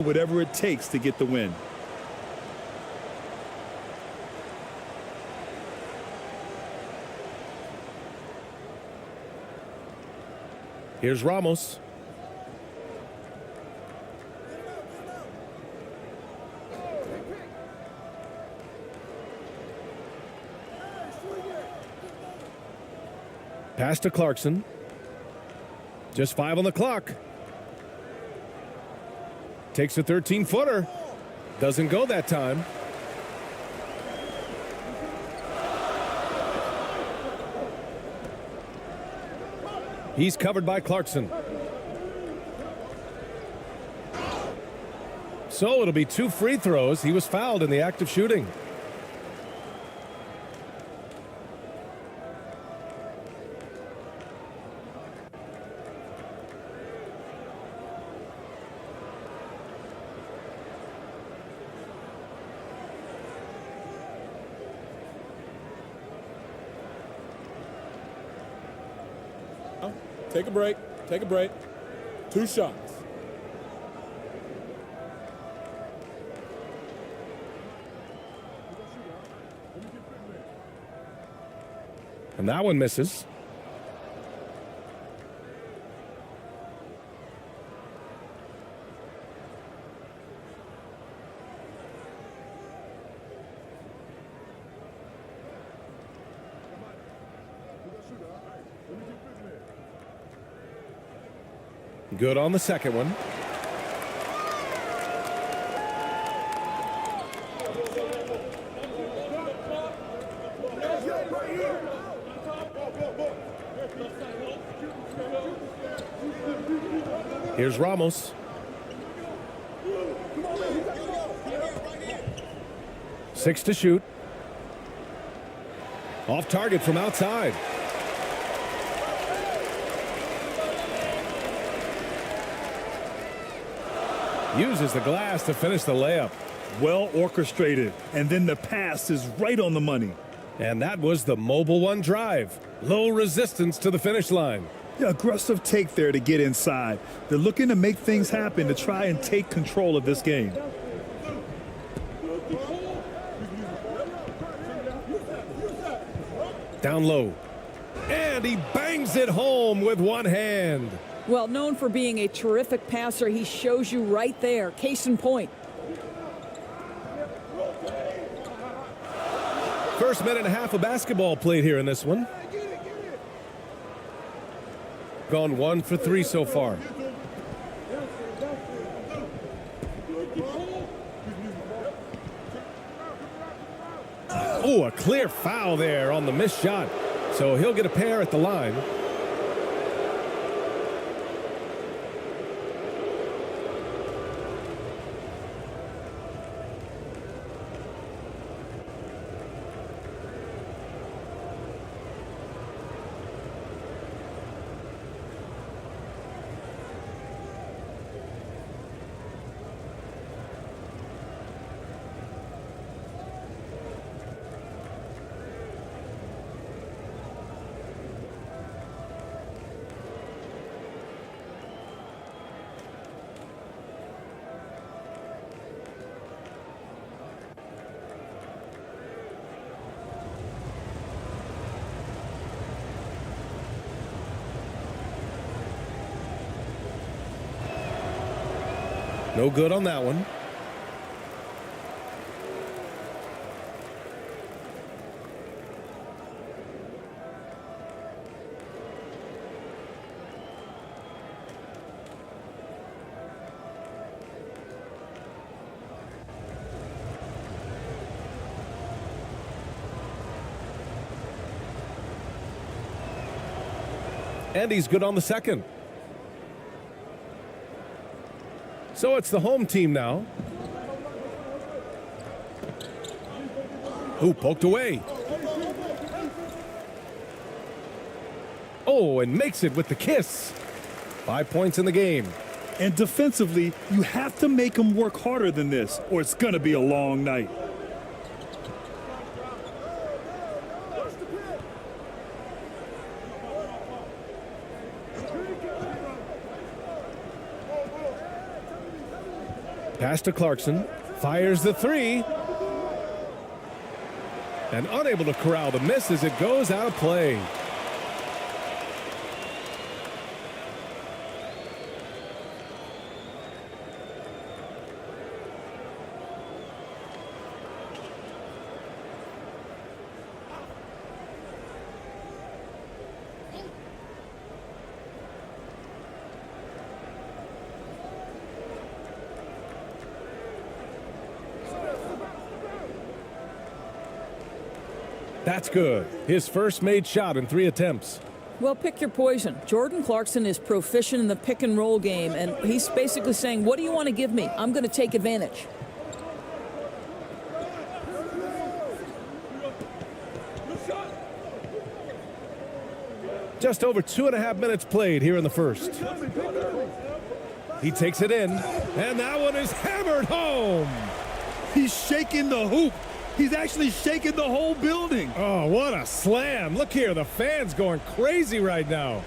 whatever it takes to get the win. Here's Ramos. Pass to Clarkson. Just 5 on the clock. Takes a 13-footer. Doesn't go that time. He's covered by Clarkson. So it'll be 2 free throws. He was fouled in the act of shooting. Take a break. Take a break. 2 shots. And that one misses. Good on the second one. Here's Ramos. Six to shoot. Off target from outside. Uses the glass to finish the layup. Well orchestrated, and then the pass is right on the money. And that was the Mobile One drive. Low resistance to the finish line. Yeah, aggressive take there to get inside. They're looking to make things happen to try and take control of this game. Down low. And he bangs it home with one hand. Well, known for being a terrific passer, he shows you right there. Case in point. First minute and a half of basketball played here in this one. Gone 1 for 3 so far. Oh, a clear foul there on the missed shot. So he'll get a pair at the line. No good on that one. And he's good on the second. So it's the home team now. Who poked away? Oh, and makes it with the kiss. 5 points in the game. And defensively, you have to make them work harder than this, or it's going to be a long night. Pass to Clarkson. Fires the three. And unable to corral the miss as it goes out of play. That's good. His first made shot in 3 attempts. Well, pick your poison. Jordan Clarkson is proficient in the pick and roll game, and he's basically saying, what do you want to give me? I'm going to take advantage. Just over 2.5 minutes played here in the first. He takes it in, and that one is hammered home. He's shaking the hoop. He's actually shaking the whole building. Oh, what a slam. Look here, the fans going crazy right now.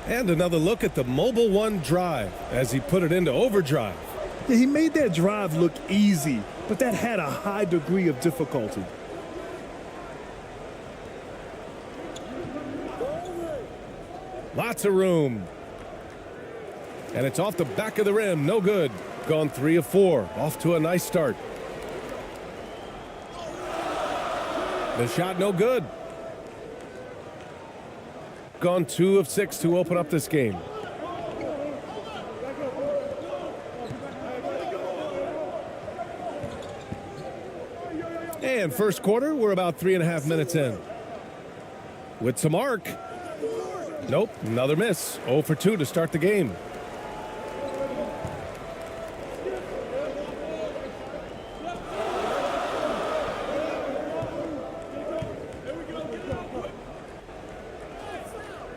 And another look at the Mobile One drive as he put it into overdrive. Yeah, he made that drive look easy, but that had a high degree of difficulty. Lots of room. And it's off the back of the rim, no good. Gone 3 of 4, off to a nice start. The shot no good. Gone 2 of 6 to open up this game. And first quarter, we're about 3.5 minutes in. With some arc. Nope, another miss. 0 for 2 to start the game.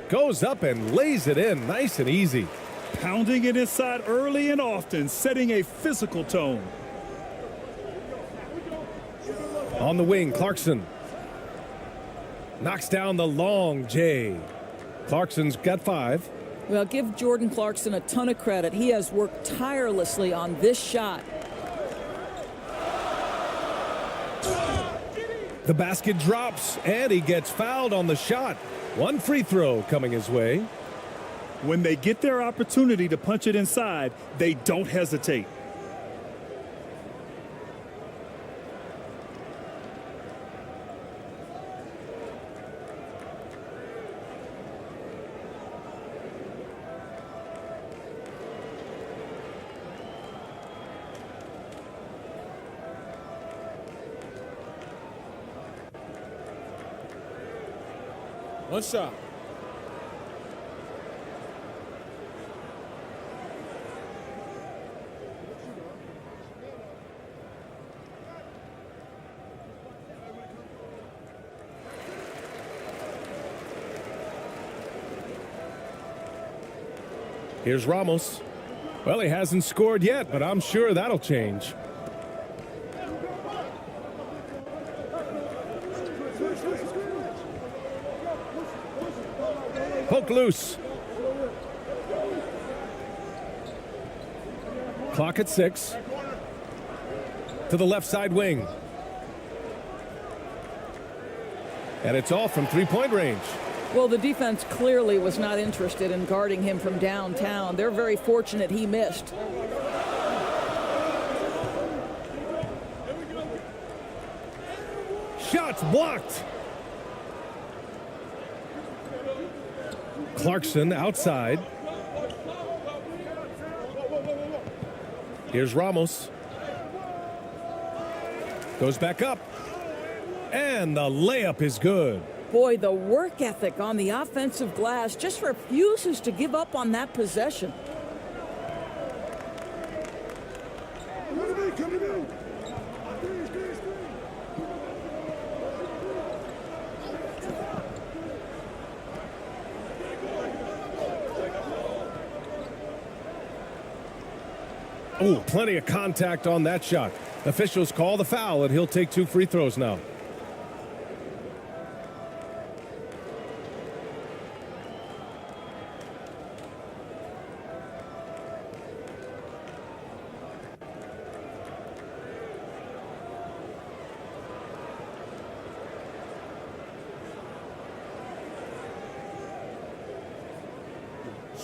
Goes up and lays it in nice and easy. Pounding it inside early and often, setting a physical tone. On the wing, Clarkson. Knocks down the long J. Clarkson's got 5. Well, give Jordan Clarkson a ton of credit. He has worked tirelessly on this shot. The basket drops, and he gets fouled on the shot. 1 free throw coming his way. When they get their opportunity to punch it inside, they don't hesitate. One shot. Here's Ramos. Well, he hasn't scored yet, but I'm sure that'll change. Poke loose. Clock at 6. To the left side wing. And it's off from 3-point range. Well, the defense clearly was not interested in guarding him from downtown. They're very fortunate he missed. Shots blocked. Clarkson outside. Here's Ramos. Goes back up. And the layup is good. Boy, the work ethic on the offensive glass just refuses to give up on that possession. Oh, plenty of contact on that shot. Officials call the foul, and he'll take 2 free throws now.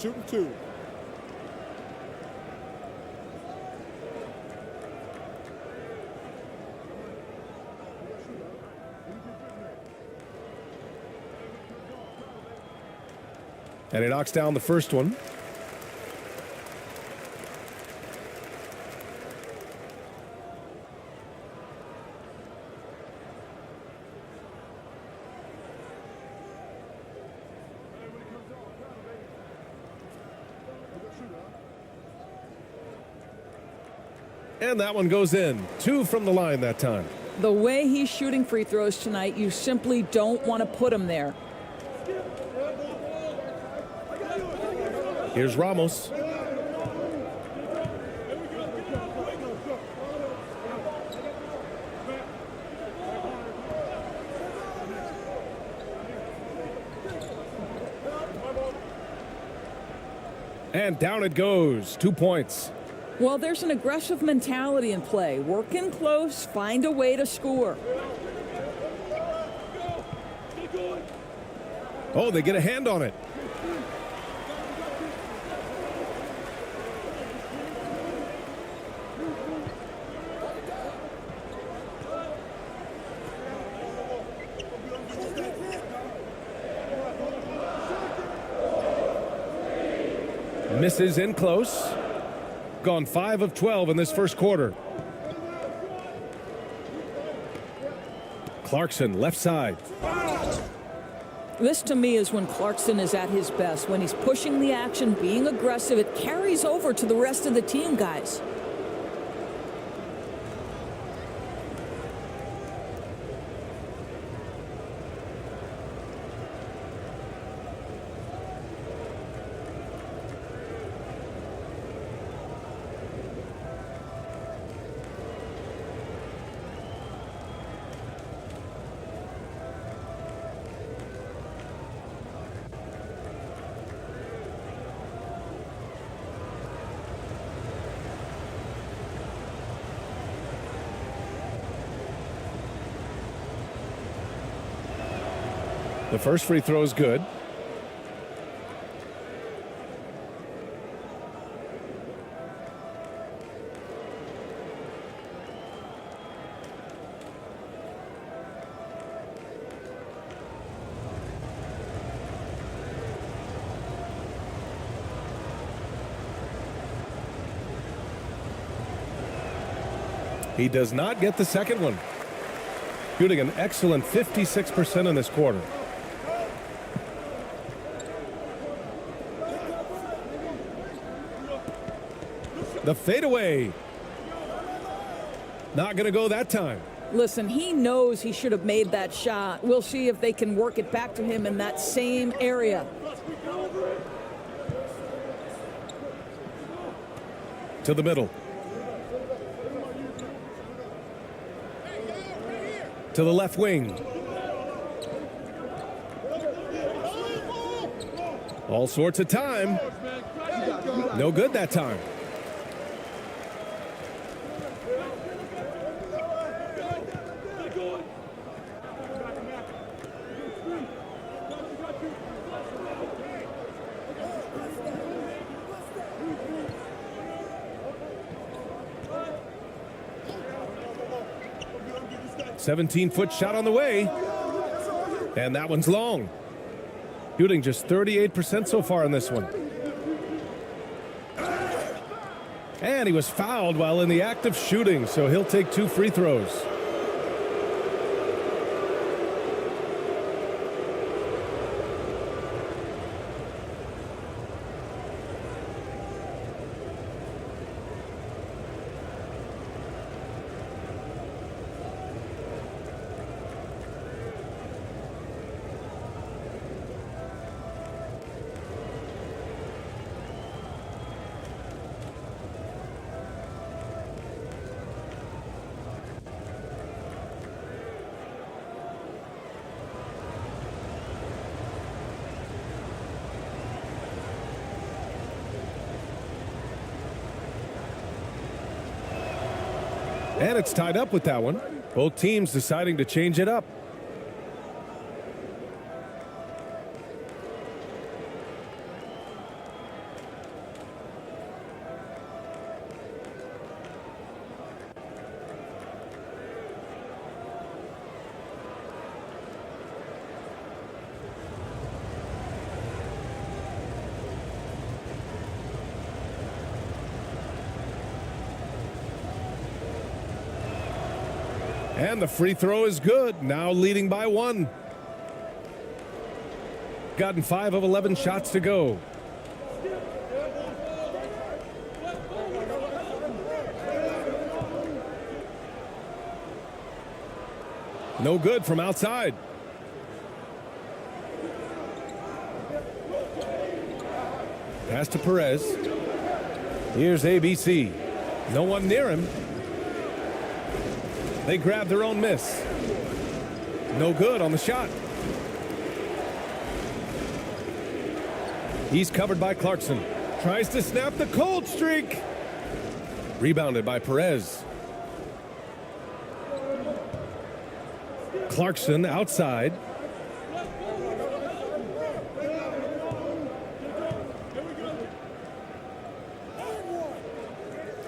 shooting 2. And he knocks down the first one. And that one goes in. 2 from the line that time. The way he's shooting free throws tonight, you simply don't want to put him there. Here's Ramos. And down it goes. 2 points. Well, there's an aggressive mentality in play. Work in close, find a way to score. Oh, they get a hand on it. Misses in close. Gone 5 of 12 in this first quarter. Clarkson, left side. This, to me, is when Clarkson is at his best. When he's pushing the action, being aggressive, it carries over to the rest of the team, guys. The first free throw is good. He does not get the second one. Shooting an excellent 56% in this quarter. The fadeaway. Not going to go that time. Listen, he knows he should have made that shot. We'll see if they can work it back to him in that same area. To the middle. To the left wing. All sorts of time. No good that time. "17-foot shot on the way. And that one's long. Shooting just 38% so far in this one. And he was fouled while in the act of shooting, so he'll take 2 free throws. And it's tied up with that one. Both teams deciding to change it up. And the free throw is good. Now leading by 1. Gotten 5 of 11 shots to go. No good from outside. Pass to Perez. Here's ABC. No one near him. They grab their own miss. No good on the shot. He's covered by Clarkson. Tries to snap the cold streak. Rebounded by Perez. Clarkson outside.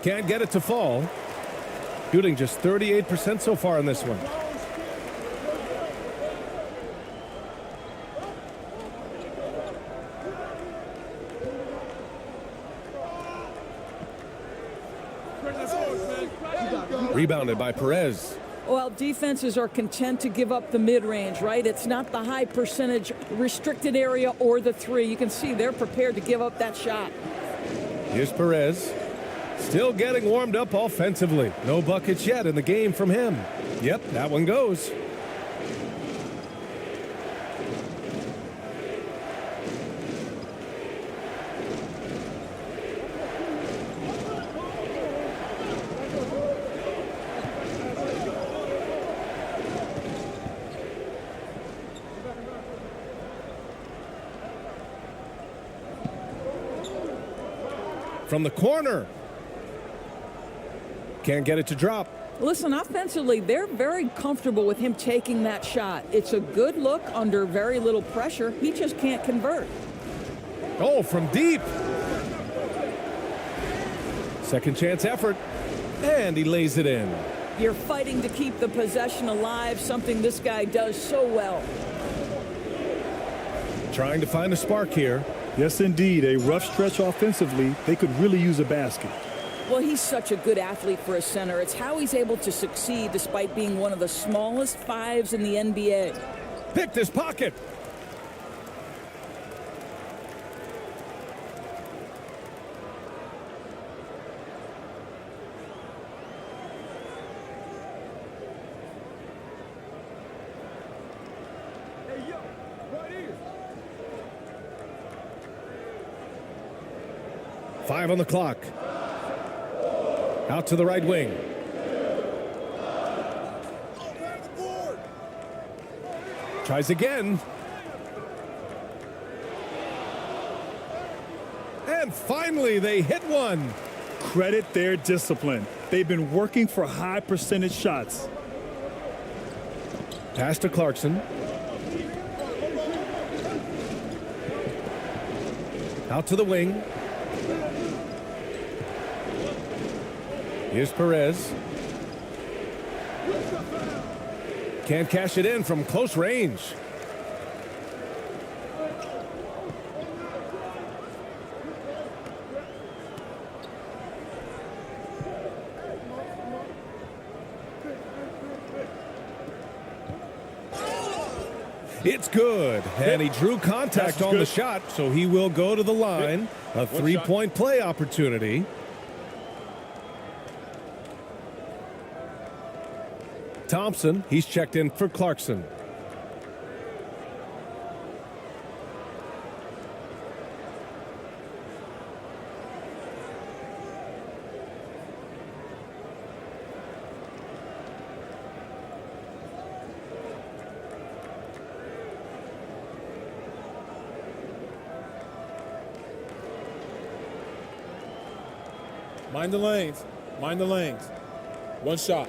Can't get it to fall. Shooting just 38% so far in this one. Rebounded by Perez. Well, defenses are content to give up the mid-range, right? It's not the high percentage restricted area or the 3. You can see they're prepared to give up that shot. Here's Perez. Still getting warmed up offensively. No buckets yet in the game from him. Yep, that one goes. From the corner. Can't get it to drop. Listen, offensively, they're very comfortable with him taking that shot. It's a good look under very little pressure. He just can't convert. Oh, from deep. Second chance effort. And he lays it in. You're fighting to keep the possession alive, something this guy does so well. Trying to find a spark here. Yes, indeed. A rough stretch offensively. They could really use a basket. Well, he's such a good athlete for a center. It's how he's able to succeed despite being one of the smallest 5s in the NBA. Picked his pocket. Hey, yo, right here. 5 on the clock. Out to the right wing. Tries again. And finally, they hit one. Credit their discipline. They've been working for high percentage shots. Pass to Clarkson. Out to the wing. Here's Perez. Can't cash it in from close range. It's good. And he drew contact on the shot, so he will go to the line. A three-point play opportunity. Thompson, he's checked in for Clarkson. Mind the lanes. Mind the lanes. One shot.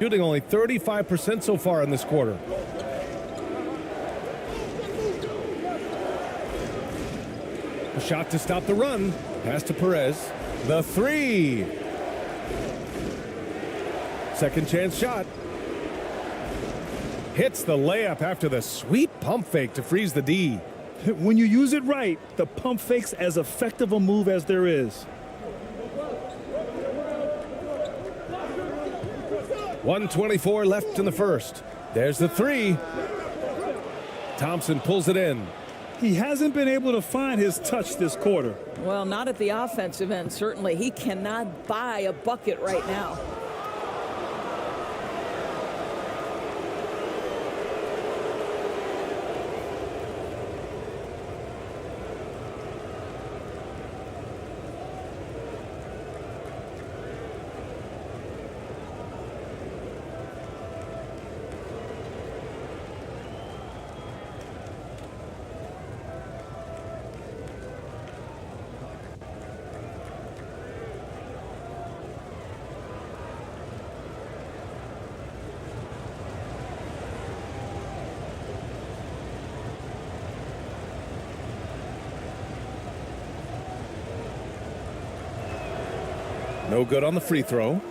Shooting only 35% so far in this quarter. A shot to stop the run. Pass to Perez. The 3. second chance shot. Hits the layup after the sweet pump fake to freeze the D. When you use it right, the pump fake's as effective a move as there is. 1:24 left in the first. There's the three. Thompson pulls it in. He hasn't been able to find his touch this quarter. Well, not at the offensive end, certainly. He cannot buy a bucket right now. No good on the free throw.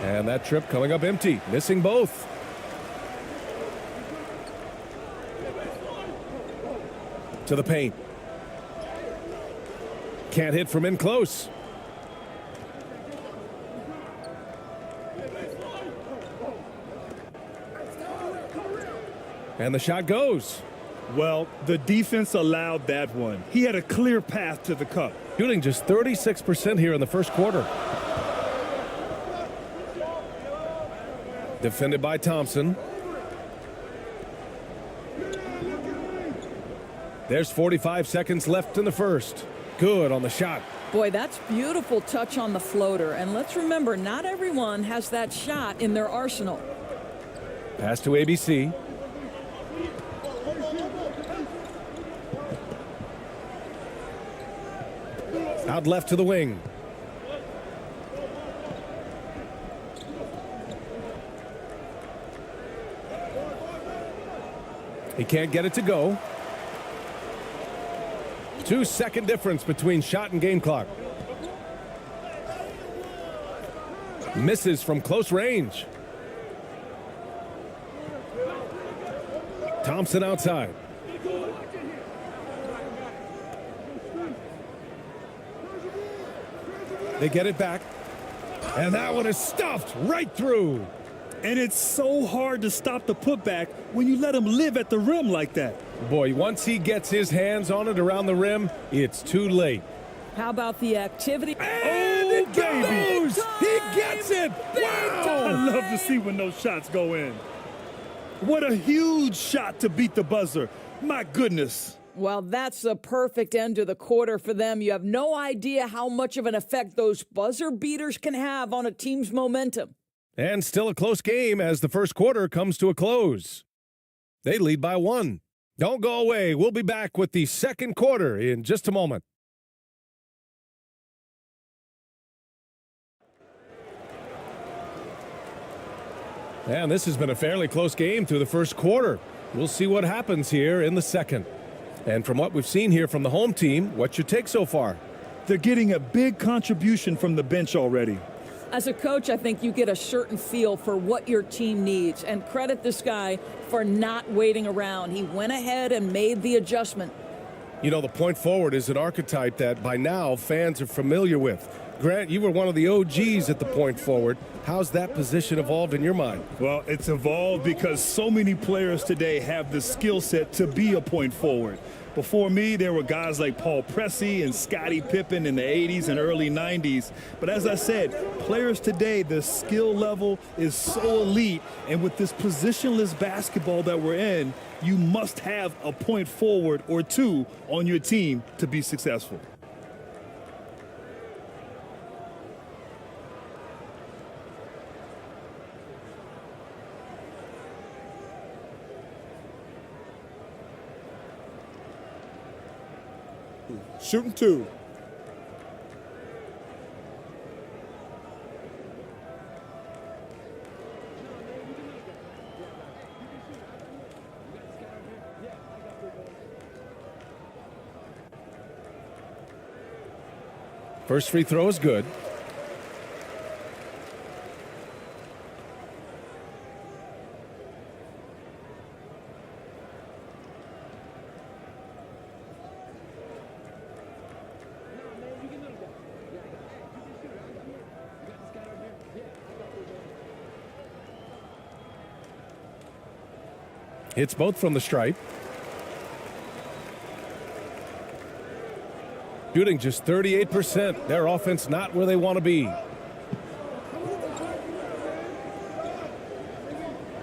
And that trip coming up empty, missing both. To the paint. Can't hit from in close. And the shot goes. Well, the defense allowed that one. He had a clear path to the cup. Shooting just 36% here in the first quarter. Defended by Thompson. There's 45 seconds left in the first. Good on the shot. Boy, that's beautiful touch on the floater. And let's remember, not everyone has that shot in their arsenal. Pass to ABC. Out left to the wing. He can't get it to go. 2-second difference between shot and game clock. Misses from close range. Thompson outside. They get it back. And that one is stuffed right through. And it's so hard to stop the putback when you let him live at the rim like that. Boy, once he gets his hands on it around the rim, it's too late. How about the activity? And it goes! He gets it! I Wow! love to see when those shots go in. What a huge shot to beat the buzzer. My goodness. Well, that's the perfect end to the quarter for them. You have no idea how much of an effect those buzzer beaters can have on a team's momentum. And still a close game as the first quarter comes to a close. They lead by 1. Don't go away. We'll be back with the second quarter in just a moment. And this has been a fairly close game through the first quarter. We'll see what happens here in the second. And from what we've seen here from the home team, what's your take so far? They're getting a big contribution from the bench already. As a coach, I think you get a certain feel for what your team needs. And credit this guy for not waiting around. He went ahead and made the adjustment. You know, the point forward is an archetype that by now fans are familiar with. Grant, you were one of the OGs at the point forward. How's that position evolved in your mind? Well, it's evolved because so many players today have the skill set to be a point forward. Before me, there were guys like Paul Pressey and Scottie Pippen in the 80s and early 90s. But as I said, players today, the skill level is so elite. And with this positionless basketball that we're in, you must have a point forward or two on your team to be successful. Shooting 2. First free throw is good. Hits both from the stripe. Shooting just 38%. Their offense not where they want to be.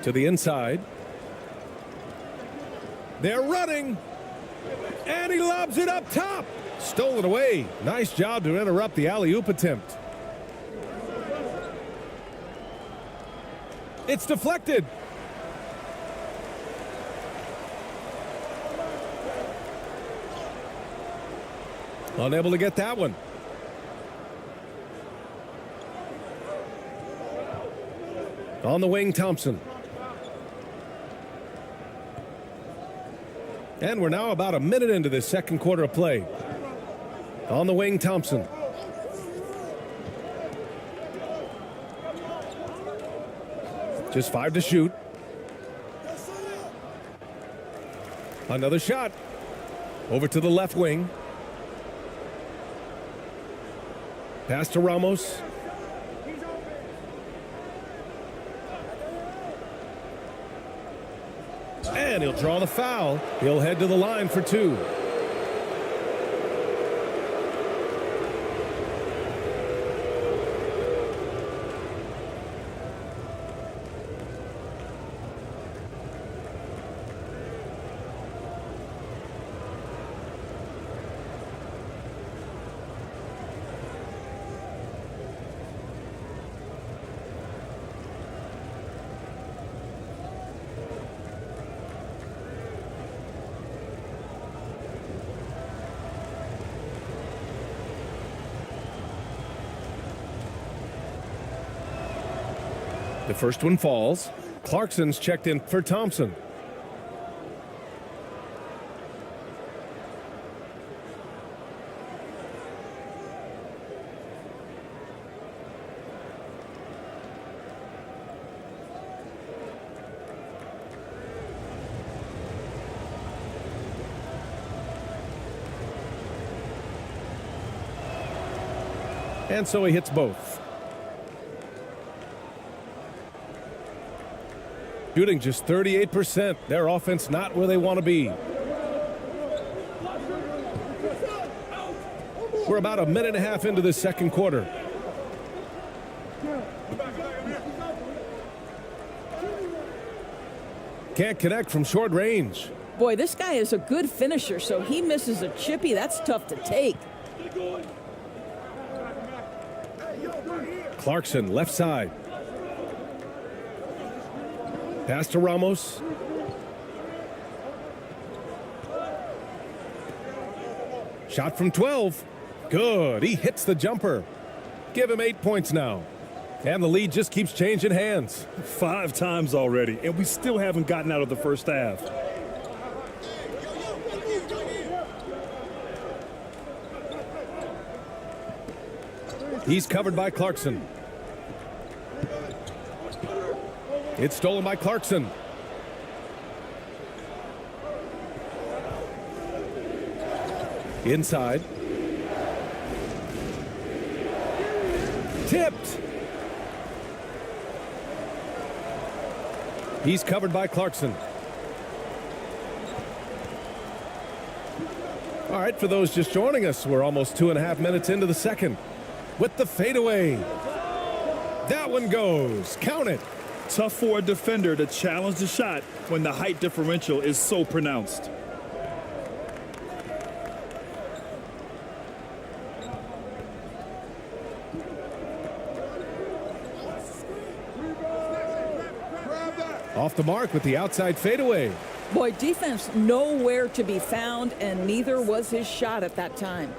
To the inside. They're running. And he lobs it up top. Stole it away. Nice job to interrupt the alley-oop attempt. It's deflected. Unable to get that one. On the wing, Thompson. And we're now about a minute into this second quarter of play. On the wing, Thompson. Just 5 to shoot. Another shot. Over to the left wing. Pass to Ramos. And he'll draw the foul. He'll head to the line for 2. The first one falls. Clarkson's checked in for Thompson. And so he hits both. Shooting just 38%. Their offense not where they want to be. We're about a minute and a half into this second quarter. Can't connect from short range. Boy, this guy is a good finisher, so he misses a chippy. That's tough to take. Clarkson, left side. Pass to Ramos. Shot from 12. Good. He hits the jumper. Give him 8 points now. And the lead just keeps changing hands. 5 times already, and we still haven't gotten out of the first half. He's covered by Clarkson. It's stolen by Clarkson. Inside. Tipped. He's covered by Clarkson. All right, for those just joining us, we're almost 2.5 minutes into the second. With the fadeaway. That one goes. Count it. Tough for a defender to challenge the shot when the height differential is so pronounced. Off the mark with the outside fadeaway. Boy, defense nowhere to be found, and neither was his shot at that time.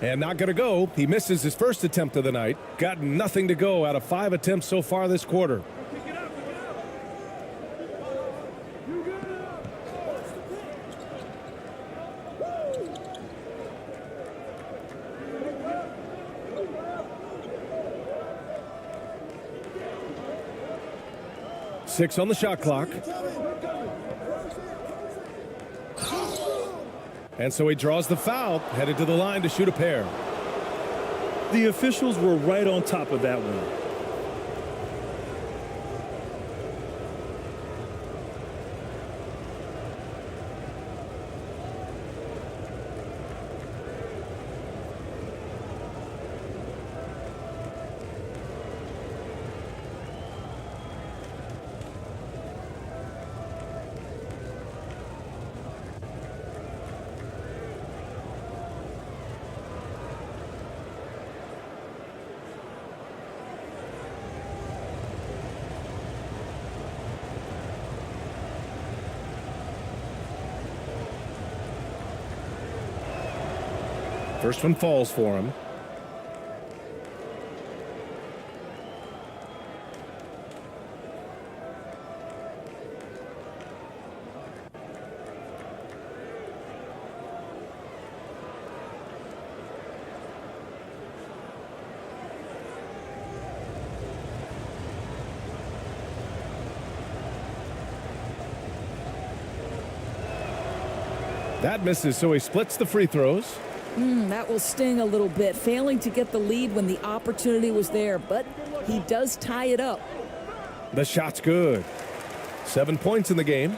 And not going to go. He misses his first attempt of the night. Got nothing to go out of 5 attempts so far this quarter. 6 on the shot clock. And so he draws the foul, headed to the line to shoot a pair. The officials were right on top of that one. First one falls for him. That misses, so he splits the free throws. That will sting a little bit, failing to get the lead when the opportunity was there, but he does tie it up. The shot's good. 7 points in the game.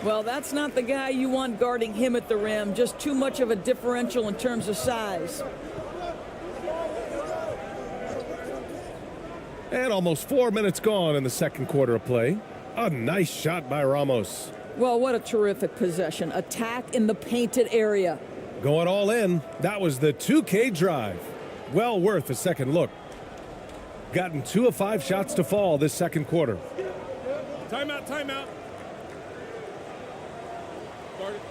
Well, that's not the guy you want guarding him at the rim. Just too much of a differential in terms of size. And almost 4 minutes gone in the second quarter of play. A nice shot by Ramos. Well, what a terrific possession. Attack in the painted area. Going all in. That was the 2K drive. Well worth a second look. Gotten 2 of 5 shots to fall this second quarter. Timeout, timeout. Guard it.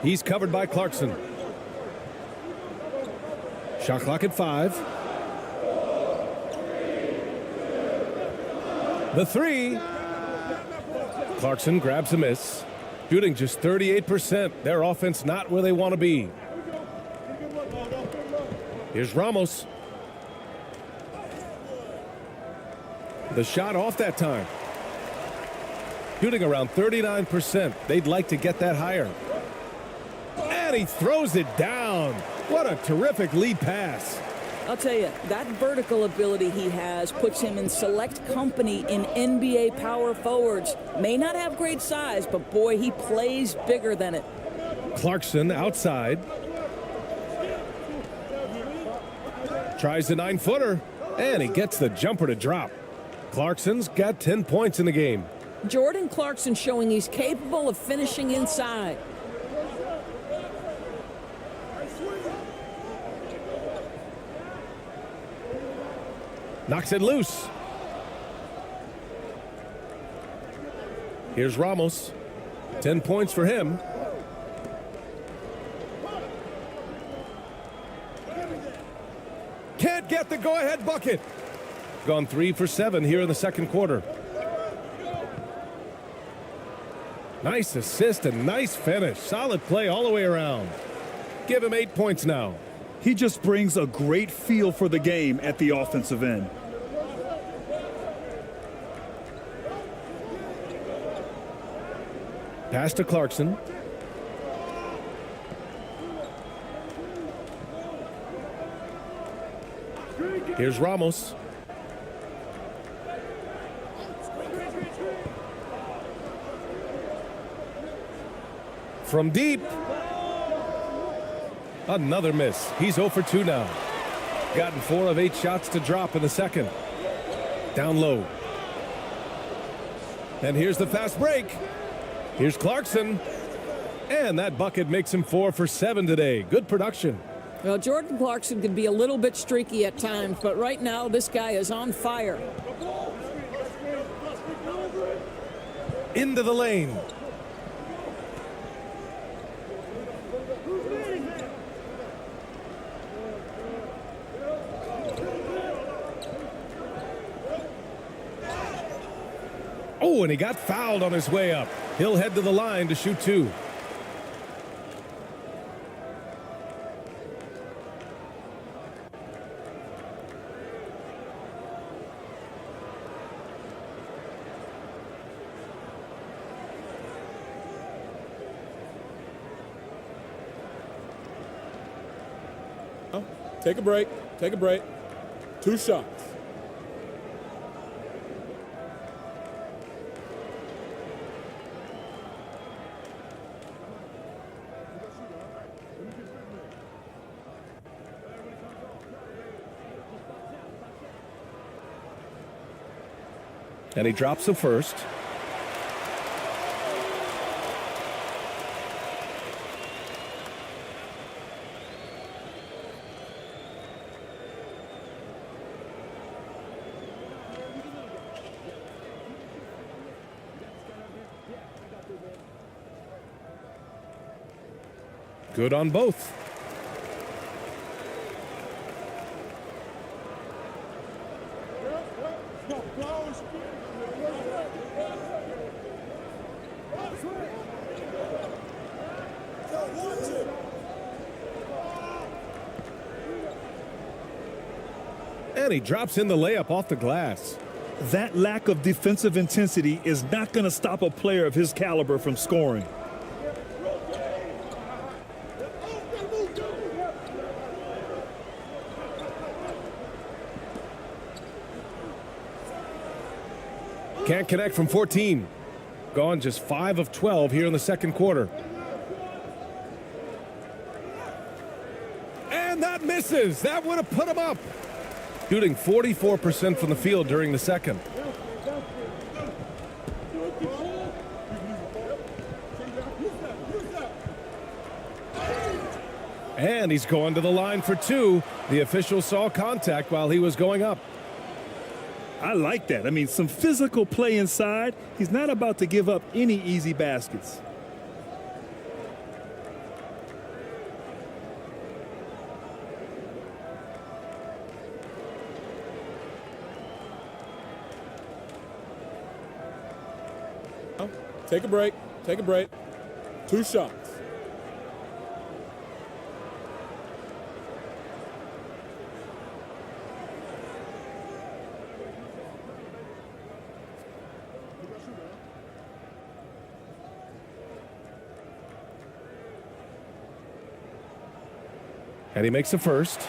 He's covered by Clarkson. Shot clock at 5. The 3. Clarkson grabs a miss. Shooting just 38%. Their offense not where they want to be. Here's Ramos. The shot off that time. Shooting around 39%. They'd like to get that higher. And he throws it down. What a terrific lead pass. I'll tell you, that vertical ability he has puts him in select company in NBA power forwards. May not have great size, but boy, he plays bigger than it. Clarkson outside. Tries the 9-footer, and he gets the jumper to drop. Clarkson's got 10 points in the game. Jordan Clarkson showing he's capable of finishing inside. Knocks it loose. Here's Ramos. 10 points for him. Can't get the go-ahead bucket. Gone 3 for 7 here in the second quarter. Nice assist and nice finish. Solid play all the way around. Give him 8 points now. He just brings a great feel for the game at the offensive end. Pass to Clarkson. Here's Ramos. From deep. Another miss. He's 0 for 2 now. Gotten 4 of 8 shots to drop in the second. Down low. And here's the fast break. Here's Clarkson. And that bucket makes him 4 for 7 today. Good production. Well, Jordan Clarkson can be a little bit streaky at times, but right now this guy is on fire. Into the lane. Oh, and he got fouled on his way up. He'll head to the line to shoot 2. Take a break. Take a break. 2 shots. And he drops the first. Good on both. And he drops in the layup off the glass. That lack of defensive intensity is not going to stop a player of his caliber from scoring. Can't connect from 14. Gone just 5 of 12 here in the second quarter. And that misses. That would have put him up. Shooting 44% from the field during the second. And he's going to the line for 2. The official saw contact while he was going up. I like that. I mean, some physical play inside. He's not about to give up any easy baskets. Take a break. Take a break. 2 shots. And he makes the first.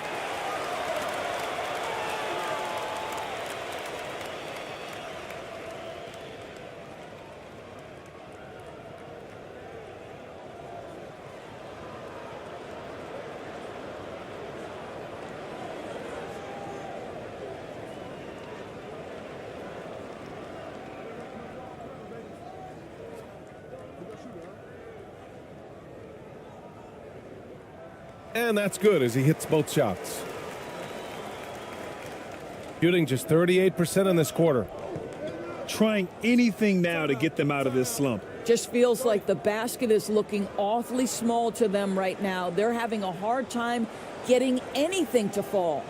And that's good as he hits both shots. Shooting just 38% in this quarter. Trying anything now to get them out of this slump. Just feels like the basket is looking awfully small to them right now. They're having a hard time getting anything to fall.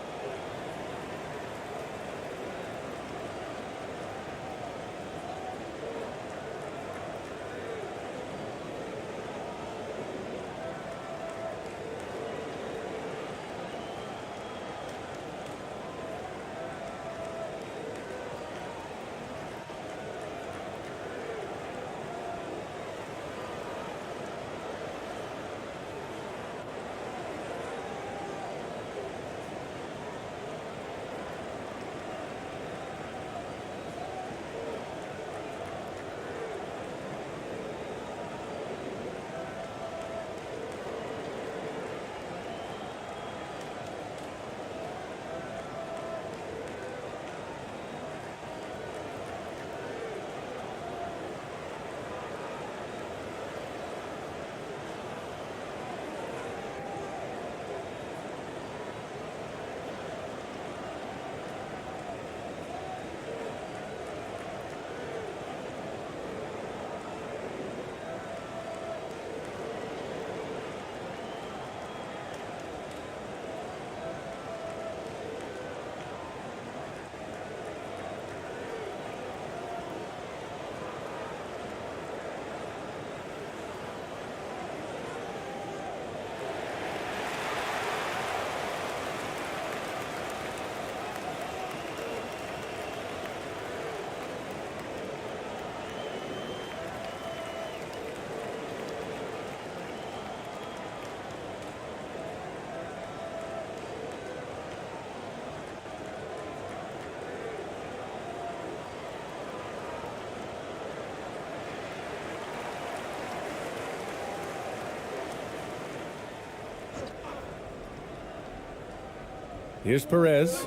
Here's Perez.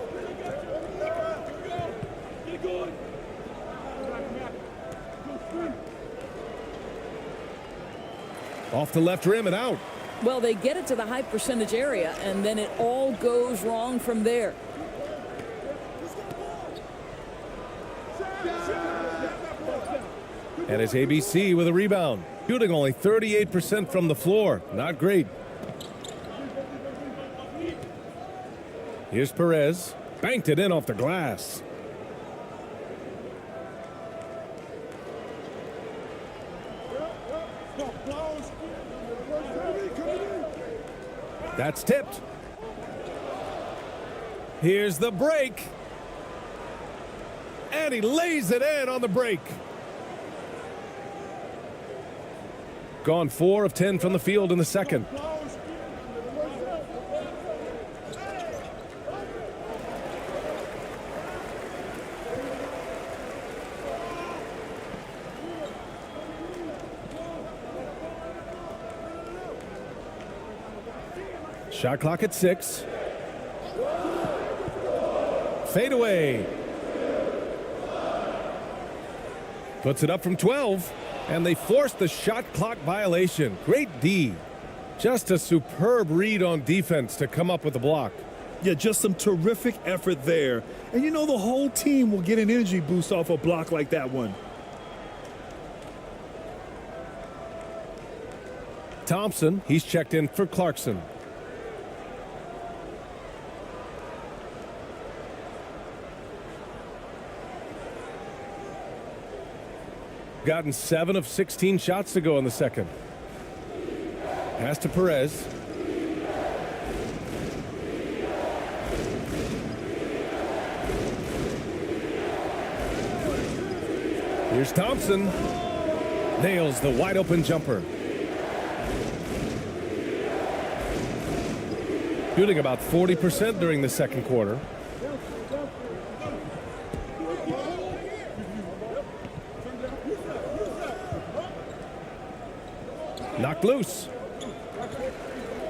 Off the left rim and out. Well, they get it to the high percentage area, and then it all goes wrong from there. And it's ABC with a rebound. Shooting only 38% from the floor. Not great. Here's Perez. Banked it in off the glass. That's tipped. Here's the break. And he lays it in on the break. Gone 4 of 10 from the field in the second. Shot clock at 6. Fade away. Puts it up from 12. And they forced the shot clock violation. Great D. Just a superb read on defense to come up with the block. Yeah, just some terrific effort there. And you know the whole team will get an energy boost off a block like that one. Thompson, he's checked in for Clarkson. Gotten 7 of 16 shots to go in the second. Pass to Perez. Here's Thompson. Nails the wide open jumper. Shooting about 40% during the second quarter. Knocked loose.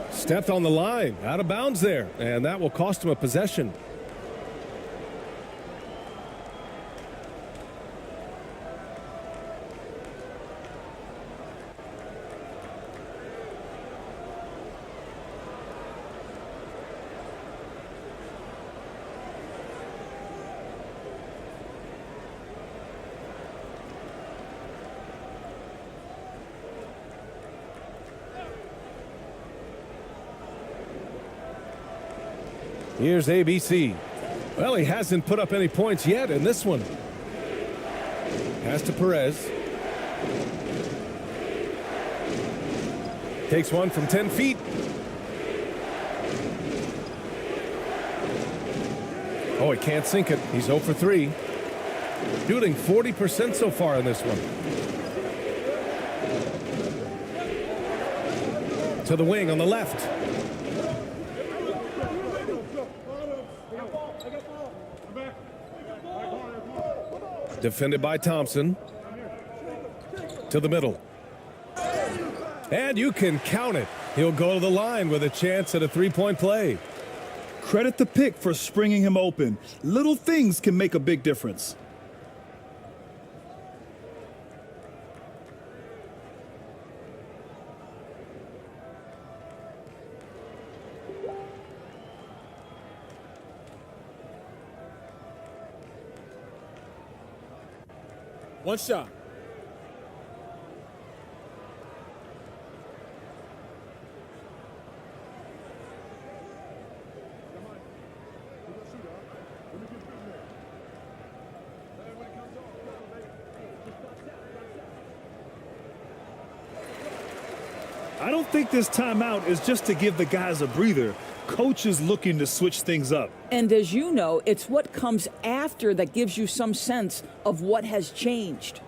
Stepped on the line. Out of bounds there. And that will cost him a possession. Here's ABC. Well, he hasn't put up any points yet in this one. Pass to Perez. Takes one from 10 feet. Oh, he can't sink it. He's 0 for 3. Shooting 40% so far in this one. To the wing on the left. Defended by Thompson. To the middle. And you can count it. He'll go to the line with a chance at a three-point play. Credit the pick for springing him open. Little things can make a big difference. One shot. I don't think this timeout is just to give the guys a breather. Coach is looking to switch things up. And as you know, it's what comes after that gives you some sense of what has changed.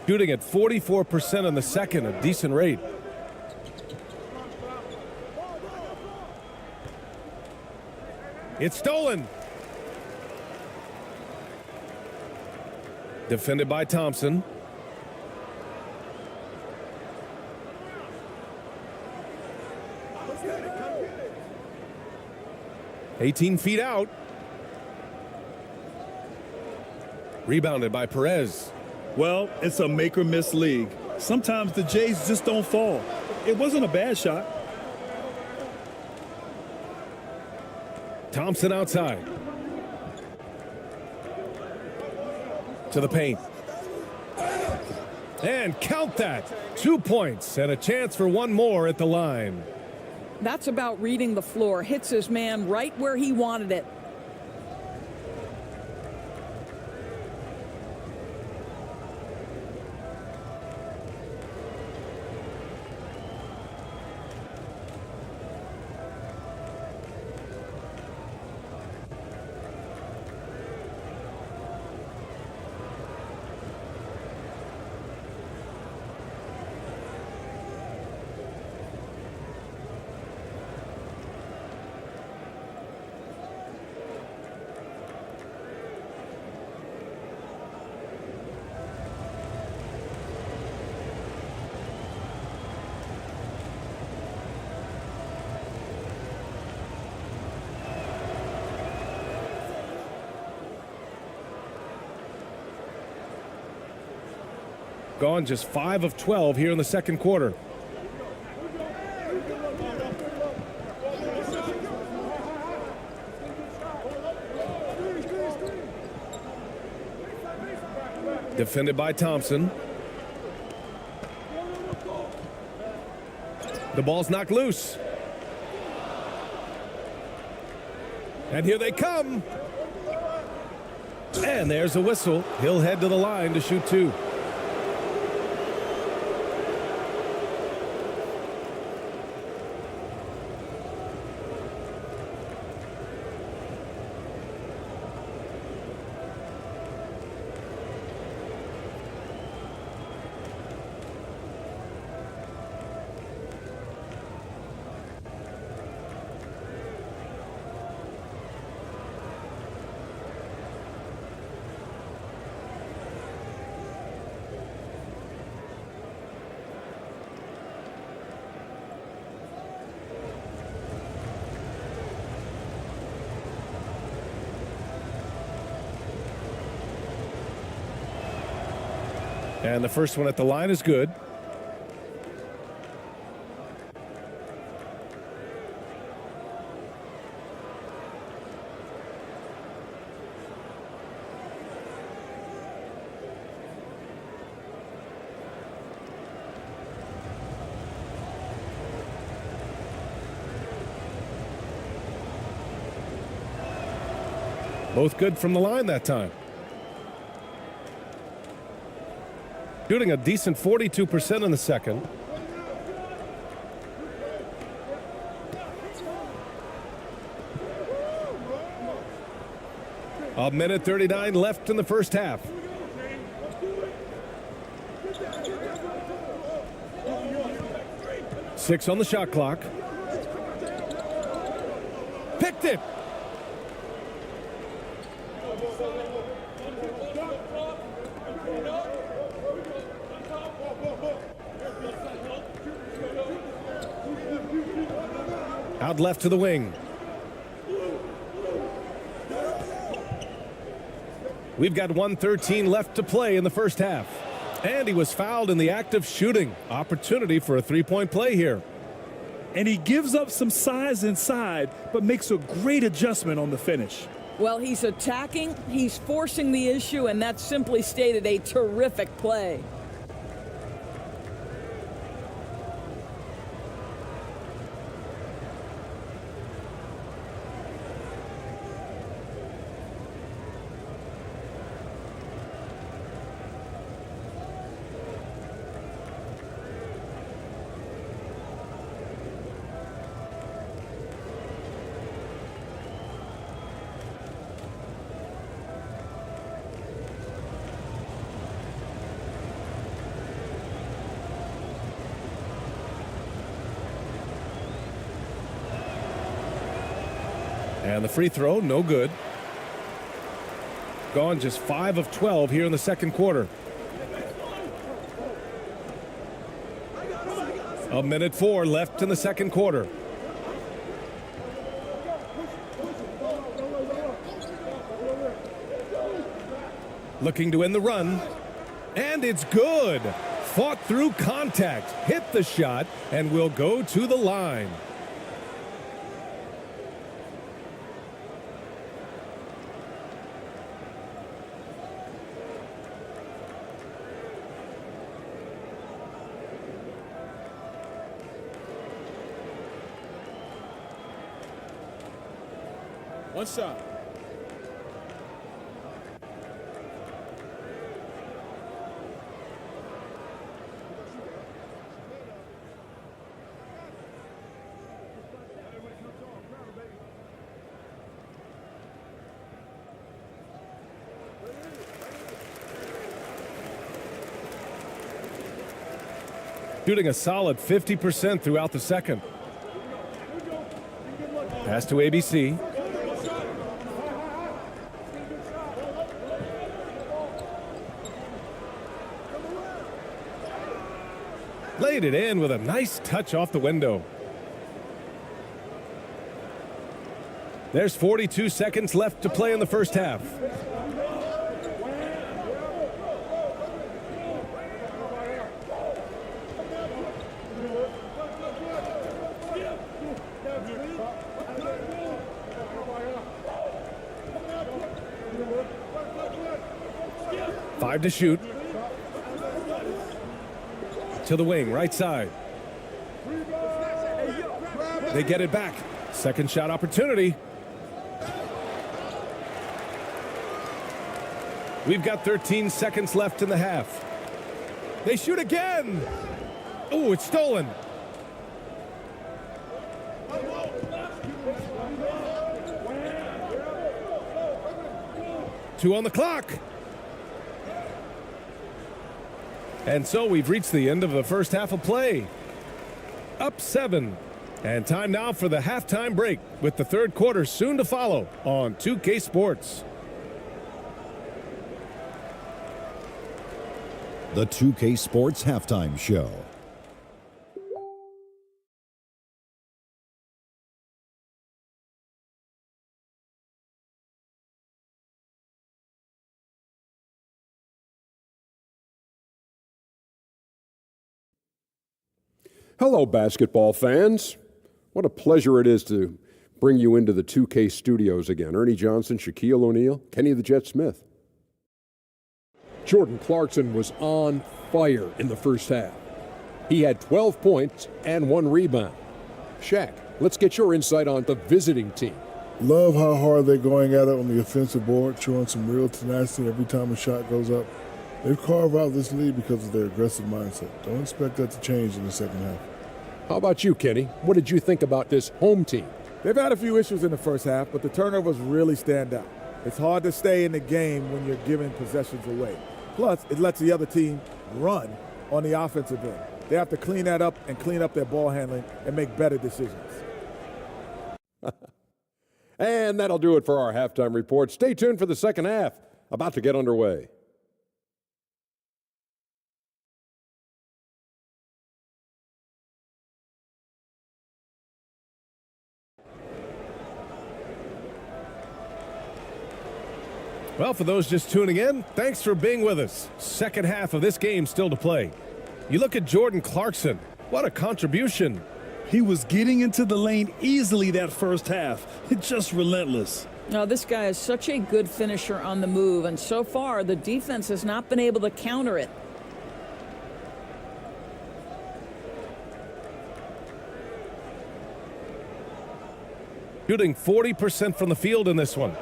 Shooting at 44% in the second, a decent rate. It's stolen. Defended by Thompson. "18 feet out." Rebounded by Perez. Well, it's a make or miss league. Sometimes the Jays just don't fall. It wasn't a bad shot. Thompson outside. To the paint. And count that. 2 points and a chance for one more at the line. That's about reading the floor. Hits his man right where he wanted it. Gone just 5 of 12 here in the second quarter. Defended by Thompson. The ball's knocked loose. And here they come. And there's a whistle. He'll head to the line to shoot two. And the first one at the line is good. Both good from the line that time. Shooting a decent 42% in the second. A minute 39 left in the first half. Six on the shot clock. Picked it. Out left to the wing. We've got 1:13 left to play in the first half. And he was fouled in the act of shooting. Opportunity for a three-point play here. And he gives up some size inside, but makes a great adjustment on the finish. Well, he's attacking, he's forcing the issue, and that simply stated a terrific play. And the free throw, no good. Gone just 5 of 12 here in the second quarter. A minute 4 left in the second quarter. Looking to end the run. And it's good. Fought through contact, hit the shot, and will go to the line. One shot. Shooting a solid 50% throughout the second. Pass to ABC. Laid it in with a nice touch off the window. There's 42 seconds left to play in the first half. 5 to shoot. To the wing, right side. They get it back. Second shot opportunity. We've got 13 seconds left in the half. They shoot again. Oh, it's stolen. Two on the clock. And so we've reached the end of the first half of play. Up 7. And time now for the halftime break, with the third quarter soon to follow on 2K Sports. The 2K Sports Halftime Show. Hello, basketball fans. What a pleasure it is to bring you into the 2K studios again. Ernie Johnson, Shaquille O'Neal, Kenny the Jet Smith. Jordan Clarkson was on fire in the first half. He had 12 points and 1 rebound. Shaq, let's get your insight on the visiting team. Love how hard they're going at it on the offensive board, showing some real tenacity every time a shot goes up. They've carved out this lead because of their aggressive mindset. Don't expect that to change in the second half. How about you, Kenny? What did you think about this home team? They've had a few issues in the first half, but the turnovers really stand out. It's hard to stay in the game when you're giving possessions away. Plus, it lets the other team run on the offensive end. They have to clean that up and clean up their ball handling and make better decisions. And that'll do it for our halftime report. Stay tuned for the second half, about to get underway. Well, for those just tuning in, thanks for being with us. Second half of this game still to play. You look at Jordan Clarkson. What a contribution. He was getting into the lane easily that first half. It's just relentless. Now, this guy is such a good finisher on the move, and so far the defense has not been able to counter it. Shooting 40% from the field in this one.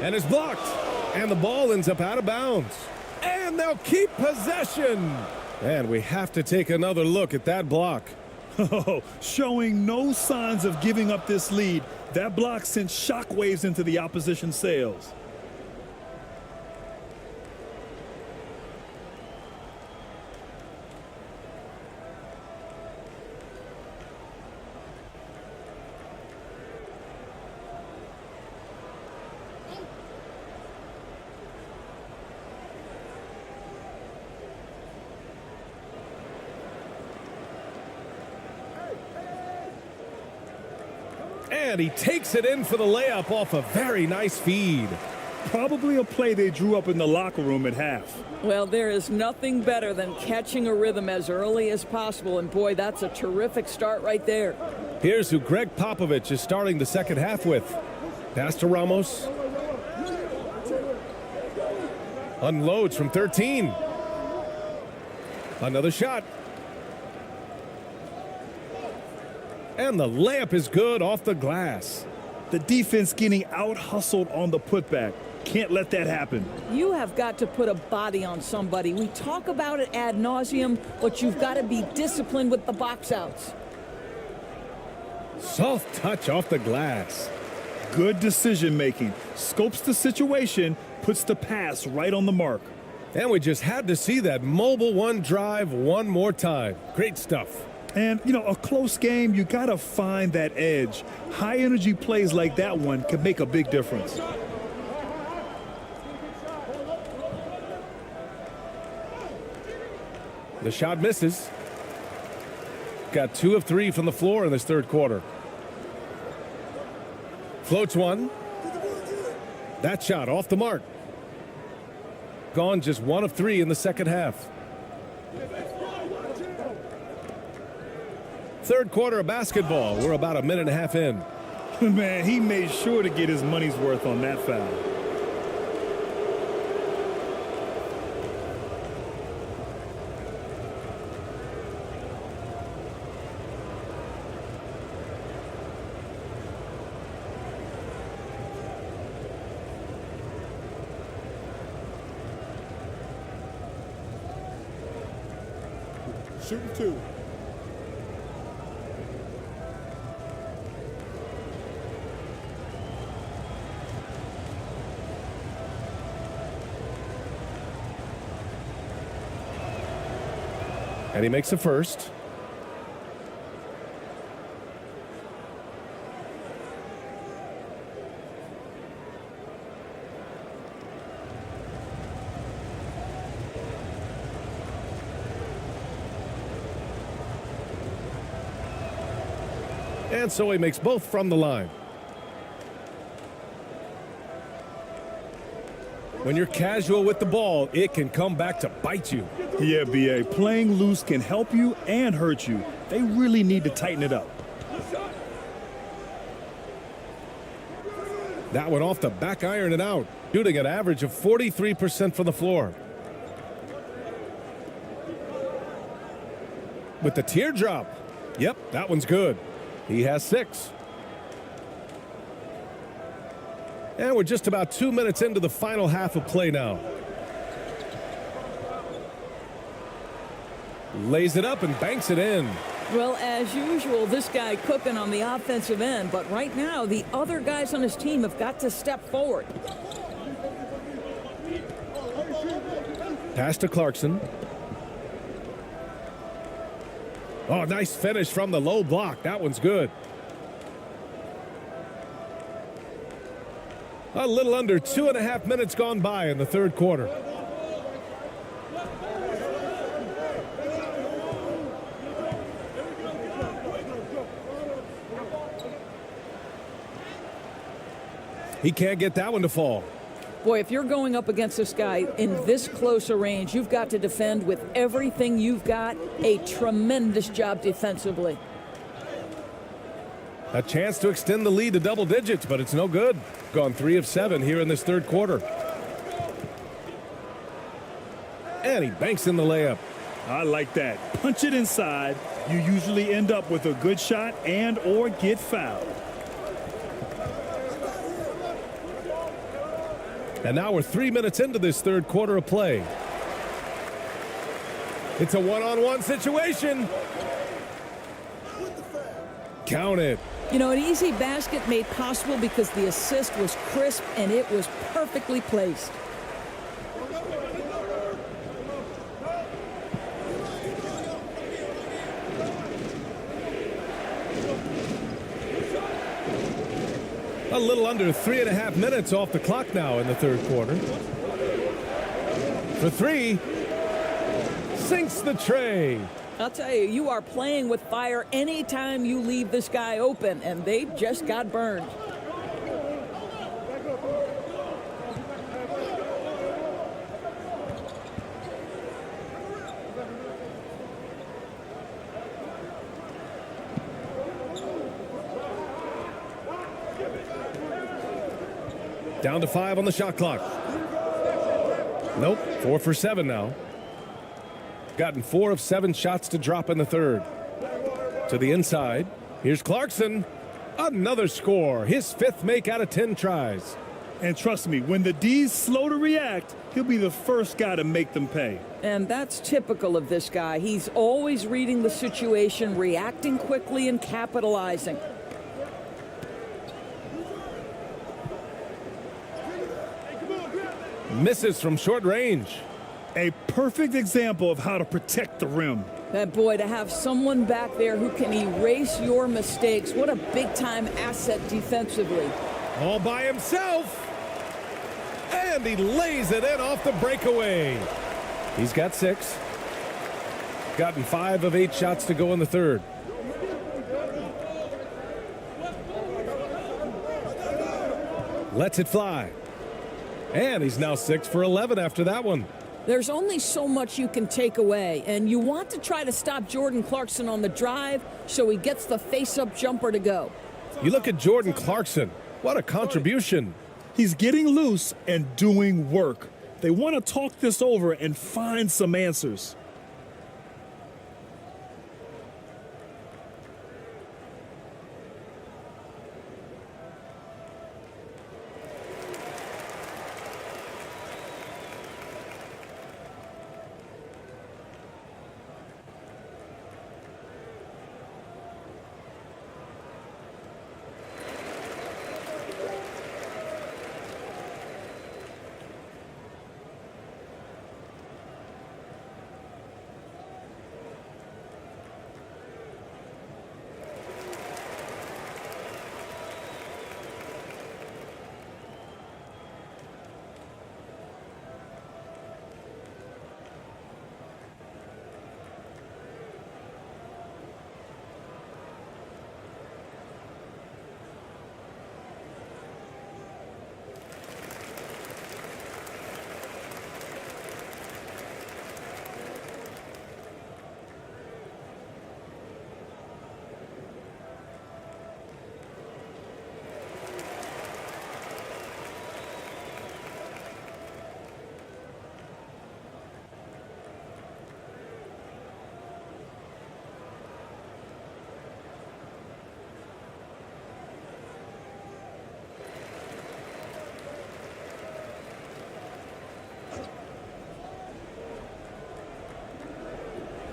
And is blocked. And the ball ends up out of bounds. And they'll keep possession. And we have to take another look at that block. Showing no signs of giving up this lead. That block sent shockwaves into the opposition sails. And he takes it in for the layup off a very nice feed. Probably a play they drew up in the locker room at half. Well, there is nothing better than catching a rhythm as early as possible, and boy, that's a terrific start right there. Here's who Greg Popovich is starting the second half with. Pass to Ramos. Unloads from 13. Another shot. And the layup is good off the glass. The defense getting out-hustled on the putback. Can't let that happen. You have got to put a body on somebody. We talk about it ad nauseum, but you've got to be disciplined with the box outs. Soft touch off the glass. Good decision-making. Scopes the situation, puts the pass right on the mark. And we just had to see that mobile one drive one more time. Great stuff. And, you know, a close game, you got to find that edge. High-energy plays like that one can make a big difference. The shot misses. Got 2 of 3 from the floor in this third quarter. Floats one. That shot off the mark. Gone just 1 of 3 in the second half. Third quarter of basketball. We're about a minute and a half in. Man, he made sure to get his money's worth on that foul. Shooting 2. And he makes the first. And so he makes both from the line. When you're casual with the ball, it can come back to bite you. Yeah, B.A. Playing loose can help you and hurt you. They really need to tighten it up. That one off the back iron and out. Shooting an average of 43% from the floor. With the teardrop. Yep, that one's good. He has 6. And we're just about 2 minutes into the final half of play now. Lays it up and banks it in. Well, as usual, this guy cooking on the offensive end, but right now the other guys on his team have got to step forward. Pass to Clarkson. Oh, nice finish from the low block. That one's good. A little under 2.5 minutes gone by in the third quarter. He can't get that one to fall. Boy, if you're going up against this guy in this close a range, you've got to defend with everything you've got. A tremendous job defensively. A chance to extend the lead to double digits, but it's no good. Gone 3 of 7 here in this third quarter. And he banks in the layup. I like that. Punch it inside. You usually end up with a good shot and or get fouled. And now we're 3 minutes into this third quarter of play. It's a one-on-one situation. Count it. You know, an easy basket made possible because the assist was crisp and it was perfectly placed. A little under 3.5 minutes off the clock now in the third quarter. For 3. Sinks the tray. I'll tell you, you are playing with fire anytime you leave this guy open, and they just got burned. Down to 5 on the shot clock. Nope, 4 for 7 now. Gotten 4 of 7 shots to drop in the third. To the inside. Here's Clarkson. Another score. His 5th make out of 10 tries. And trust me, when the D's slow to react, he'll be the first guy to make them pay. And that's typical of this guy. He's always reading the situation, reacting quickly and capitalizing. Misses from short range. A perfect example of how to protect the rim. That boy, to have someone back there who can erase your mistakes, what a big-time asset defensively. All by himself. And he lays it in off the breakaway. He's got 6. Gotten 5 of 8 shots to go in the third. Lets it fly. And he's now 6 for 11 after that one. There's only so much you can take away, and you want to try to stop Jordan Clarkson on the drive so he gets the face-up jumper to go. You look at Jordan Clarkson. What a contribution. He's getting loose and doing work. They want to talk this over and find some answers.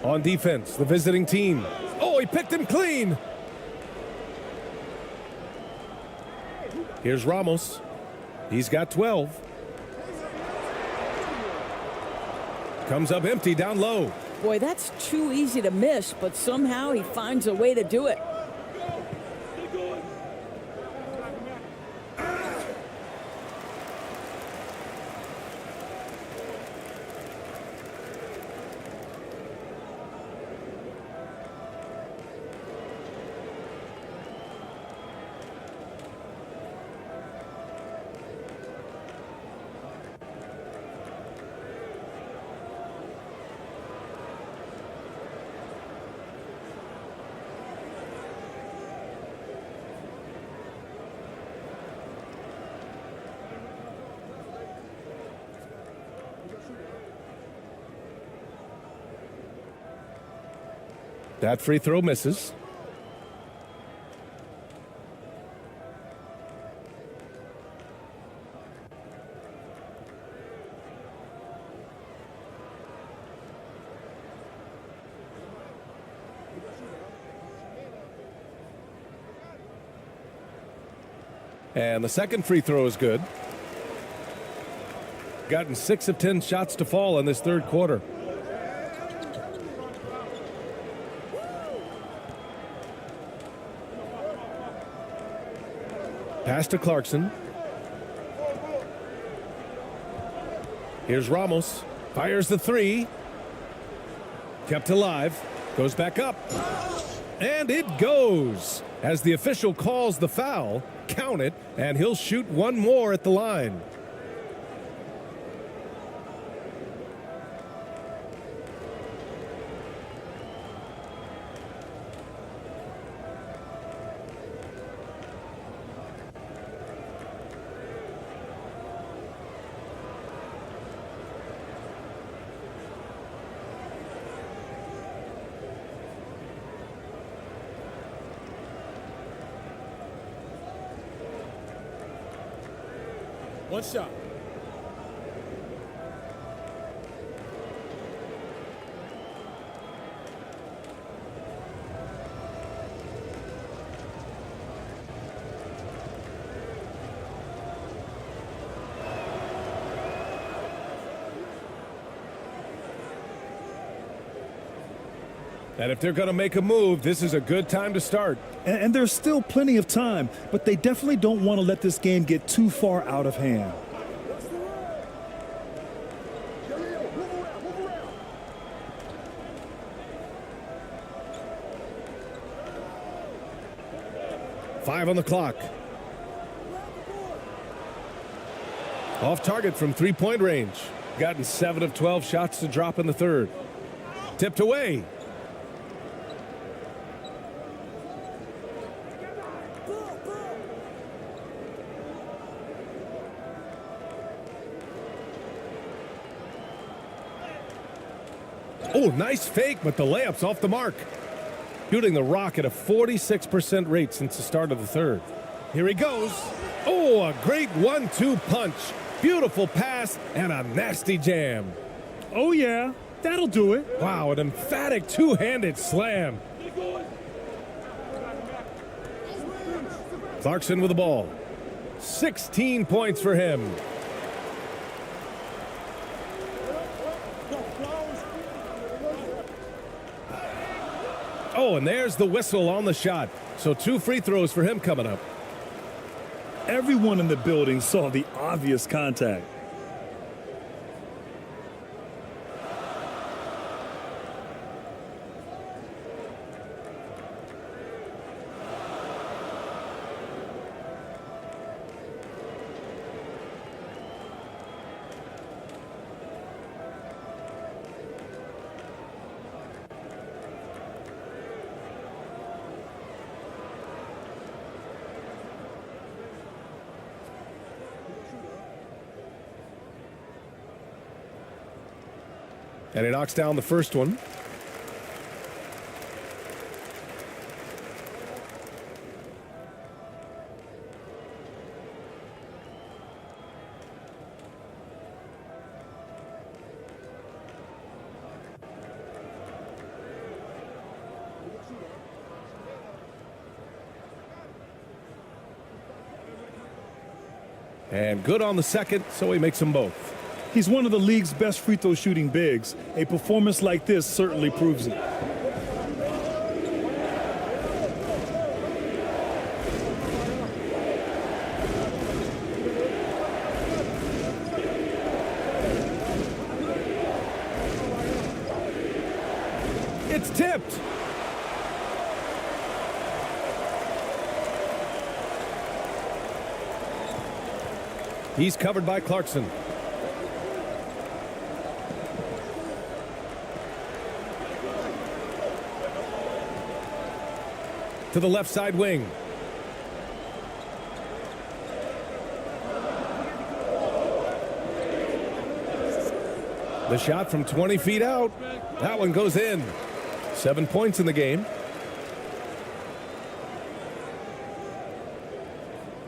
On defense, the visiting team. Oh, he picked him clean. Here's Ramos. He's got 12. Comes up empty down low. Boy, that's too easy to miss, but somehow he finds a way to do it. That free throw misses. And the second free throw is good. Gotten 6 of 10 shots to fall in this third quarter. Pass to Clarkson. Here's Ramos. Fires the three. Kept alive. Goes back up. And it goes. As the official calls the foul, count it, and he'll shoot one more at the line. One shot. And if they're going to make a move, this is a good time to start. And there's still plenty of time, but they definitely don't want to let this game get too far out of hand. Five on the clock. Off target from three-point range. Gotten 7 of 12 shots to drop in the third. Tipped away. Oh, nice fake, but the layup's off the mark. Shooting the rock at a 46% rate since the start of the third. Here he goes. Oh, a great 1-2 punch. Beautiful pass and a nasty jam. Oh, yeah, that'll do it. Wow, an emphatic two-handed slam. Clarkson with the ball. 16 points for him. Oh, and there's the whistle on the shot. So 2 free throws for him coming up. Everyone in the building saw the obvious contact. And he knocks down the first one. And good on the second, so he makes them both. He's one of the league's best free throw shooting bigs. A performance like this certainly proves it. It's tipped. He's covered by Clarkson. To the left side wing. The shot from 20 feet out. That one goes in. 7 points in the game.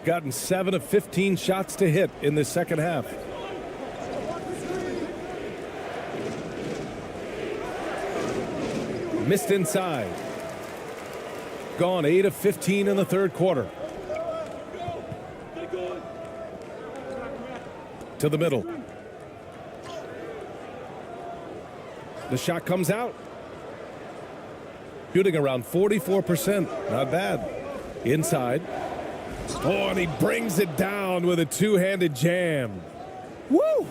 Gotten 7 of 15 shots to hit in the second half. Missed inside. Gone 8 of 15 in the third quarter. To the middle. The shot comes out. Shooting around 44%. Not bad. Inside. Oh, and he brings it down with a two-handed jam. Woo!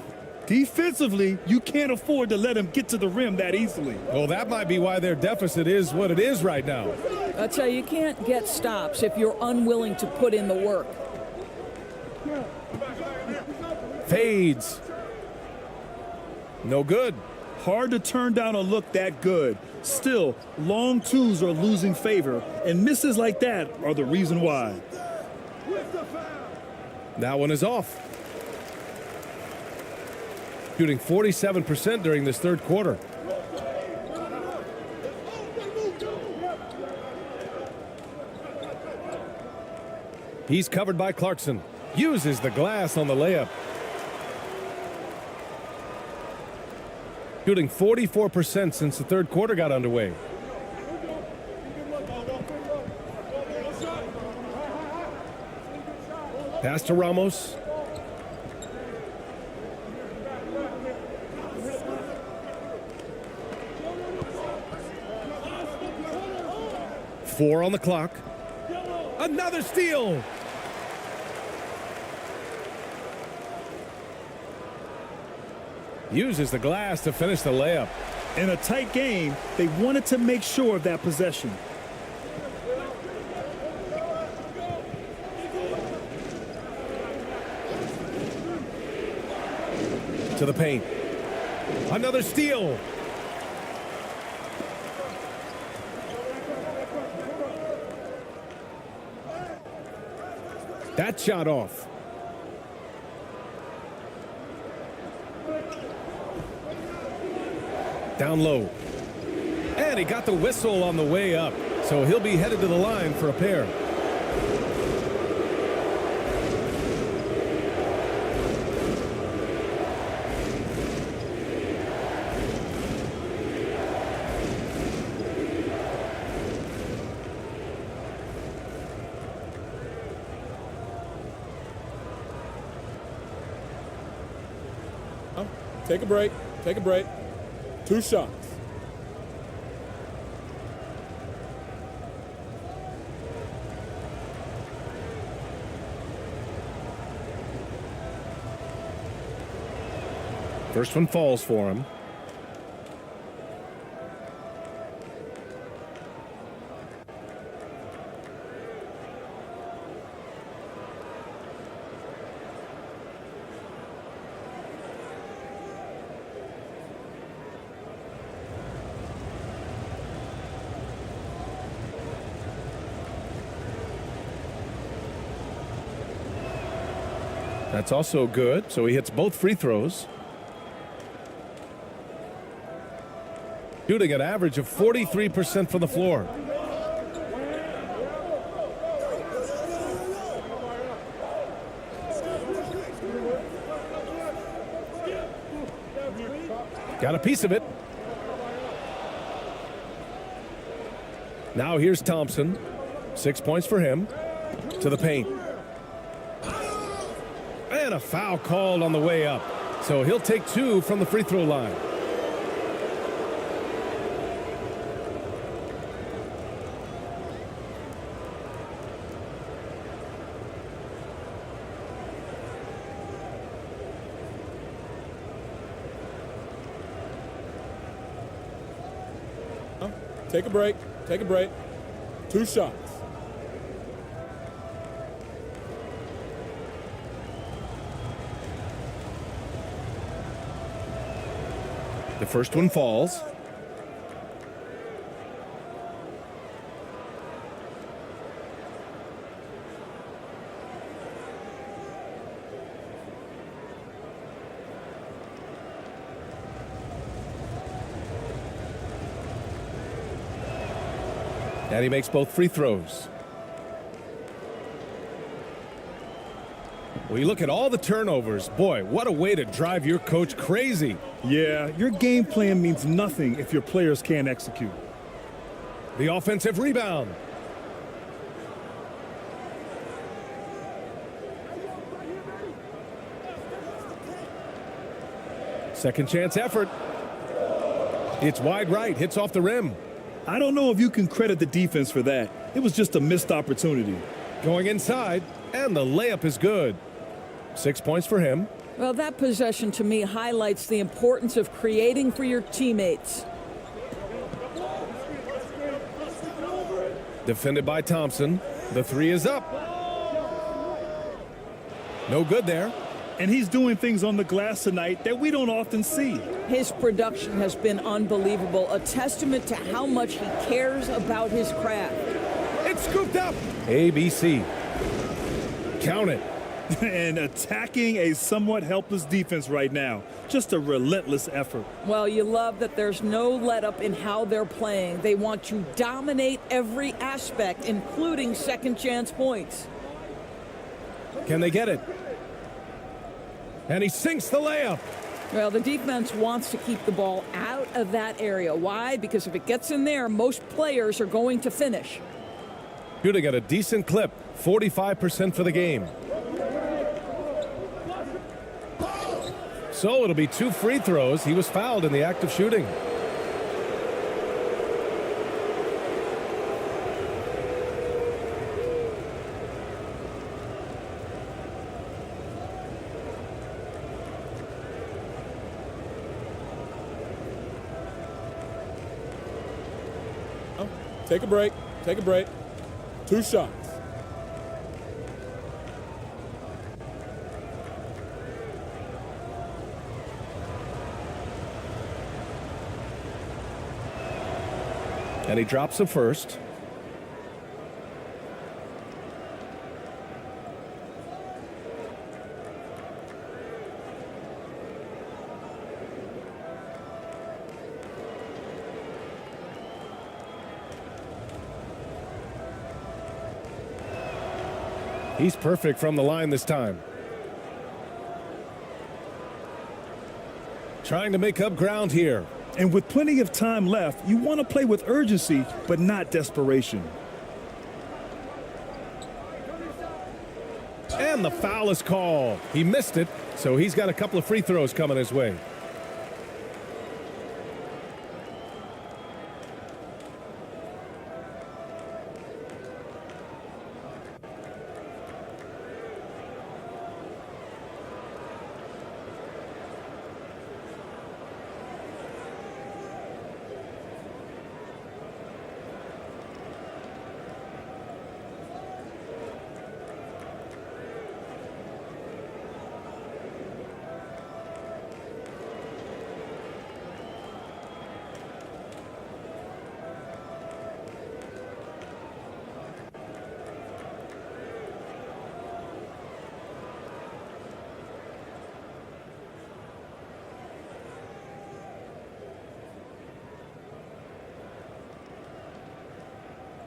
Defensively, you can't afford to let him get to the rim that easily. Well, that might be why their deficit is what it is right now. I'll tell you, you can't get stops if you're unwilling to put in the work. Fades. No good. Hard to turn down a look that good. Still, long twos are losing favor, and misses like that are the reason why. That one is off. Shooting 47% during this third quarter. He's covered by Clarkson. Uses the glass on the layup. Shooting 44% since the third quarter got underway. Pass to Ramos. Four on the clock. Another steal. Uses the glass to finish the layup. In a tight game, they wanted to make sure of that possession. To the paint. Another steal. That shot off. Down low. And he got the whistle on the way up. So he'll be headed to the line for a pair. Take a break. Take a break. 2 shots. First one falls for him. That's also good, so he hits both free throws. Shooting an average of 43% from the floor. Got a piece of it. Now here's Thompson. 6 points for him. To the paint. And a foul called on the way up. So he'll take 2 from the free throw line. Take a break. Take a break. 2 shots. The first one falls. And he makes both free throws. Well, you look at all the turnovers. Boy, what a way to drive your coach crazy. Yeah, your game plan means nothing if your players can't execute. The offensive rebound. Second chance effort. It's wide right, hits off the rim. I don't know if you can credit the defense for that. It was just a missed opportunity. Going inside, and the layup is good. 6 points for him. Well, that possession to me highlights the importance of creating for your teammates. Defended by Thompson. The 3 is up. No good there. And he's doing things on the glass tonight that we don't often see. His production has been unbelievable, a testament to how much he cares about his craft. It's scooped up. ABC. Count it. And attacking a somewhat helpless defense right now. Just a relentless effort. Well, you love that there's no let-up in how they're playing. They want to dominate every aspect, including second-chance points. Can they get it? And he sinks the layup. Well, the defense wants to keep the ball out of that area. Why? Because if it gets in there, most players are going to finish. Shooting at a decent clip, 45% for the game. So it'll be 2 free throws. He was fouled in the act of shooting. Take a break. Take a break. 2 shots. And he drops a first. He's perfect from the line this time. Trying to make up ground here. And with plenty of time left, you want to play with urgency, but not desperation. And the foul is called. He missed it, so he's got a couple of free throws coming his way.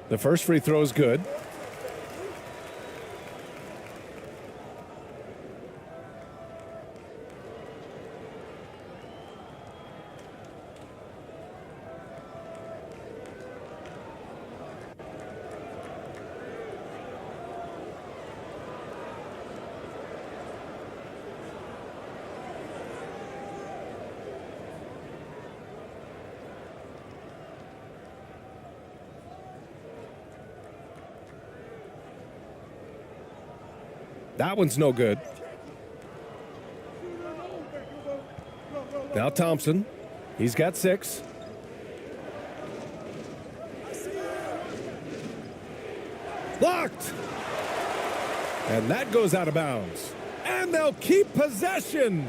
The first free throw is good. That one's no good. Now Thompson. He's got 6. Blocked! And that goes out of bounds. And they'll keep possession.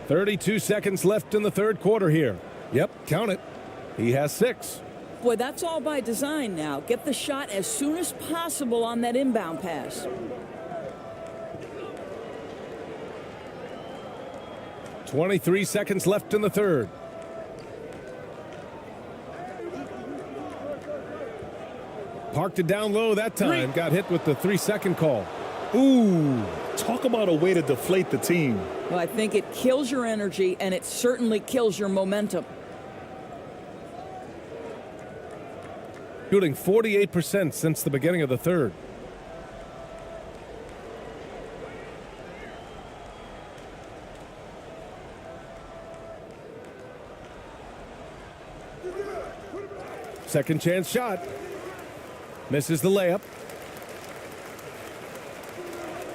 .32 seconds left in the third quarter here. Yep, count it. He has 6. Boy, that's all by design now. Get the shot as soon as possible on that inbound pass. 23 seconds left in the third. Parked it down low that time. Got hit with the 3-second call. Ooh, talk about a way to deflate the team. Well, I think it kills your energy, and it certainly kills your momentum. Shooting 48% since the beginning of the third. Second chance shot. Misses the layup.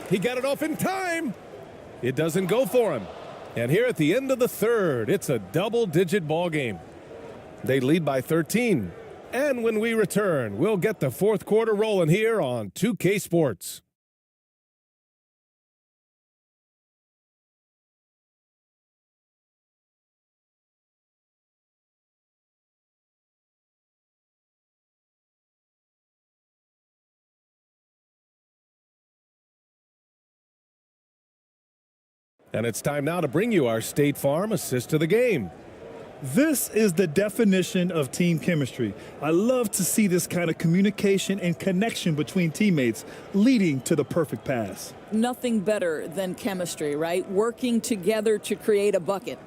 He got it off in time. It doesn't go for him. And here at the end of the third, it's a double-digit ball game. They lead by 13. And when we return, we'll get the fourth quarter rolling here on 2K Sports. And it's time now to bring you our State Farm assist of the game. This is the definition of team chemistry. I love to see this kind of communication and connection between teammates leading to the perfect pass. Nothing better than chemistry, right? Working together to create a bucket.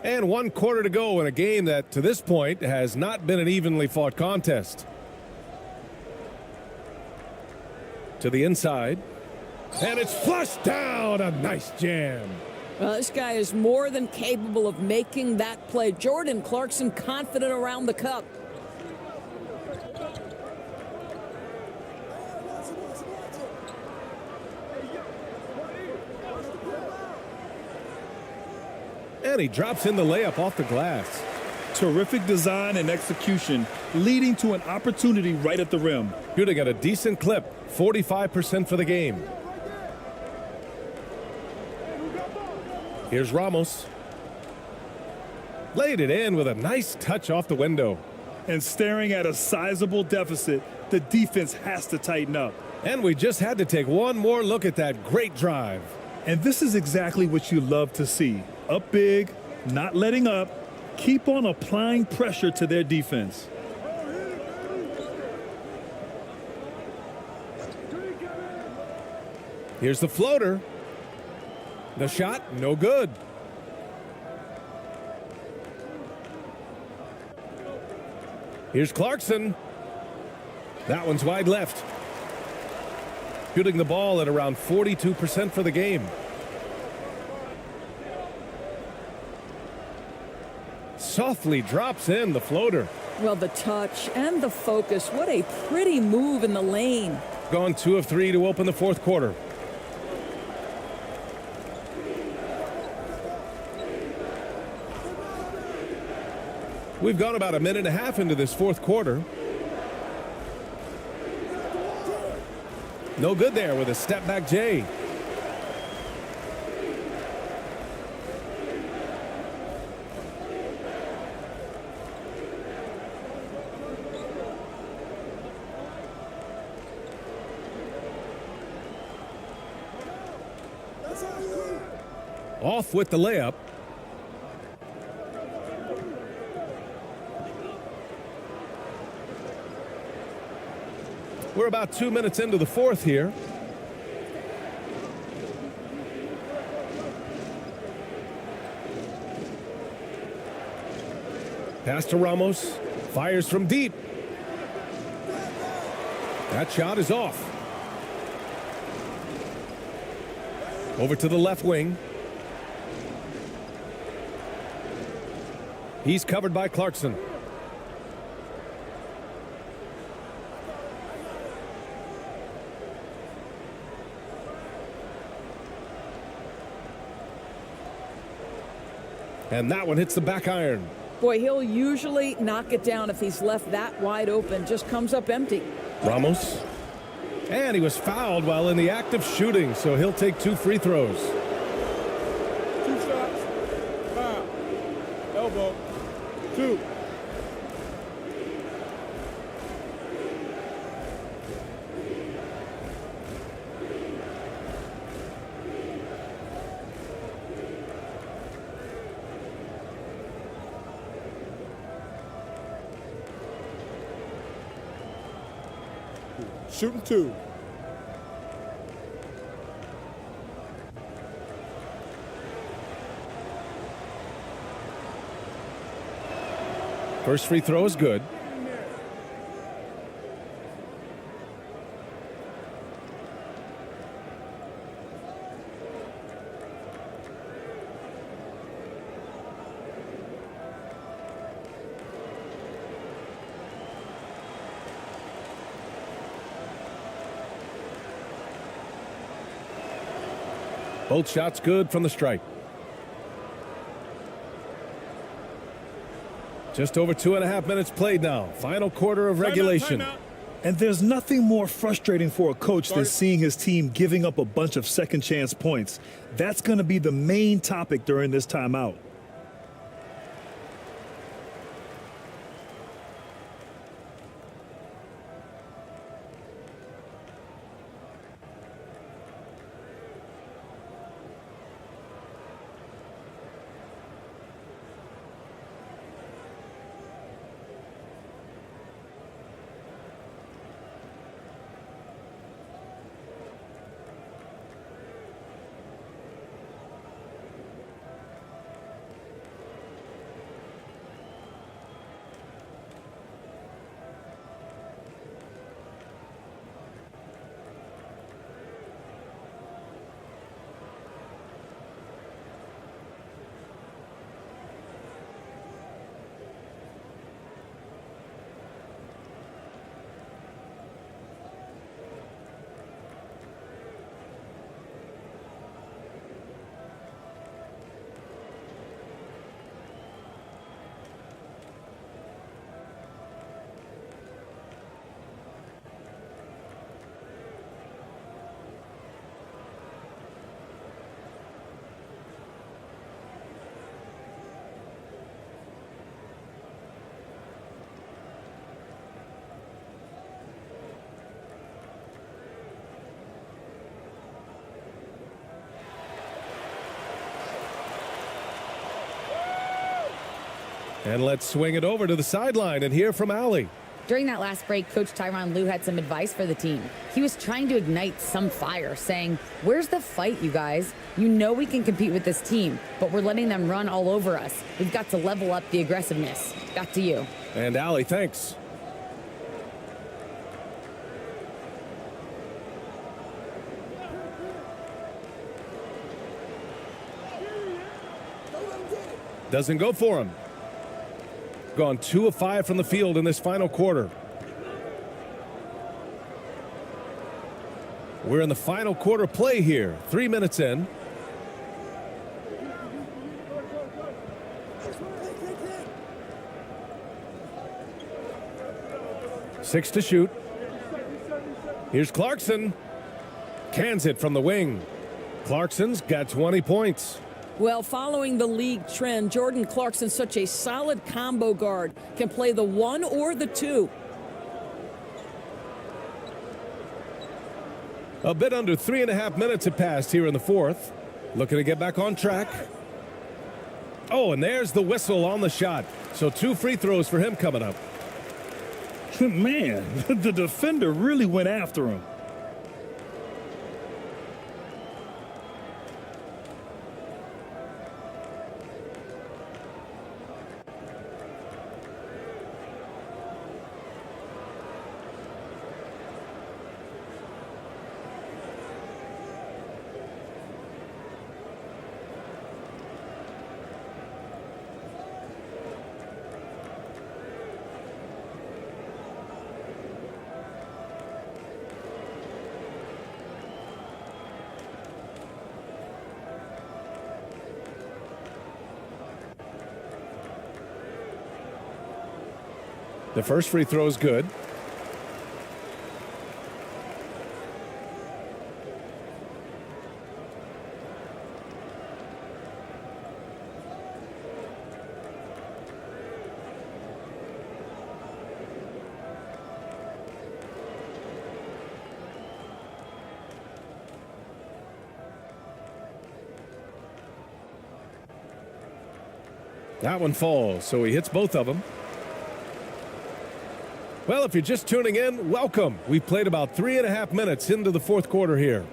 And 1 quarter to go in a game that, to this point, has not been an evenly fought contest. To the inside. And it's flushed down. A nice jam. Well, this guy is more than capable of making that play. Jordan Clarkson confident around the cup. And he drops in the layup off the glass. Terrific design and execution, leading to an opportunity right at the rim. Shooting at a decent clip, 45% for the game. Here's Ramos. Laid it in with a nice touch off the window. And staring at a sizable deficit, the defense has to tighten up. And we just had to take one more look at that great drive. And this is exactly what you love to see. Up big, not letting up, keep on applying pressure to their defense. Here's the floater. The shot, no good. Here's Clarkson. That one's wide left. Shooting the ball at around 42% for the game. Softly drops in the floater. Well, the touch and the focus. What a pretty move in the lane. Gone 2 of 3 to open the fourth quarter. We've gone about a minute and a half into this fourth quarter. No good there with a step back J. Off with the layup. We're about 2 minutes into the fourth here. Pass to Ramos. Fires from deep. That shot is off. Over to the left wing. He's covered by Clarkson. And that one hits the back iron. Boy, he'll usually knock it down if he's left that wide open. Just comes up empty. Ramos. And he was fouled while in the act of shooting, so he'll take 2 free throws. 2 shots. Foul. Elbow. 2. Shooting 2. First free throw is good. Both shots good from the stripe. Just over 2.5 minutes played now. Final quarter of regulation. Timeout. And there's nothing more frustrating for a coach than seeing his team giving up a bunch of second chance points. That's going to be the main topic during this timeout. And let's swing it over to the sideline and hear from Allie. During that last break, Coach Tyronn Lue had some advice for the team. He was trying to ignite some fire, saying, "Where's the fight, you guys? You know we can compete with this team, but we're letting them run all over us. We've got to level up the aggressiveness." Back to you. And Allie, thanks. Doesn't go for him. Gone 2 of 5 from the field in this final quarter. We're in the final quarter play here. 3 minutes in. Six to shoot. Here's Clarkson. Cans it from the wing. Clarkson's got 20 points. Well, following the league trend, Jordan Clarkson's such a solid combo guard. Can play the 1 or the 2. A bit under 3.5 minutes have passed here in the fourth. Looking to get back on track. Oh, and there's the whistle on the shot. So 2 free throws for him coming up. Man, the defender really went after him. The first free throw is good. That one falls, so he hits both of them. Well, if you're just tuning in, welcome. We've played about 3.5 minutes into the fourth quarter here.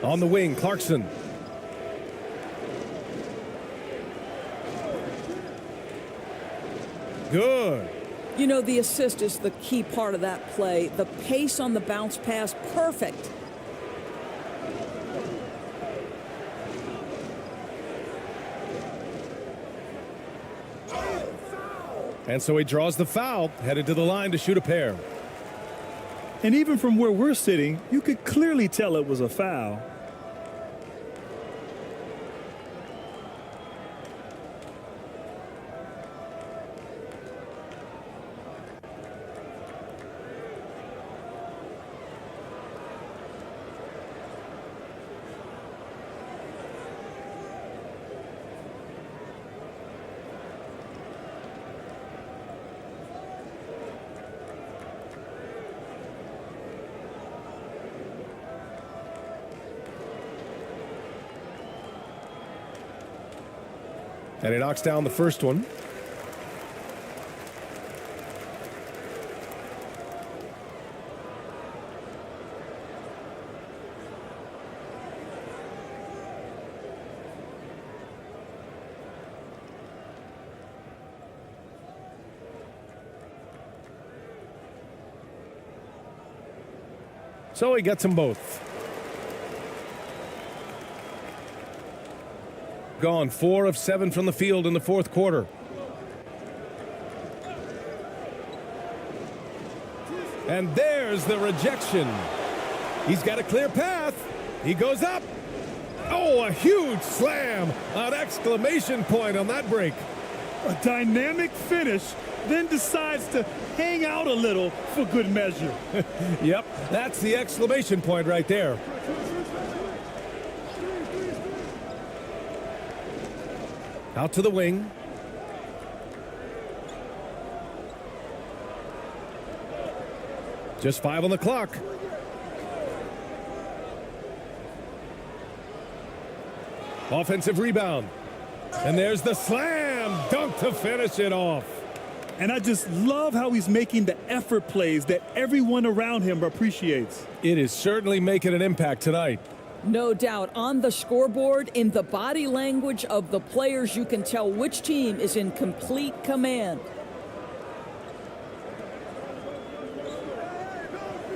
On the wing, Clarkson. Good. You know, the assist is the key part of that play. The pace on the bounce pass, perfect. And so he draws the foul, headed to the line to shoot a pair. And even from where we're sitting, you could clearly tell it was a foul. And he knocks down the first one. So he gets them both. Gone 4 of 7 from the field in the fourth quarter. And there's the rejection. He's got a clear path. He goes up. Oh, a huge slam. An exclamation point on that break. A dynamic finish, then decides to hang out a little for good measure. Yep, that's the exclamation point right there. Out to the wing. Just 5 on the clock. Offensive rebound. And there's the slam dunk to finish it off. And I just love how he's making the effort plays that everyone around him appreciates. It is certainly making an impact tonight. No doubt. On the scoreboard, in the body language of the players, you can tell which team is in complete command.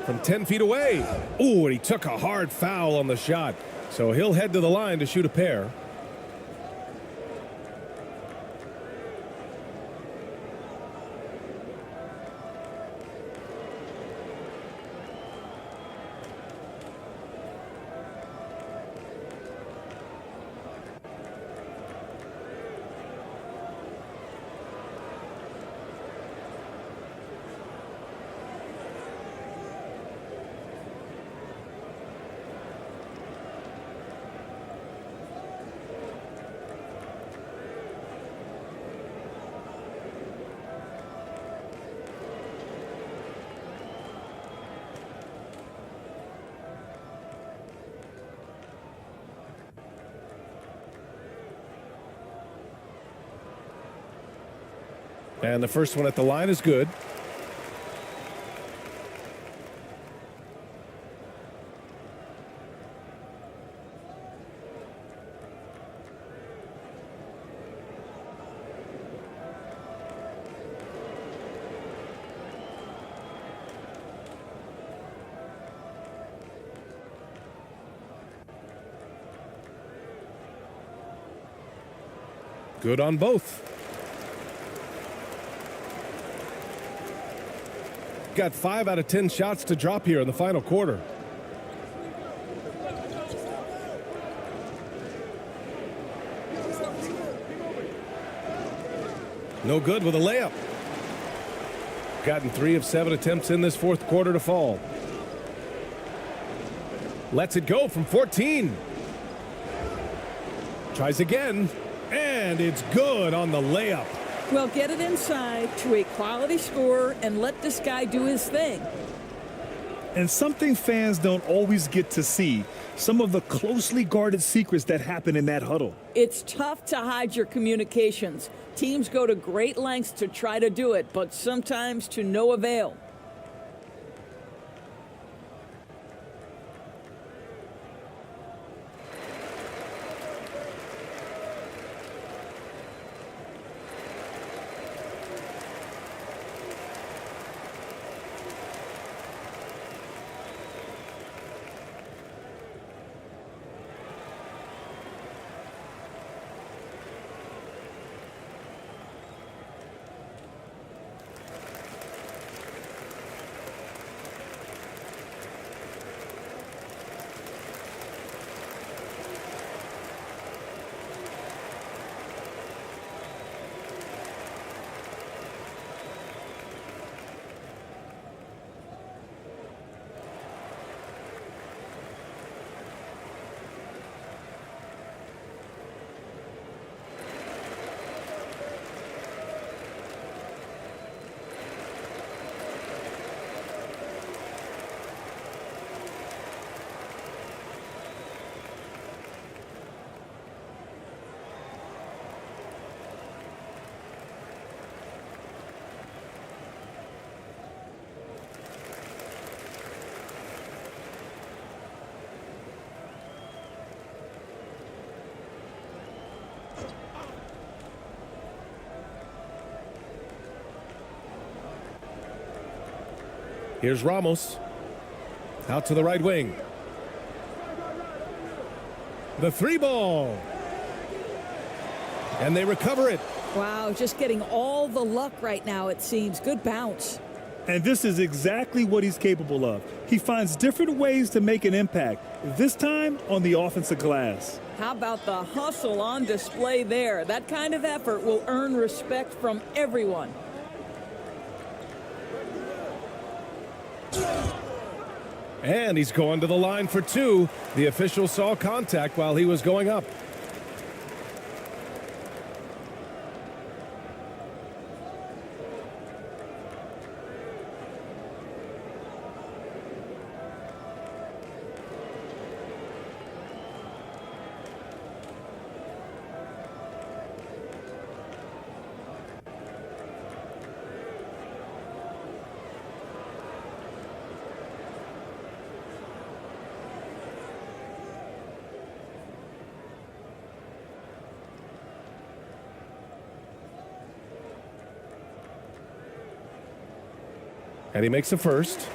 From 10 feet away. Ooh, and he took a hard foul on the shot. So he'll head to the line to shoot a pair. And the first one at the line is good. Good on both. Got 5 out of 10 shots to drop here in the final quarter. No good with a layup. Gotten 3 of 7 attempts in this fourth quarter to fall. Lets it go from 14. Tries again, and it's good on the layup. Well, get it inside to a quality scorer and let this guy do his thing. And something fans don't always get to see, some of the closely guarded secrets that happen in that huddle. It's tough to hide your communications. Teams go to great lengths to try to do it, but sometimes to no avail. Here's Ramos. Out to the right wing. The 3 ball. And they recover it. Wow, just getting all the luck right now, it seems. Good bounce. And this is exactly what he's capable of. He finds different ways to make an impact, this time on the offensive glass. How about the hustle on display there? That kind of effort will earn respect from everyone. And he's going to the line for 2. The official saw contact while he was going up. And he makes a first.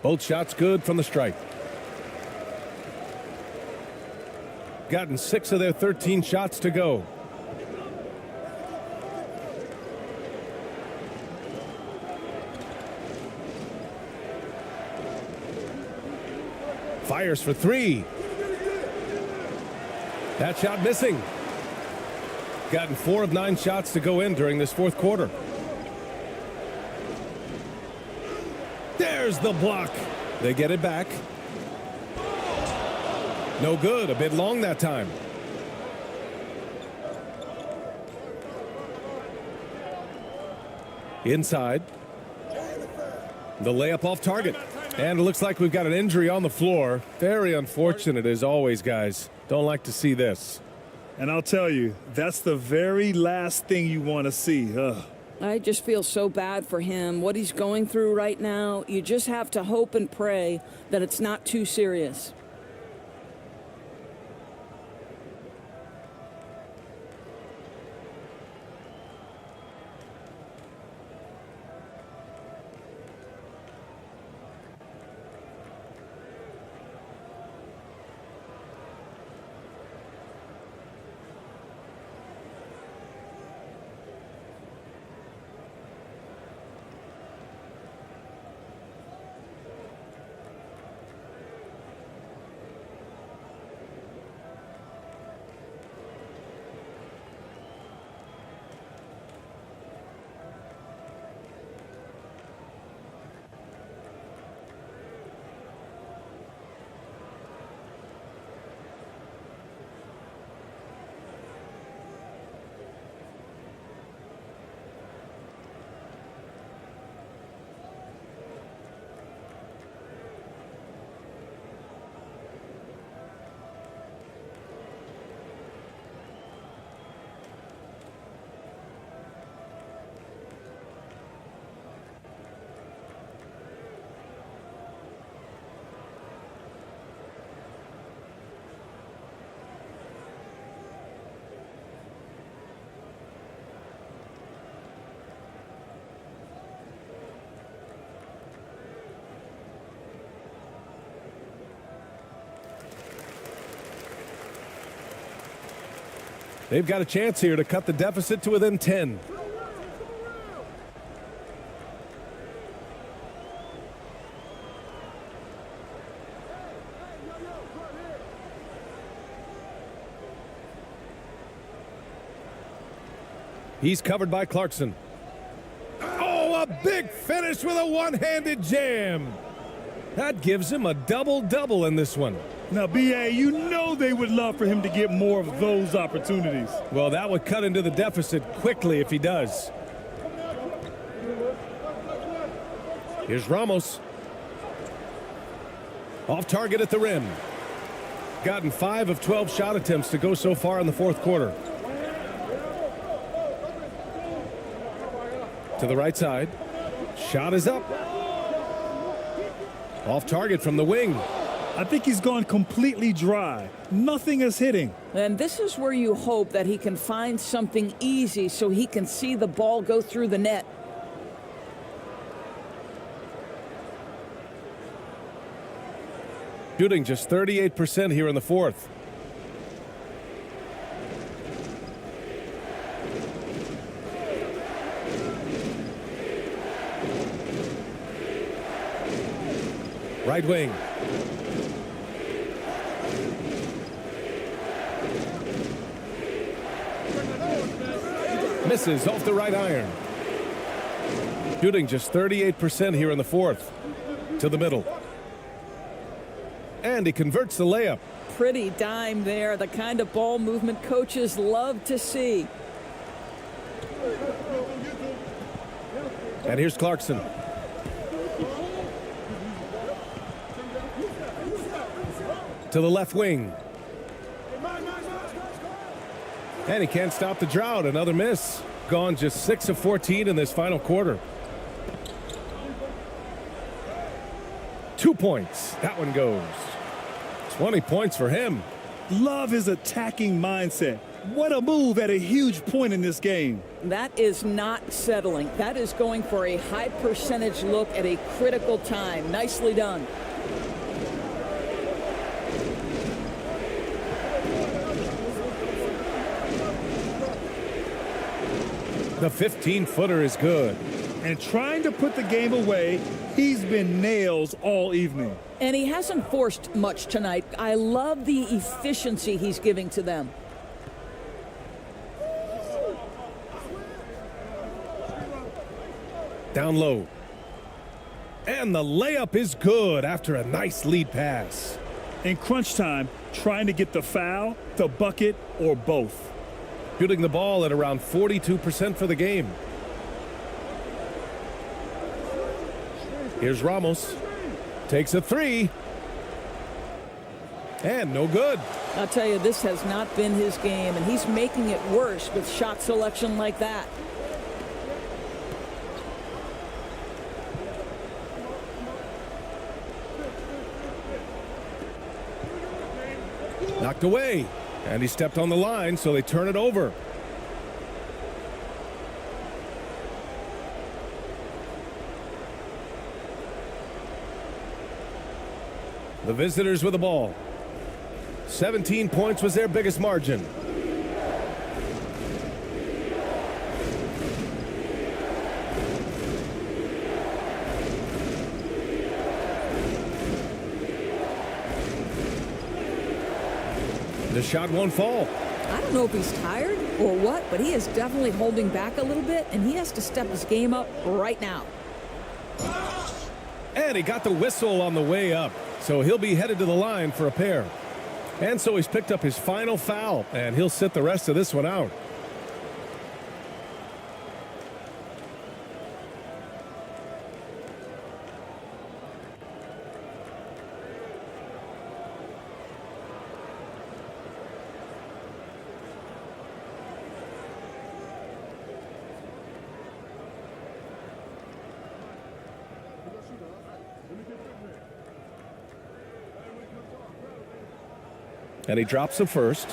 Both shots good from the stripe. Gotten 6 of their 13 shots to go. Fires for 3. That shot missing. Gotten 4 of 9 shots to go in during this fourth quarter. There's the block. They get it back. No good. A bit long that time. Inside. The layup off target. And it looks like we've got an injury on the floor. Very unfortunate as always, guys. Don't like to see this. And I'll tell you, that's the very last thing you want to see. I just feel so bad for him. What he's going through right now, you just have to hope and pray that it's not too serious. They've got a chance here to cut the deficit to within 10. He's covered by Clarkson. Oh, a big finish with a one-handed jam. That gives him a double-double in this one. Now, B.A., you know they would love for him to get more of those opportunities. Well, that would cut into the deficit quickly if he does. Here's Ramos. Off target at the rim. Gotten 5 of 12 shot attempts to go so far in the fourth quarter. To the right side. Shot is up. Off target from the wing. I think he's gone completely dry. Nothing is hitting. And this is where you hope that he can find something easy so he can see the ball go through the net. Shooting just 38% here in the fourth. Right wing. Misses off the right iron. Shooting just 38% here in the fourth. To the middle. And he converts the layup. Pretty dime there, the kind of ball movement coaches love to see. And here's Clarkson. To the left wing. And he can't stop the drought. Another miss. Gone just 6 of 14 in this final quarter. 2 points. That one goes. 20 points for him. Love his attacking mindset. What a move at a huge point in this game. That is not settling. That is going for a high percentage look at a critical time. Nicely done. The 15-footer is good. And trying to put the game away, he's been nails all evening. And he hasn't forced much tonight. I love the efficiency he's giving to them. Down low. And the layup is good after a nice lead pass. In crunch time, trying to get the foul, the bucket, or both. Shooting the ball at around 42% for the game. Here's Ramos. Takes a three. And no good. I'll tell you, this has not been his game, and he's making it worse with shot selection like that. Knocked away. And he stepped on the line, so they turn it over. The visitors with the ball. 17 points was their biggest margin. The shot won't fall. I don't know if he's tired or what, but he is definitely holding back a little bit, and he has to step his game up right now. And he got the whistle on the way up, so he'll be headed to the line for a pair. And so he's picked up his final foul, and he'll sit the rest of this one out. And he drops the first.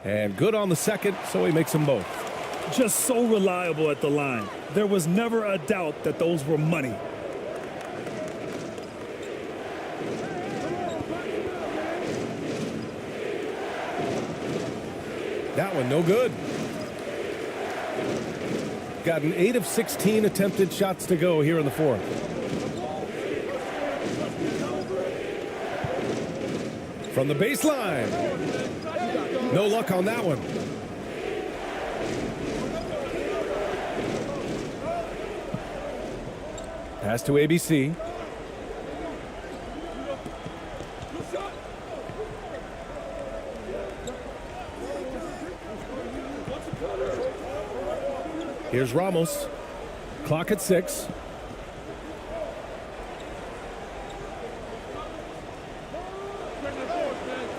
And good on the second, so he makes them both. Just so reliable at the line. There was never a doubt that those were money. That one no good. Got an 8 of 16 attempted shots to go here in the fourth. From the baseline. No luck on that one. Pass to ABC. Here's Ramos. Clock at 6.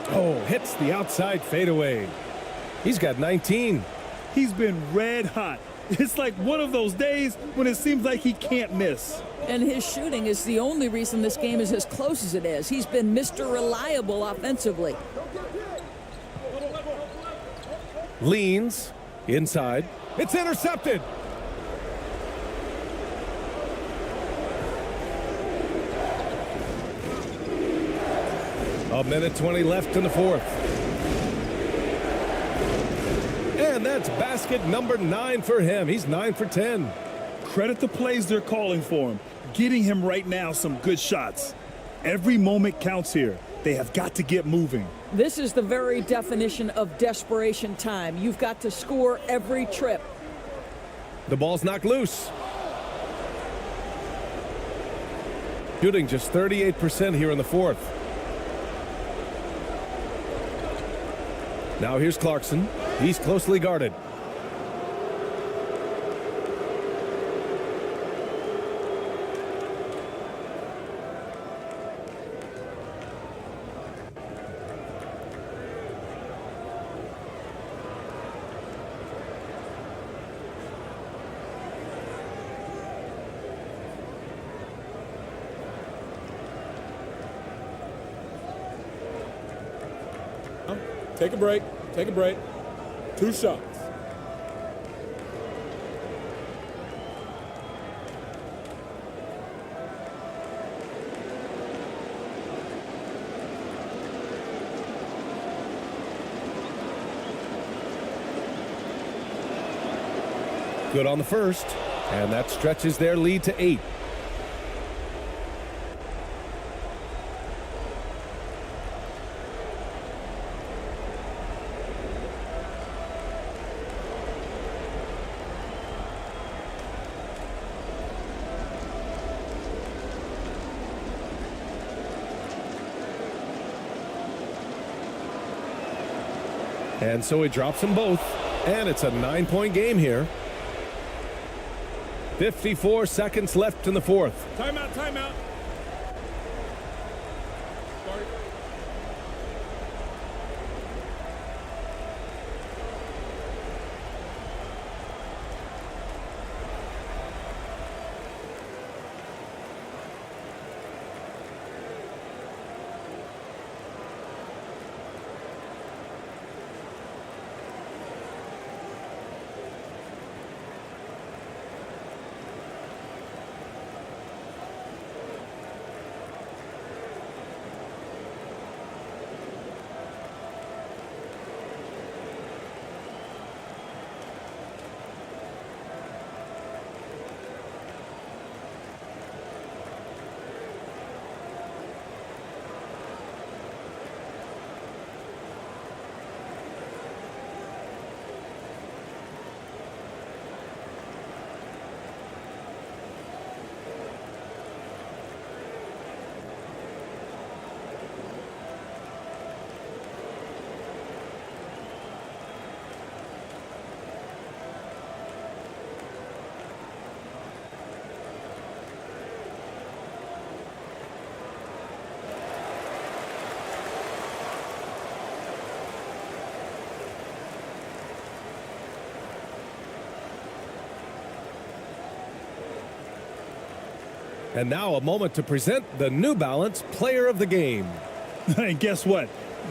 Oh, hits the outside fadeaway. He's got 19. He's been red hot. It's like one of those days when it seems like he can't miss. And his shooting is the only reason this game is as close as it is. He's been Mr. Reliable offensively. Leans inside. It's intercepted. A minute 20 left in the fourth. And that's basket number 9 for him. He's 9 for 10. Credit the plays they're calling for him. Getting him right now some good shots. Every moment counts here. They have got to get moving. This is the very definition of desperation time. You've got to score every trip. The ball's knocked loose. Shooting just 38% here in the fourth. Now here's Clarkson. He's closely guarded. Take a break. Take a break. 2 shots. Good on the first, and that stretches their lead to 8. And so he drops them both, and it's a 9-point game here. 54 seconds left in the fourth. Timeout, timeout. Start. And now a moment to present the New Balance Player of the Game. And guess what?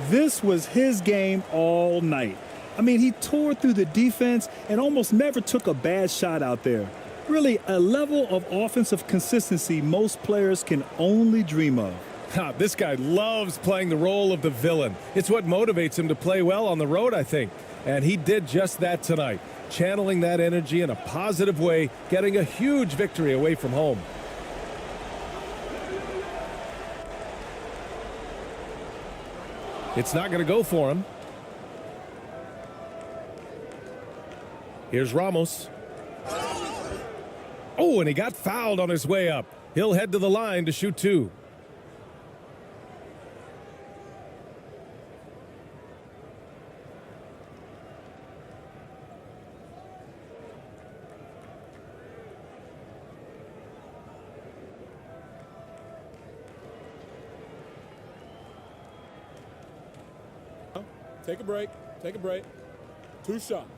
This was his game all night. I mean, he tore through the defense and almost never took a bad shot out there. Really, a level of offensive consistency most players can only dream of. This guy loves playing the role of the villain. It's what motivates him to play well on the road, I think. And he did just that tonight, channeling that energy in a positive way, getting a huge victory away from home. It's not going to go for him. Here's Ramos. Oh, and he got fouled on his way up. He'll head to the line to shoot 2. Take a break. Take a break. 2 shots.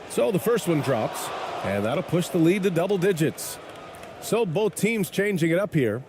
So the first one drops, and that'll push the lead to double digits. So both teams changing it up here.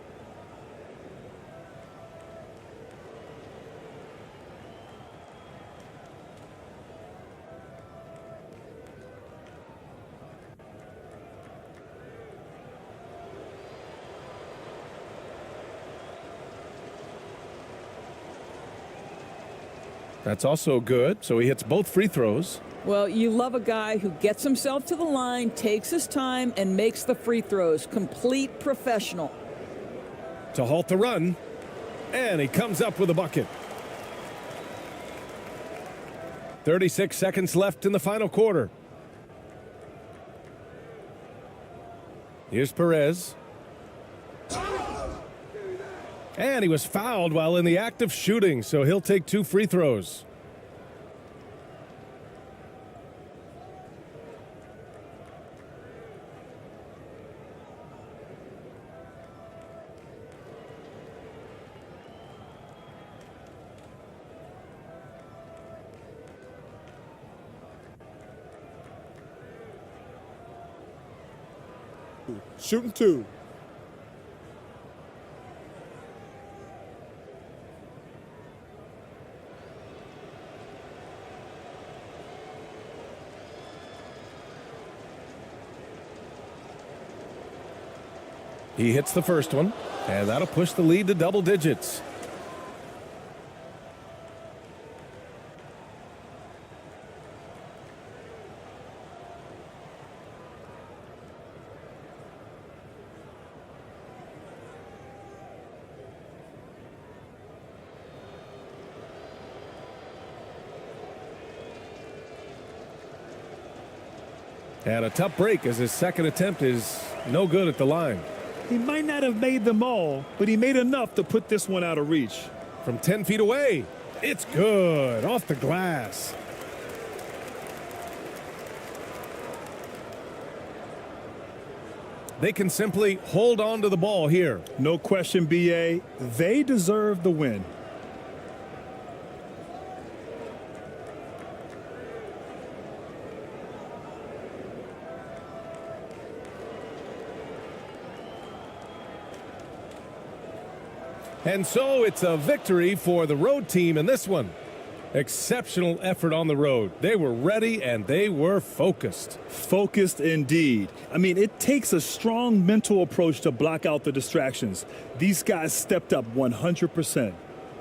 That's also good, so he hits both free throws. Well, you love a guy who gets himself to the line, takes his time, and makes the free throws. Complete professional. To halt the run, and he comes up with a bucket. 36 seconds left in the final quarter. Here's Perez. And he was fouled while in the act of shooting, so he'll take 2 free throws. Shooting 2. He hits the first one, and that'll push the lead to double digits. And a tough break as his second attempt is no good at the line. He might not have made them all, but he made enough to put this one out of reach. From 10 feet away, it's good, off the glass. They can simply hold on to the ball here. No question, BA, they deserve the win. And so it's a victory for the road team in this one. Exceptional effort on the road. They were ready and they were focused. Focused indeed. I mean, it takes a strong mental approach to block out the distractions. These guys stepped up 100%.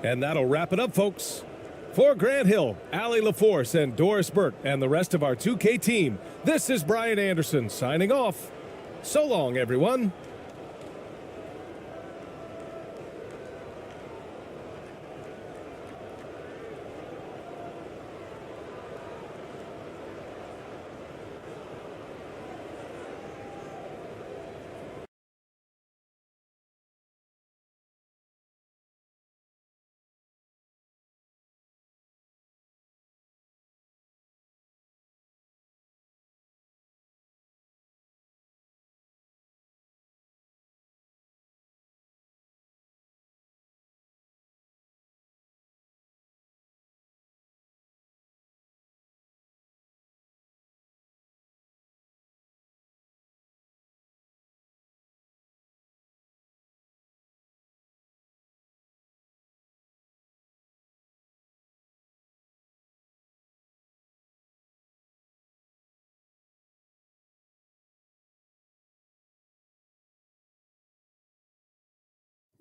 And that'll wrap it up, folks. For Grant Hill, Allie LaForce, and Doris Burke, and the rest of our 2K team, this is Brian Anderson signing off. So long, everyone.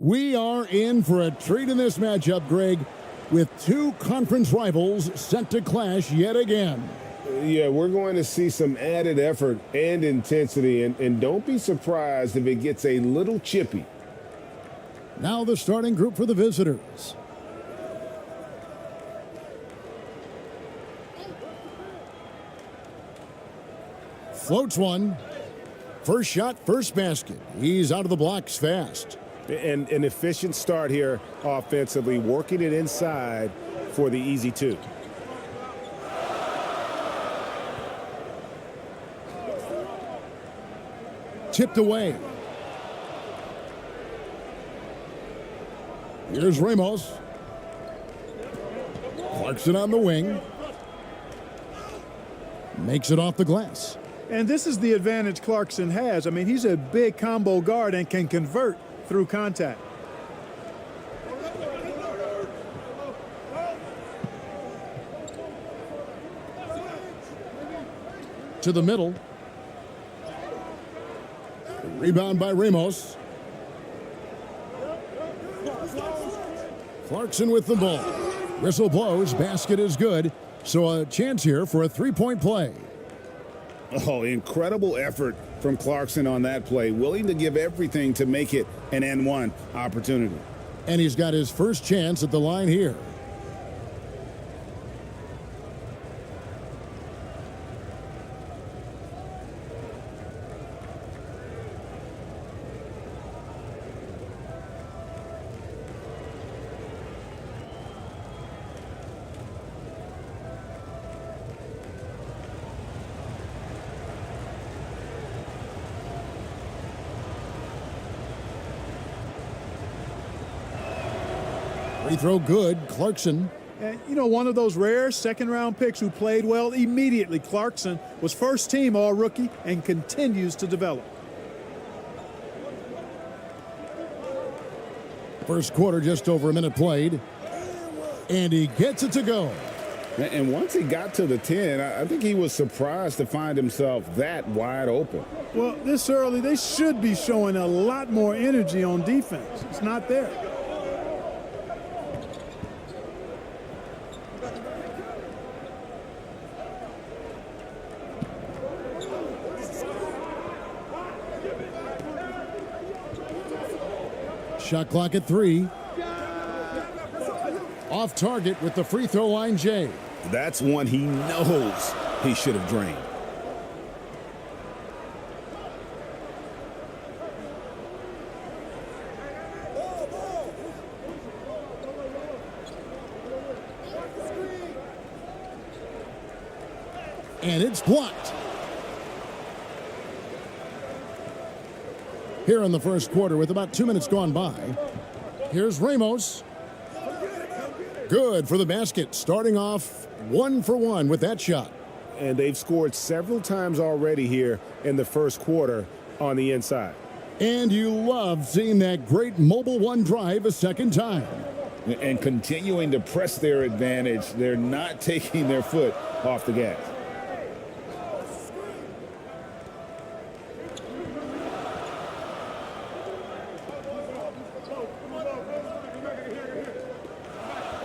We are in for a treat in this matchup, Greg, with 2 conference rivals set to clash yet again. Yeah, we're going to see some added effort and intensity, and don't be surprised if it gets a little chippy. Now the starting group for the visitors. Floats one. First shot, first basket. He's out of the blocks fast. And an efficient start here offensively, working it inside for the easy 2. Tipped away. Here's Ramos. Clarkson on the wing. Makes it off the glass. And this is the advantage Clarkson has. I mean, he's a big combo guard and can convert through contact. To the middle. Rebound by Ramos. Clarkson with the ball. Whistle blows. Basket is good. So a chance here for a three-point play. Oh, incredible effort from Clarkson on that play. Willing to give everything to make it an N1 opportunity. And he's got his first chance at the line here. Free throw good. Clarkson. And, you know, one of those rare second-round picks who played well immediately. Clarkson was first-team All-Rookie and continues to develop. First quarter, just over a minute played. And he gets it to go. And once he got to the 10, I think he was surprised to find himself that wide open. Well, this early, they should be showing a lot more energy on defense. It's not there. Shot clock at 3. Off target with the free throw line, Jay. That's one he knows he should have drained. And it's blocked. Here in the first quarter with about 2 minutes gone by. Here's Ramos. Good for the basket. Starting off 1 for 1 with that shot. And they've scored several times already here in the first quarter on the inside. And you love seeing that great mobile one drive a second time. And continuing to press their advantage. They're not taking their foot off the gas.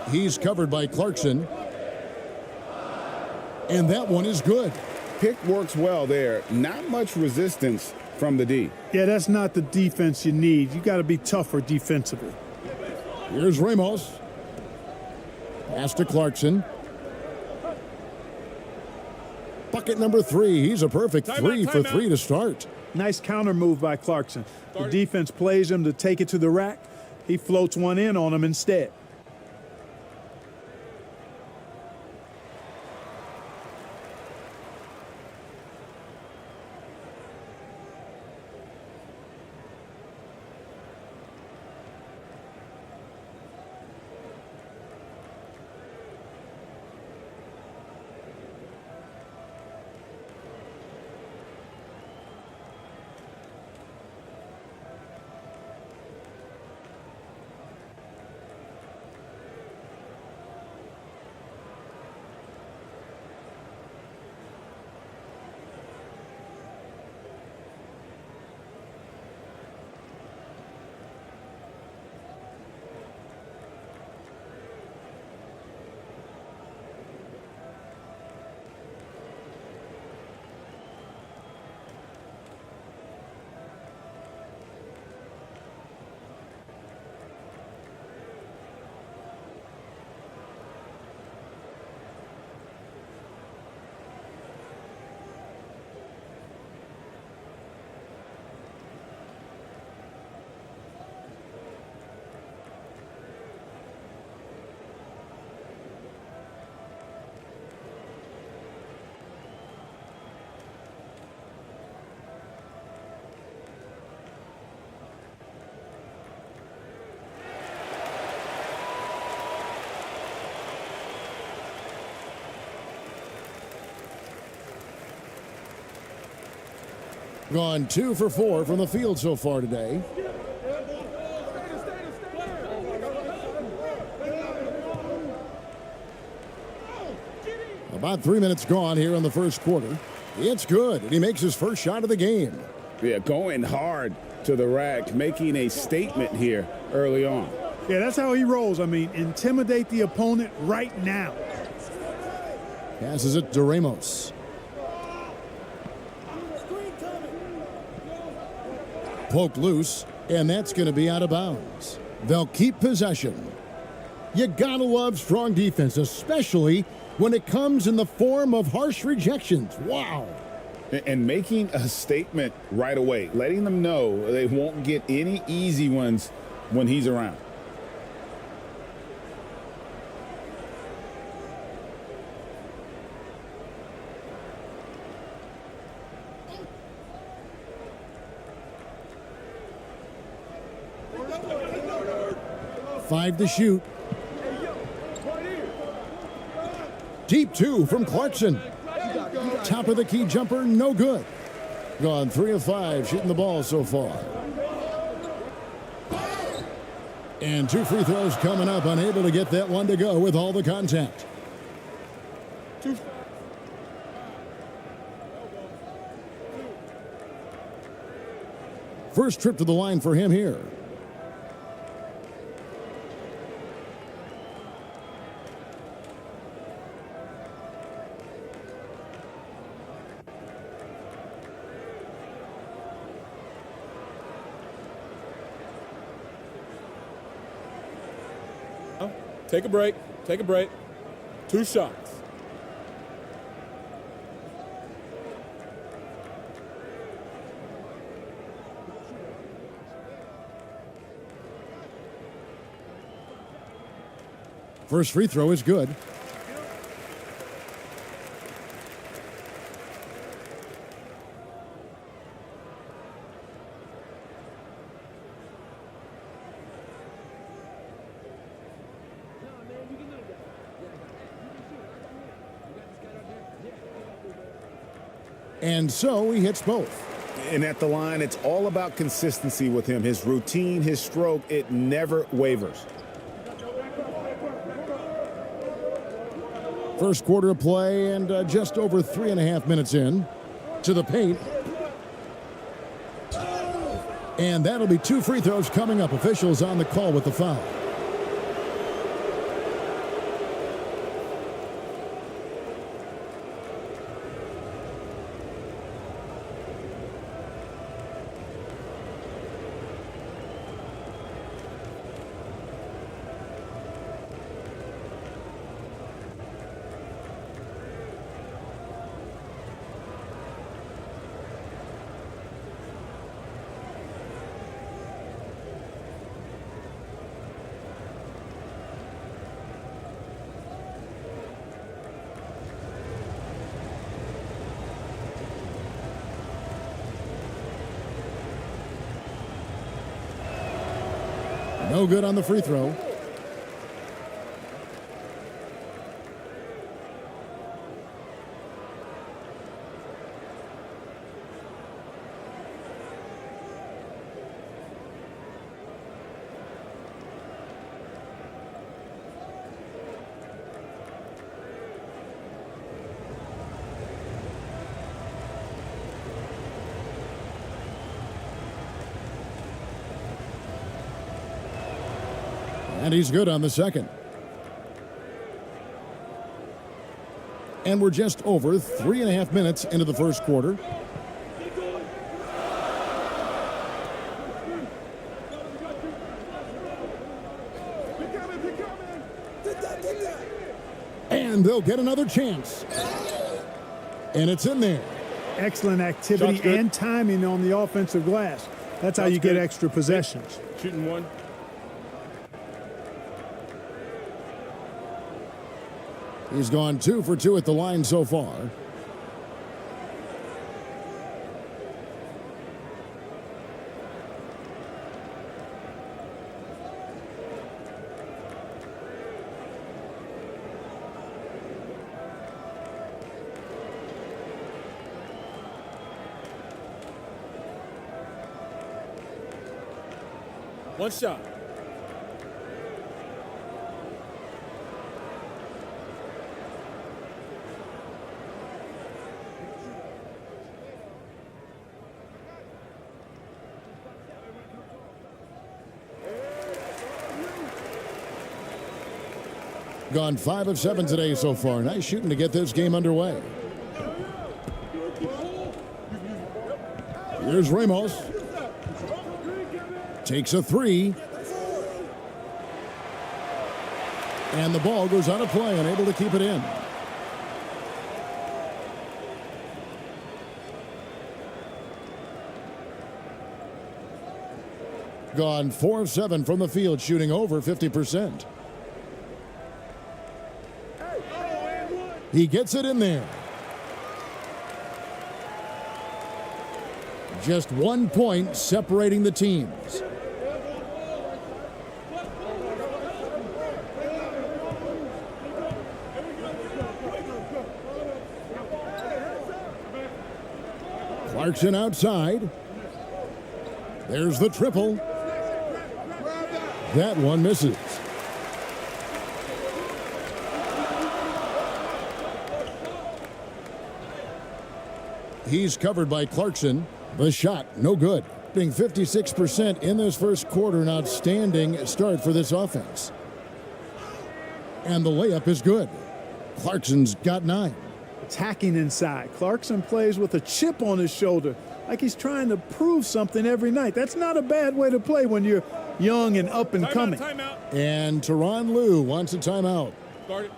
He's covered by Clarkson. And that one is good. Pick works well there. Not much resistance from the D. Yeah, that's not the defense you need. You got to be tougher defensively. Here's Ramos. Pass to Clarkson. Bucket number 3. He's a perfect 3 for 3 to start. Nice counter move by Clarkson. The defense plays him to take it to the rack. He floats one in on him instead. Gone 2 for 4 from the field so far today. About 3 minutes gone here in the first quarter. It's good, and he makes his first shot of the game. Yeah, going hard to the rack, making a statement here early on. Yeah, that's how he rolls. I mean, intimidate the opponent right now. Passes it to Ramos. Poked loose, and that's going to be out of bounds. They'll keep possession. You gotta love strong defense, especially when it comes in the form of harsh rejections. Wow. And making a statement right away, letting them know they won't get any easy ones when he's around. Five to shoot. Deep two from Clarkson. Top of the key jumper, no good. Gone 3 of 5 shooting the ball so far. And 2 free throws coming up, unable to get that one to go with all the contact. First trip to the line for him here. Take a break. Take a break. 2 shots. First free throw is good. And so he hits both. And at the line, it's all about consistency with him. His routine, his stroke, it never wavers. First quarter of play and just over 3.5 minutes in. To the paint. And that'll be 2 free throws coming up. Officials on the call with the foul. No good on the free throw. And he's good on the second. And we're just over 3.5 minutes into the first quarter. And they'll get another chance. And it's in there. Excellent activity and timing on the offensive glass. That's how you get extra possessions. Shooting one. He's gone 2 for 2 at the line so far. One shot. Gone 5 of 7 today so far. Nice shooting to get this game underway. Here's Ramos. Takes a 3. And the ball goes out of play, unable to keep it in. Gone 4 of 7 from the field, shooting over 50%. He gets it in there. Just 1 point separating the teams. Clarkson outside. There's the triple. That one misses. He's covered by Clarkson. The shot, no good. Being 56% in this first quarter, an outstanding start for this offense. And the layup is good. Clarkson's got 9. Attacking inside. Clarkson plays with a chip on his shoulder, like he's trying to prove something every night. That's not a bad way to play when you're young and up and coming. Timeout. And Tyronn Lue wants a timeout. Start it.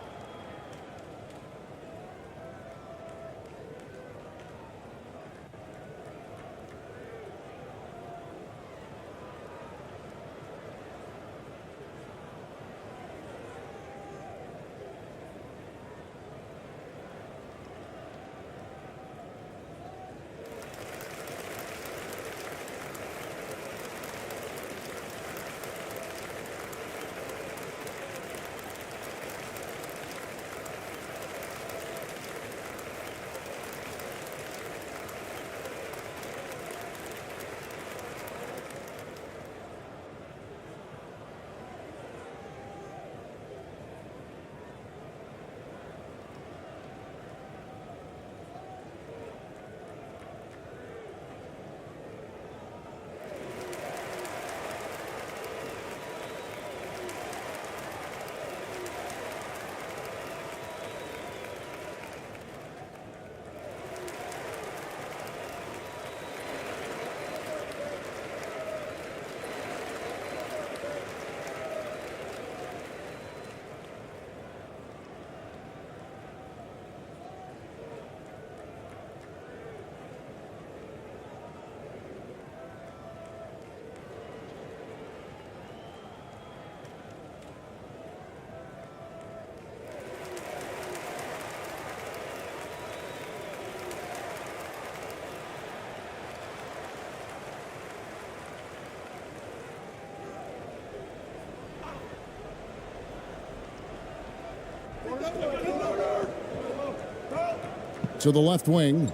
To the left wing.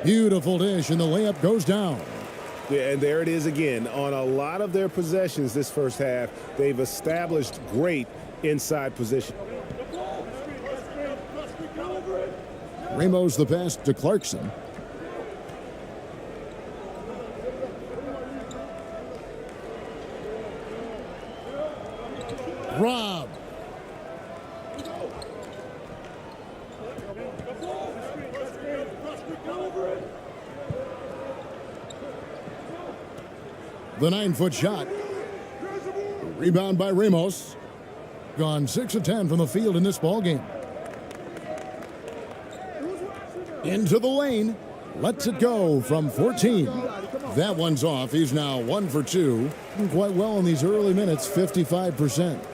Beautiful dish, and the layup goes down. Yeah, and there it is again. On a lot of their possessions this first half, they've established great inside position. Ramos the pass to Clarkson. Rob. The 9-foot shot. Rebound by Ramos. Gone 6 of 10 from the field in this ballgame. Into the lane. Lets it go from 14. That one's off. He's now 1 for 2. Doing quite well in these early minutes, 55%.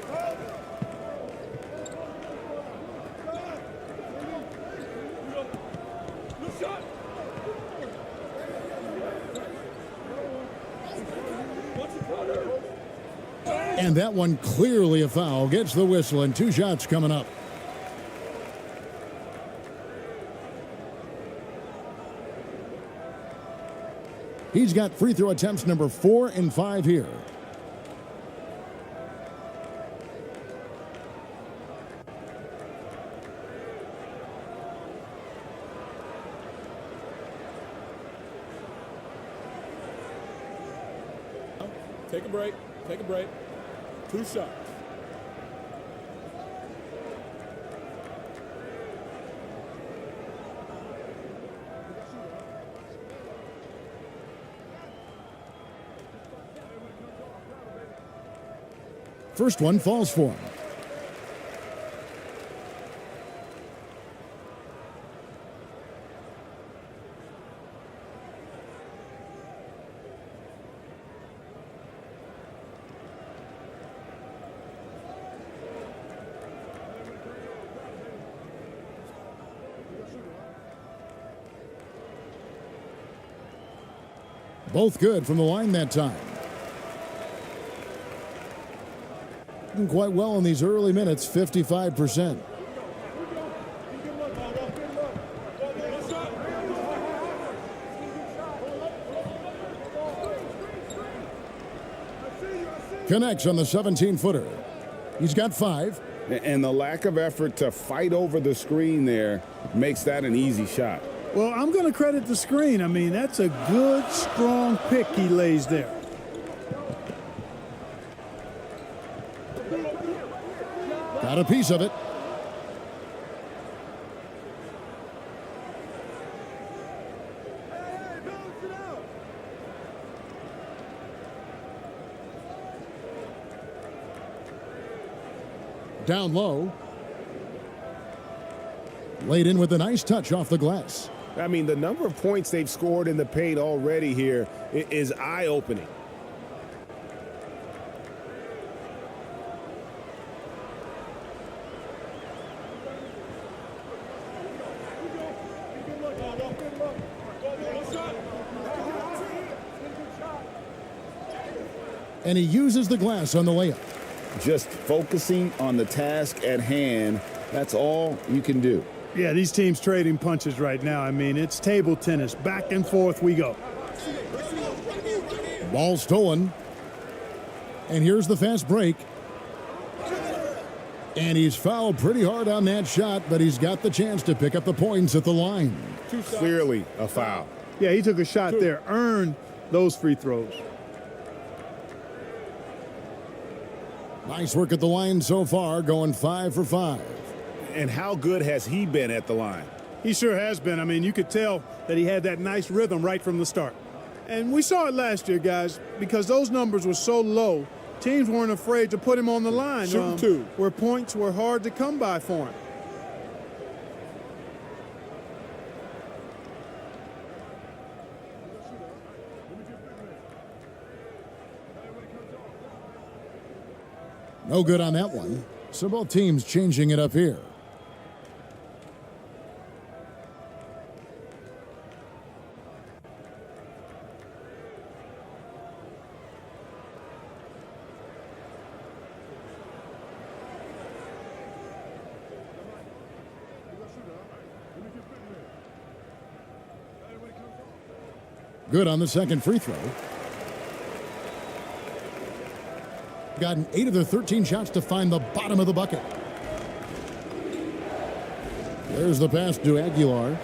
And that one clearly a foul. Gets the whistle, and 2 shots coming up. He's got free throw attempts number 4 and 5 here. Take a break. Take a break. 2 shots. First one falls for him. Both good from the line that time. shooting quite well in these early minutes, 55%. Connects on the 17-footer. He's got 5. And the lack of effort to fight over the screen there makes that an easy shot. Well, I'm going to credit the screen. I mean, that's a good, strong pick he lays there. Got a piece of it. Down low. Laid in with a nice touch off the glass. I mean, the number of points they've scored in the paint already here is eye-opening. And he uses the glass on the layup. Just focusing on the task at hand, that's all you can do. Yeah, these teams trading punches right now. I mean, it's table tennis. Back and forth we go. Ball stolen. And here's the fast break. And he's fouled pretty hard on that shot, but he's got the chance to pick up the points at the line. Clearly a foul. Yeah, he took a shot there, earned those free throws. Nice work at the line so far, going 5 for 5. And how good has he been at the line? He sure has been. I mean, you could tell that he had that nice rhythm right from the start. And we saw it last year, guys, because those numbers were so low, teams weren't afraid to put him on the line. Where points were hard to come by for him. No good on that one. So both teams changing it up here. Good on the second free throw. Gotten 8 of their 13 shots to find the bottom of the bucket. There's the pass to Aguilar.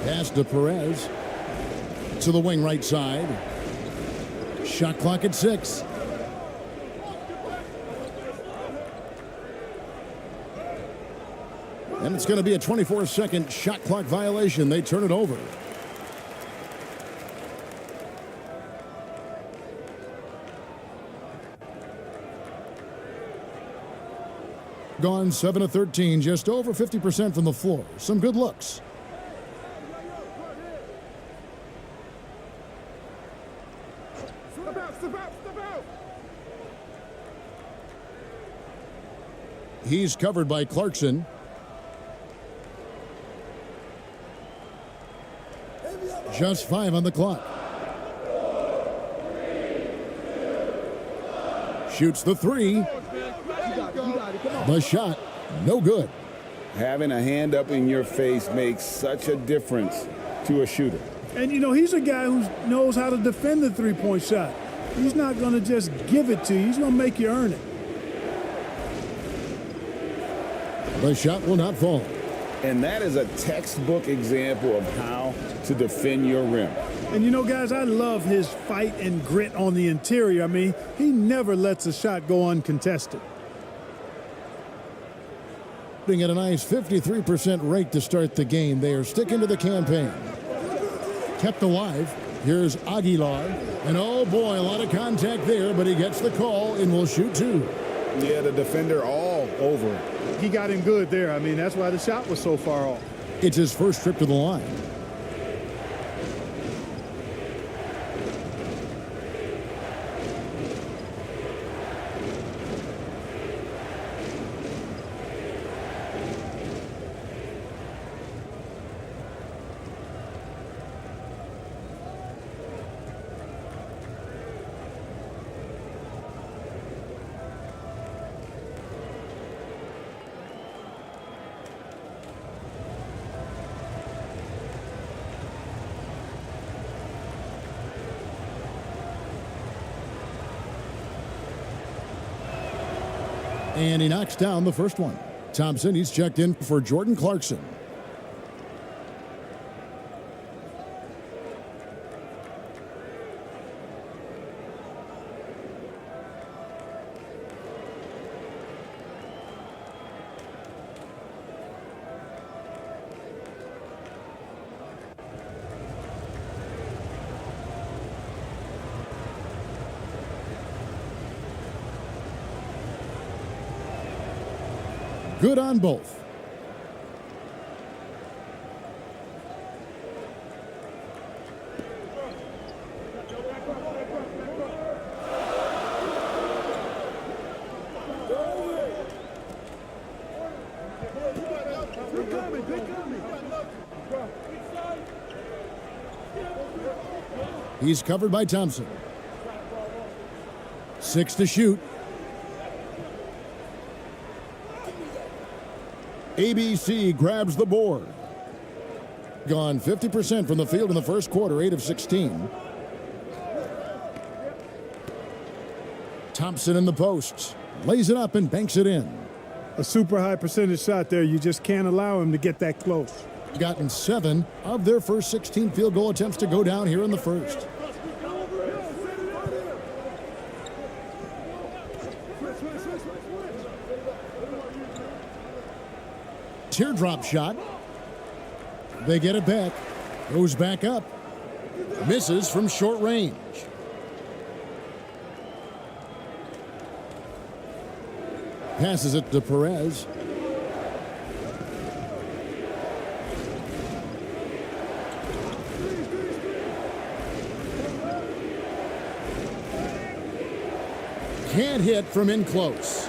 Pass to Perez. To the wing right side. Shot clock at 6. And it's going to be a 24-second shot clock violation. They turn it over. Gone 7 of 13, just over 50% from the floor. Some good looks. He's covered by Clarkson. Just 5 on the clock. Shoots the 3. The shot, no good. Having a hand up in your face makes such a difference to a shooter. And, you know, he's a guy who knows how to defend the three-point shot. He's not going to just give it to you. He's going to make you earn it. The shot will not fall. And that is a textbook example of how to defend your rim. And, you know, guys, I love his fight and grit on the interior. I mean, he never lets a shot go uncontested. At a nice 53% rate to start the game. They are sticking to the campaign. Kept alive. Here's Aguilar. And oh boy, a lot of contact there, but he gets the call and will shoot 2. Yeah, the defender all over it. He got him good there. I mean, that's why the shot was so far off. It's his first trip to the line. And he knocks down the first one. Thompson, he's checked in for Jordan Clarkson. Good on both. He's covered by Thompson. 6 to shoot. ABC grabs the board. Gone 50% from the field in the first quarter, 8 of 16. Thompson in the post. Lays it up and banks it in. A super high percentage shot there. You just can't allow him to get that close. Gotten 7 of their first 16 field goal attempts to go down here in the first. Teardrop shot. They get it back. Goes back up. Misses from short range. Passes it to Perez. Can't hit from in close.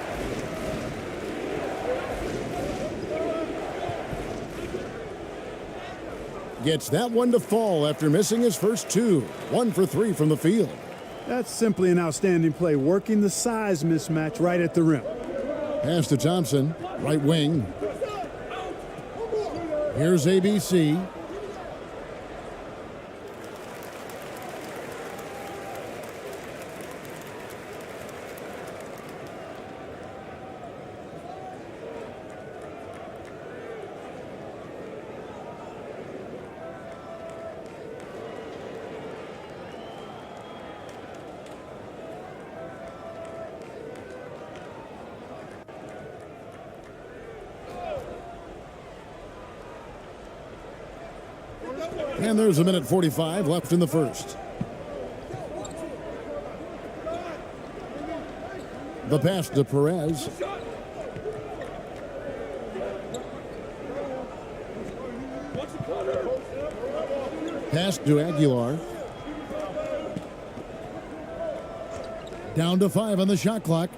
Gets that one to fall after missing his first 2. 1 for 3 from the field. That's simply an outstanding play, working the size mismatch right at the rim. Pass to Thompson, right wing. Here's ABC. And there's 1:45 left in the first. The pass to Perez. Pass to Aguilar. Down to 5 on the shot clock.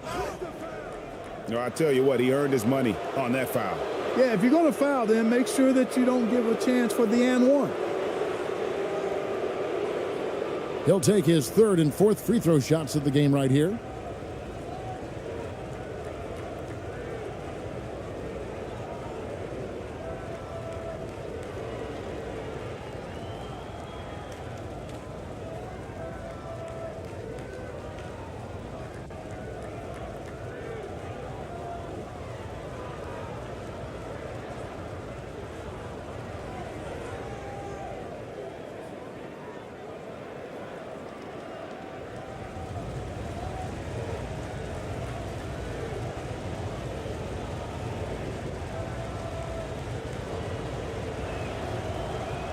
No, I tell you what, he earned his money on that foul. Yeah, if you're going to foul, then make sure that you don't give a chance for the and one. He'll take his 3rd and 4th free throw shots of the game right here.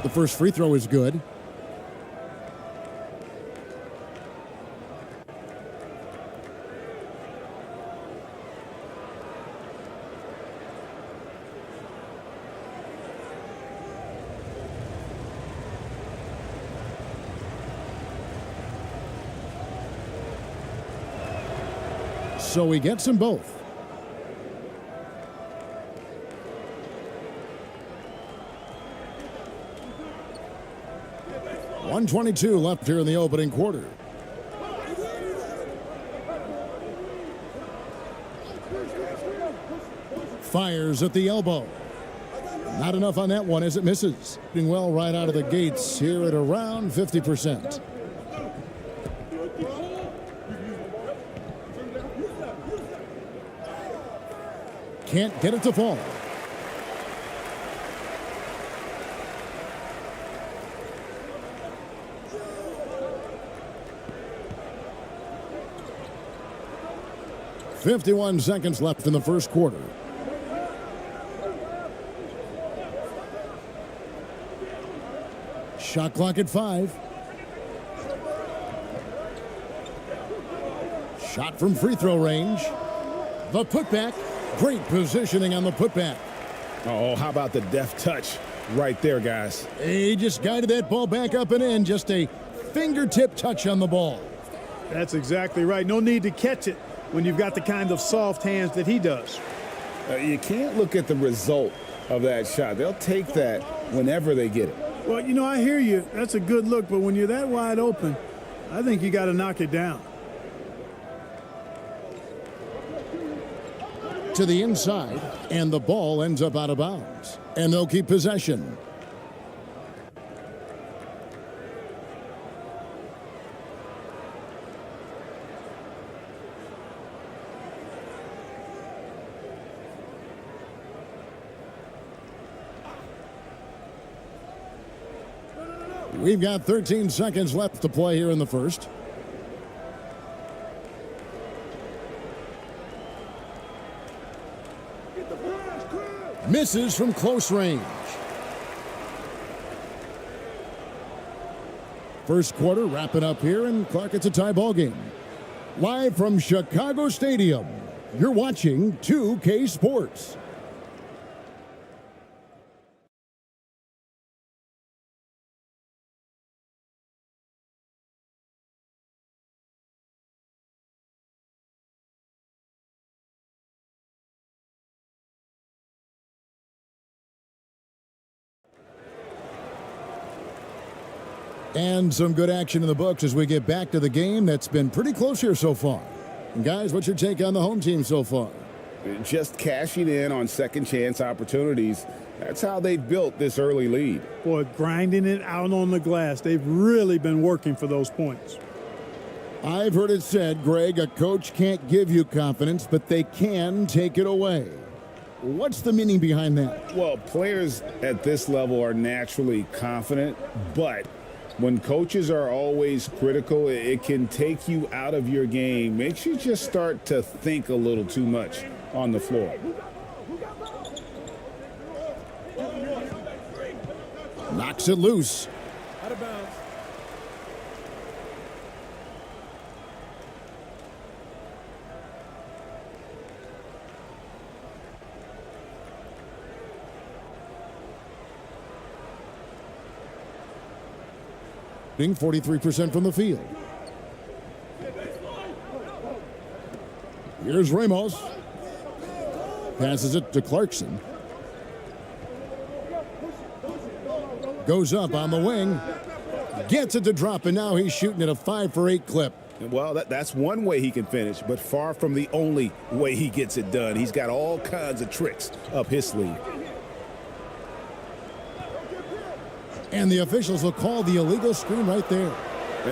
The first free throw is good. So he gets them both. .122 left here in the opening quarter. Fires at the elbow. Not enough on that one as it misses. Doing well right out of the gates here at around 50%. can't get it to fall. "51 seconds left in the first quarter. Shot clock at 5. Shot from free throw range. The putback. Great positioning on the putback. Oh, how about the deft touch right there, guys? He just guided that ball back up and in. Just a fingertip touch on the ball. That's exactly right. No need to catch it when you've got the kind of soft hands that he does. You can't look at the result of that shot. They'll take that whenever they get it. Well, you know, I hear you. That's a good look, but when you're that wide open, I think you got to knock it down. To the inside, and the ball ends up out of bounds. And they'll keep possession. We've got 13 seconds left to play here in the first. Misses from close range. First quarter wrapping up here, and Clark, it's a tie ball game. Live from Chicago Stadium, you're watching 2K Sports. And some good action in the books as we get back to the game that's been pretty close here so far. And guys, what's your take on the home team so far? Just cashing in on second chance opportunities. That's how they've built this early lead. Boy, grinding it out on the glass. They've really been working for those points. I've heard it said, Greg, a coach can't give you confidence, but they can take it away. What's the meaning behind that? Well, players at this level are naturally confident, but when coaches are always critical, it can take you out of your game. Makes you just start to think a little too much on the floor. Knocks it loose. Out of bounds. Shooting 43% from the field. Here's Ramos. Passes it to Clarkson. Goes up on the wing. Gets it to drop, and now he's shooting at a 5 for 8 clip. Well, that's one way he can finish, but far from the only way he gets it done. He's got all kinds of tricks up his sleeve. And the officials will call the illegal screen right there.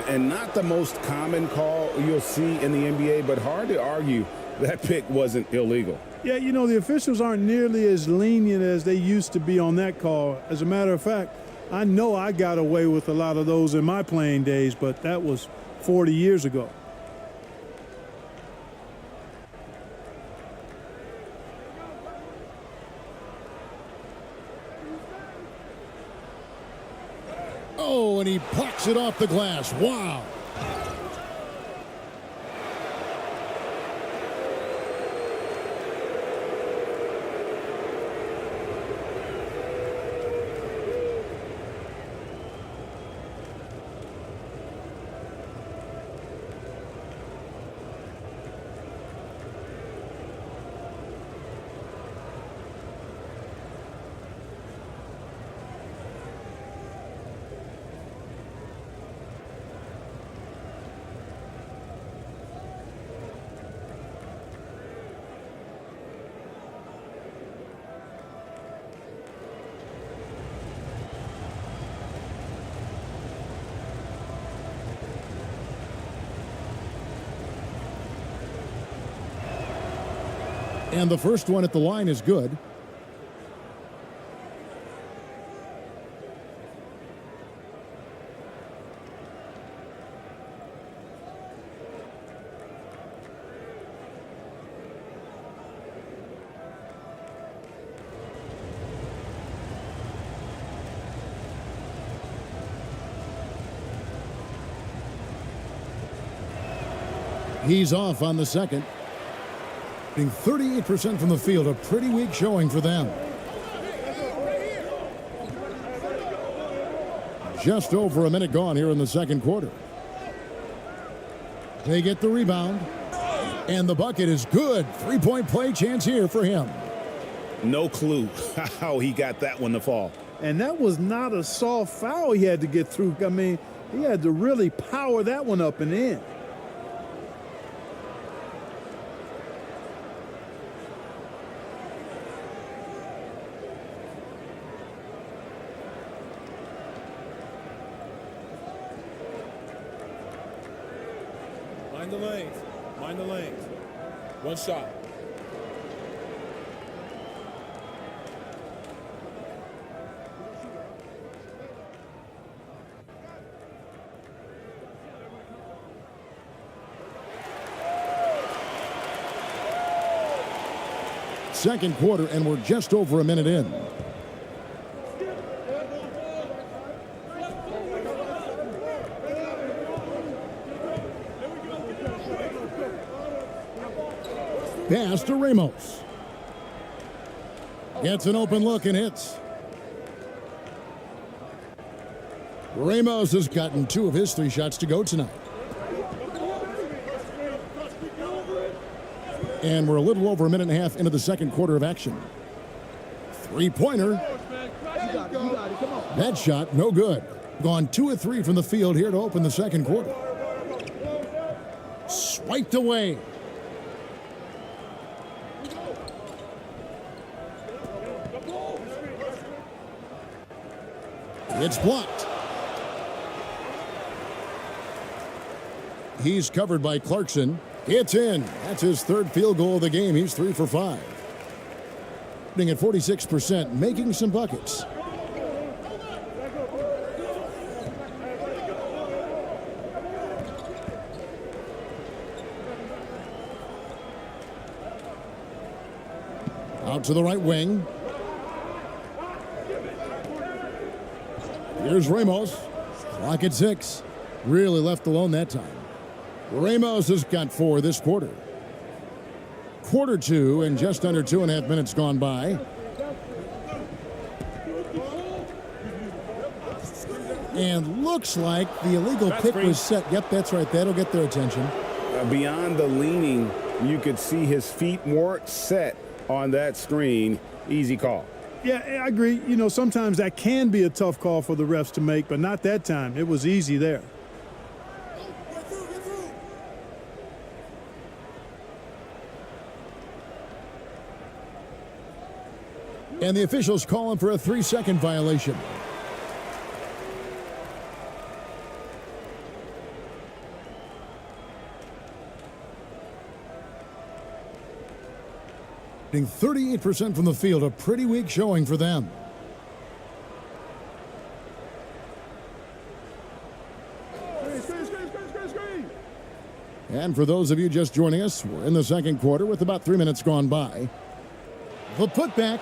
And not the most common call you'll see in the NBA, but hard to argue that pick wasn't illegal. Yeah, you know, the officials aren't nearly as lenient as they used to be on that call. As a matter of fact, I know I got away with a lot of those in my playing days, but that was 40 years ago. Oh, and he plucks it off the glass. Wow. And the first one at the line is good. He's off on the second. 38% from the field, a pretty weak showing for them. Just over a minute gone here in the second quarter. They get the rebound, and the bucket is good. Three-point play chance here for him. No clue how he got that one to fall. And that was not a soft foul he had to get through. I mean, he had to really power that one up and in. Mind the lanes. Mind the lanes. One shot. Second quarter, and we're just over a minute in. Pass to Ramos. Gets an open look and hits. Ramos has gotten 2 of his 3 shots to go tonight. And we're a little over a minute and a half into the second quarter of action. Three-pointer. That shot, no good. Gone 2 of 3 from the field here to open the second quarter. Swiped away. It's blocked. He's covered by Clarkson. It's in. That's his 3rd field goal of the game. He's 3 for 5. Shooting at 46%, making some buckets. Out to the right wing. Here's Ramos. Clock at 6. Really left alone that time. Ramos has got 4 this quarter. Quarter 2 and just under 2.5 minutes gone by. And looks like the illegal pick was set. Yep, that's right. That'll get their attention. Beyond the leaning, you could see his feet more set on that screen. Easy call. Yeah, I agree. You know, sometimes that can be a tough call for the refs to make, but not that time. It was easy there. And the officials call him for a 3-second violation. Shooting 38% from the field, a pretty weak showing for them. And for those of you just joining us, we're in the second quarter with about 3 minutes gone by. The putback.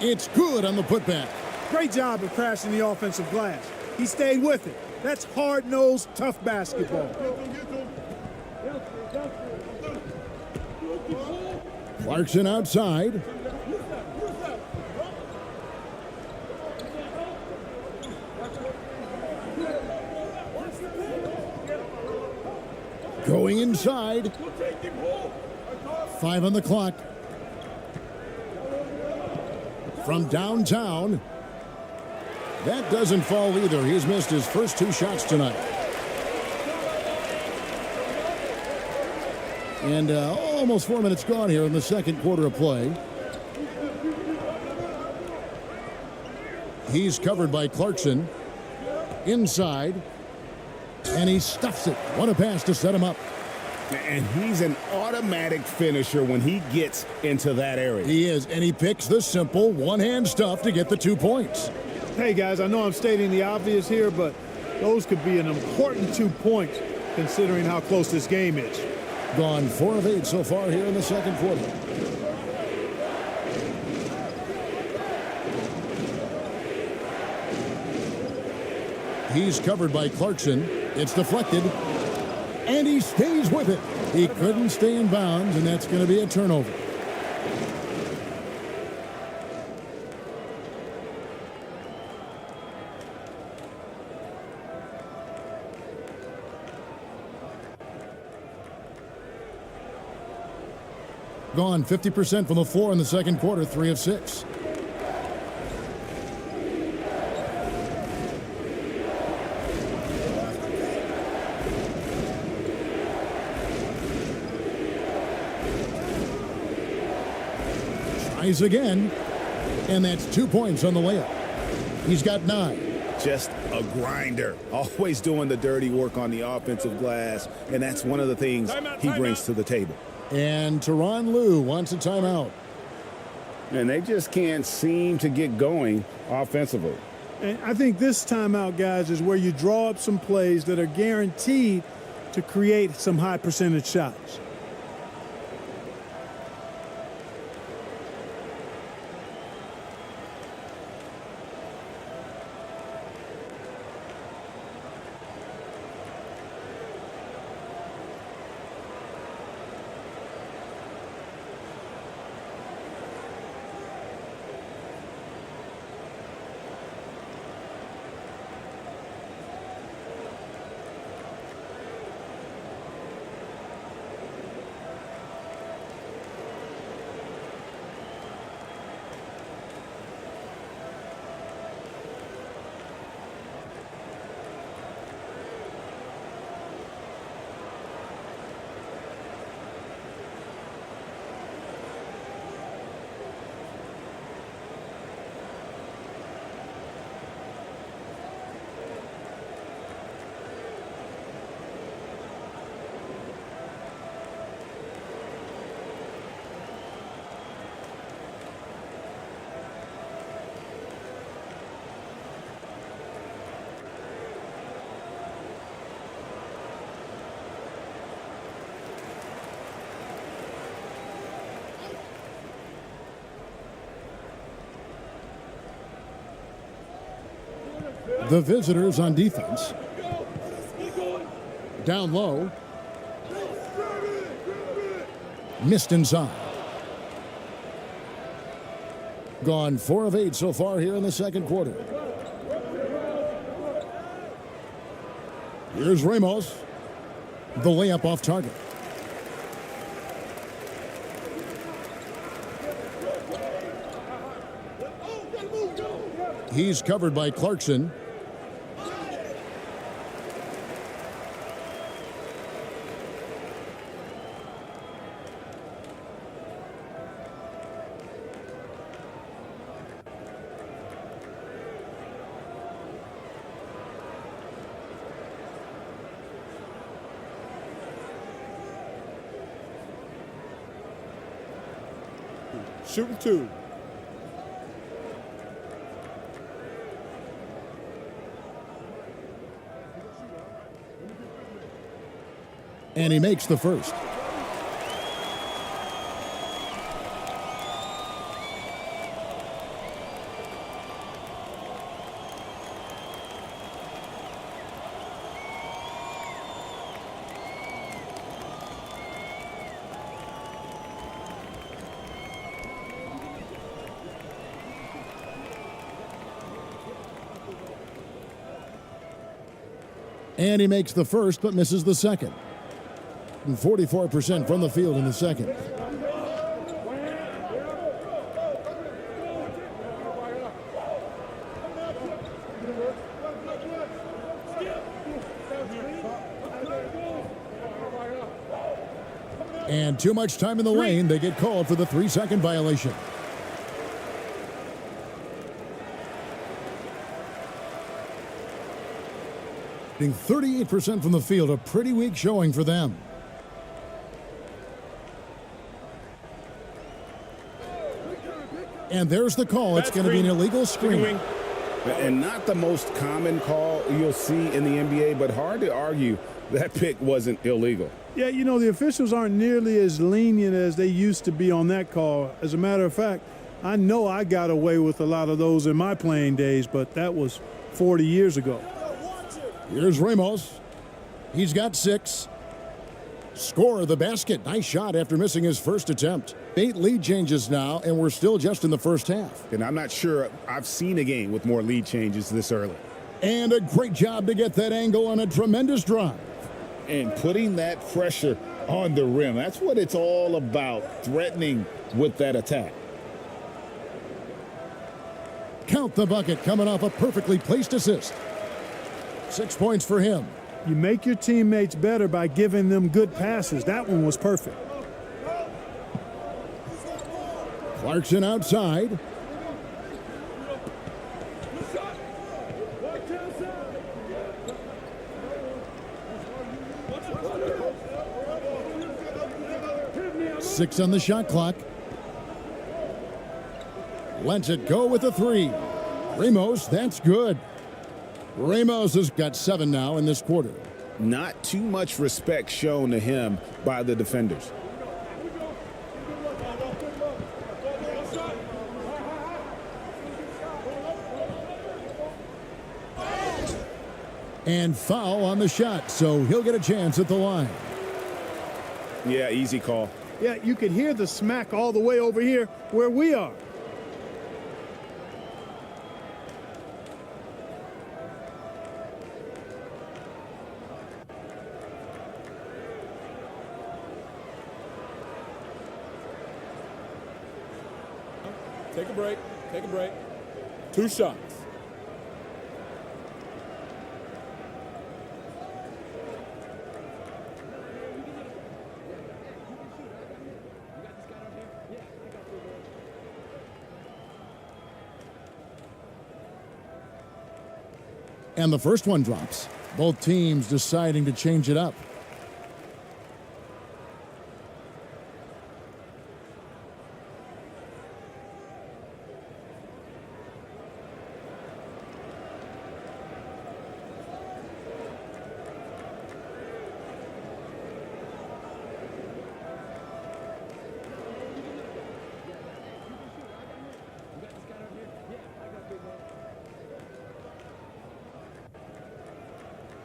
It's good on the putback. Great job of crashing the offensive glass. He stayed with it. That's hard-nosed, tough basketball. Clarkson outside. Going inside. 5 on the clock. From downtown. That doesn't fall either. He's missed his first 2 shots tonight. And almost 4 minutes gone here in the second quarter of play. He's covered by Clarkson. Inside. And he stuffs it. What a pass to set him up. And he's an automatic finisher when he gets into that area. He is, and he picks the simple one-hand stuff to get the 2 points. Hey, guys, I know I'm stating the obvious here, but those could be an important 2 points considering how close this game is. Gone 4 of 8 so far here in the second quarter. He's covered by Clarkson. It's deflected. And he stays with it. He couldn't stay in bounds, and that's going to be a turnover. Gone 50% from the floor in the second quarter, 3 of 6. Tries again, and that's 2 points on the layup. He's got 9. Just a grinder, always doing the dirty work on the offensive glass, and that's one of the things he brings to the table. And Tyronn Lue wants a timeout. And they just can't seem to get going offensively. And I think this timeout, guys, is where you draw up some plays that are guaranteed to create some high percentage shots. The visitors on defense. Down low. Missed inside. Gone 4 of 8 so far here in the second quarter. Here's Ramos. The layup off target. He's covered by Clarkson. Shooting 2. And he makes the first. And he makes the first, but misses the second. And 44% from the field in the second. And too much time in the lane. They get called for the 3-second violation. Shooting 38% from the field, a pretty weak showing for them. And there's the call. It's going to be an illegal screen. And not the most common call you'll see in the NBA, but hard to argue that pick wasn't illegal. Yeah, you know, the officials aren't nearly as lenient as they used to be on that call. As a matter of fact, I know I got away with a lot of those in my playing days, but that was 40 years ago. Here's Ramos. He's got 6. Score of the basket. Nice shot after missing his first attempt. 8 lead changes now, and we're still just in the first half. And I'm not sure I've seen a game with more lead changes this early. And a great job to get that angle on a tremendous drive. And putting that pressure on the rim. That's what it's all about, threatening with that attack. Count the bucket coming off a perfectly placed assist. 6 points for him. You make your teammates better by giving them good passes. That one was perfect. Clarkson outside. Six on the shot clock. Lets it go with a 3. Ramos, that's good. Ramos has got 7 now in this quarter. Not too much respect shown to him by the defenders. And foul on the shot, so he'll get a chance at the line. Yeah, easy call. Yeah, you could hear the smack all the way over here where we are. Take a break. Take a break. 2 shots. And the first one drops. Both teams deciding to change it up.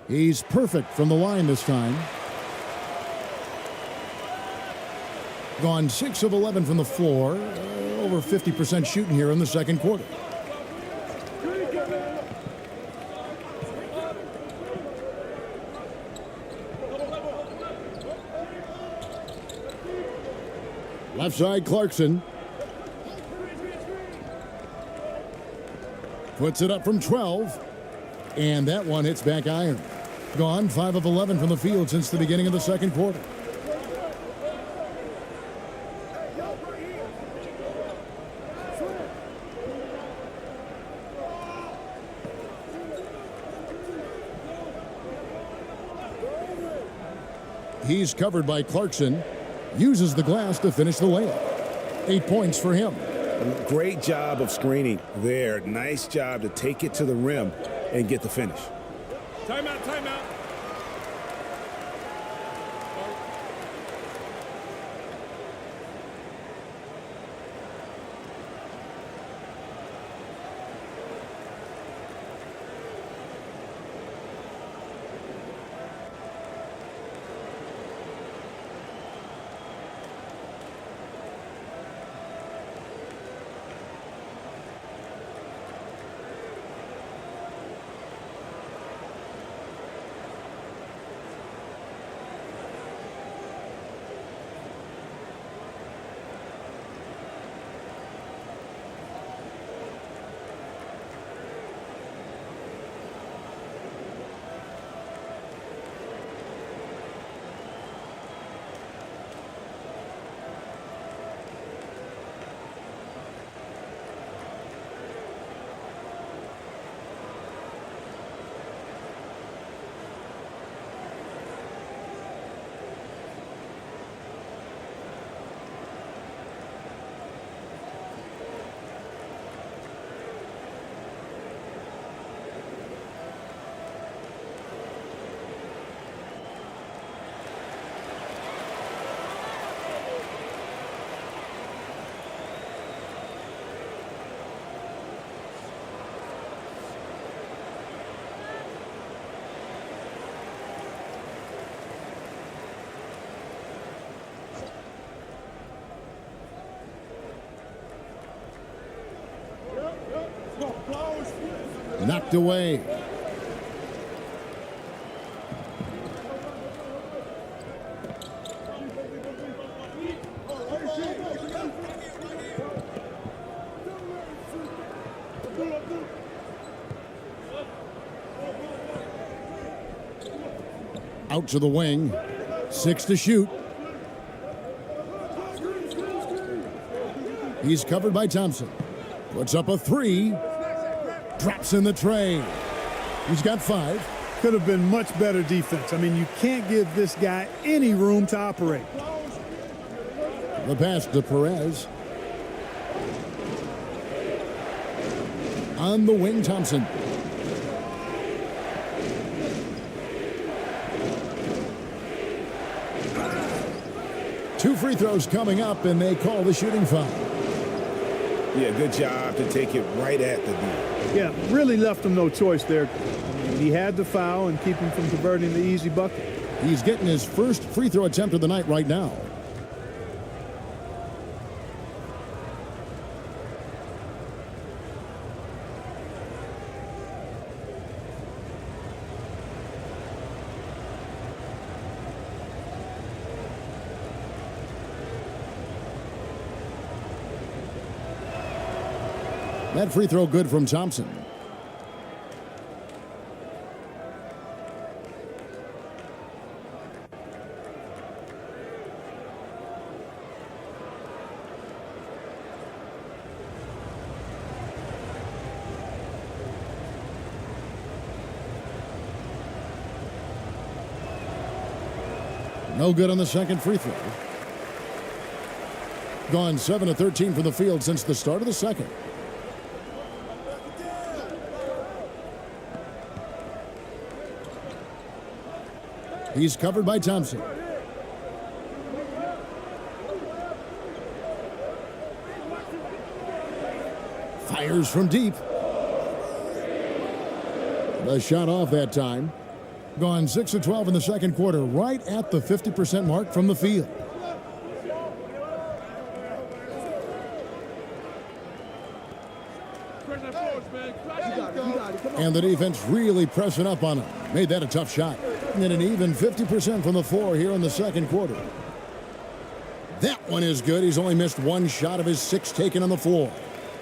He's perfect from the line this time. Gone 6 of 11 from the floor. Over 50% shooting here in the second quarter. Left side, Clarkson. Puts it up from 12. And that one hits back iron. Gone 5 of 11 from the field since the beginning of the second quarter. He's covered by Clarkson. Uses the glass to finish the layup. 8 points for him. Great job of screening there. Nice job to take it to the rim and get the finish. Timeout, timeout. knocked away. Out to the wing. 6 to shoot. He's covered by Thompson. Puts up a 3. Drops in the tray. He's got 5. Could have been much better defense. I mean, you can't give this guy any room to operate. The pass to Perez. On the wing, Thompson. Two free throws coming up, and they call the shooting foul. Yeah, good job to take it right at the D. Yeah, really left him no choice there. I mean, he had to foul and keep him from converting the easy bucket. He's getting his first free throw attempt of the night right now. That free throw good from Thompson. No good on the second free throw. Gone 7 of 13 from the field since the start of the second. He's covered by Thompson. Fires from deep. The shot off that time. Gone 6 of 12 in the second quarter, right at the 50% mark from the field. And the defense really pressing up on him. Made that a tough shot. And an even 50% from the floor here in the second quarter. That one is good. He's only missed 1 shot of his 6 taken on the floor.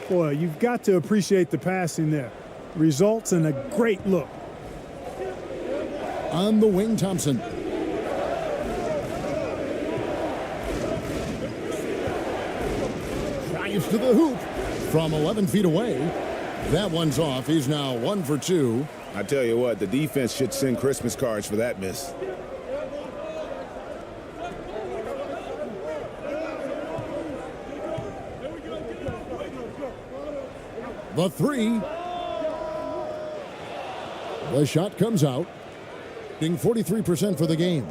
Boy, you've got to appreciate the passing there. Results in a great look. On the wing, Thompson. Drives to the hoop from 11 feet away. That one's off. He's now 1 for 2. I tell you what, the defense should send Christmas cards for that miss. The 3. The shot comes out. Being 43% for the game.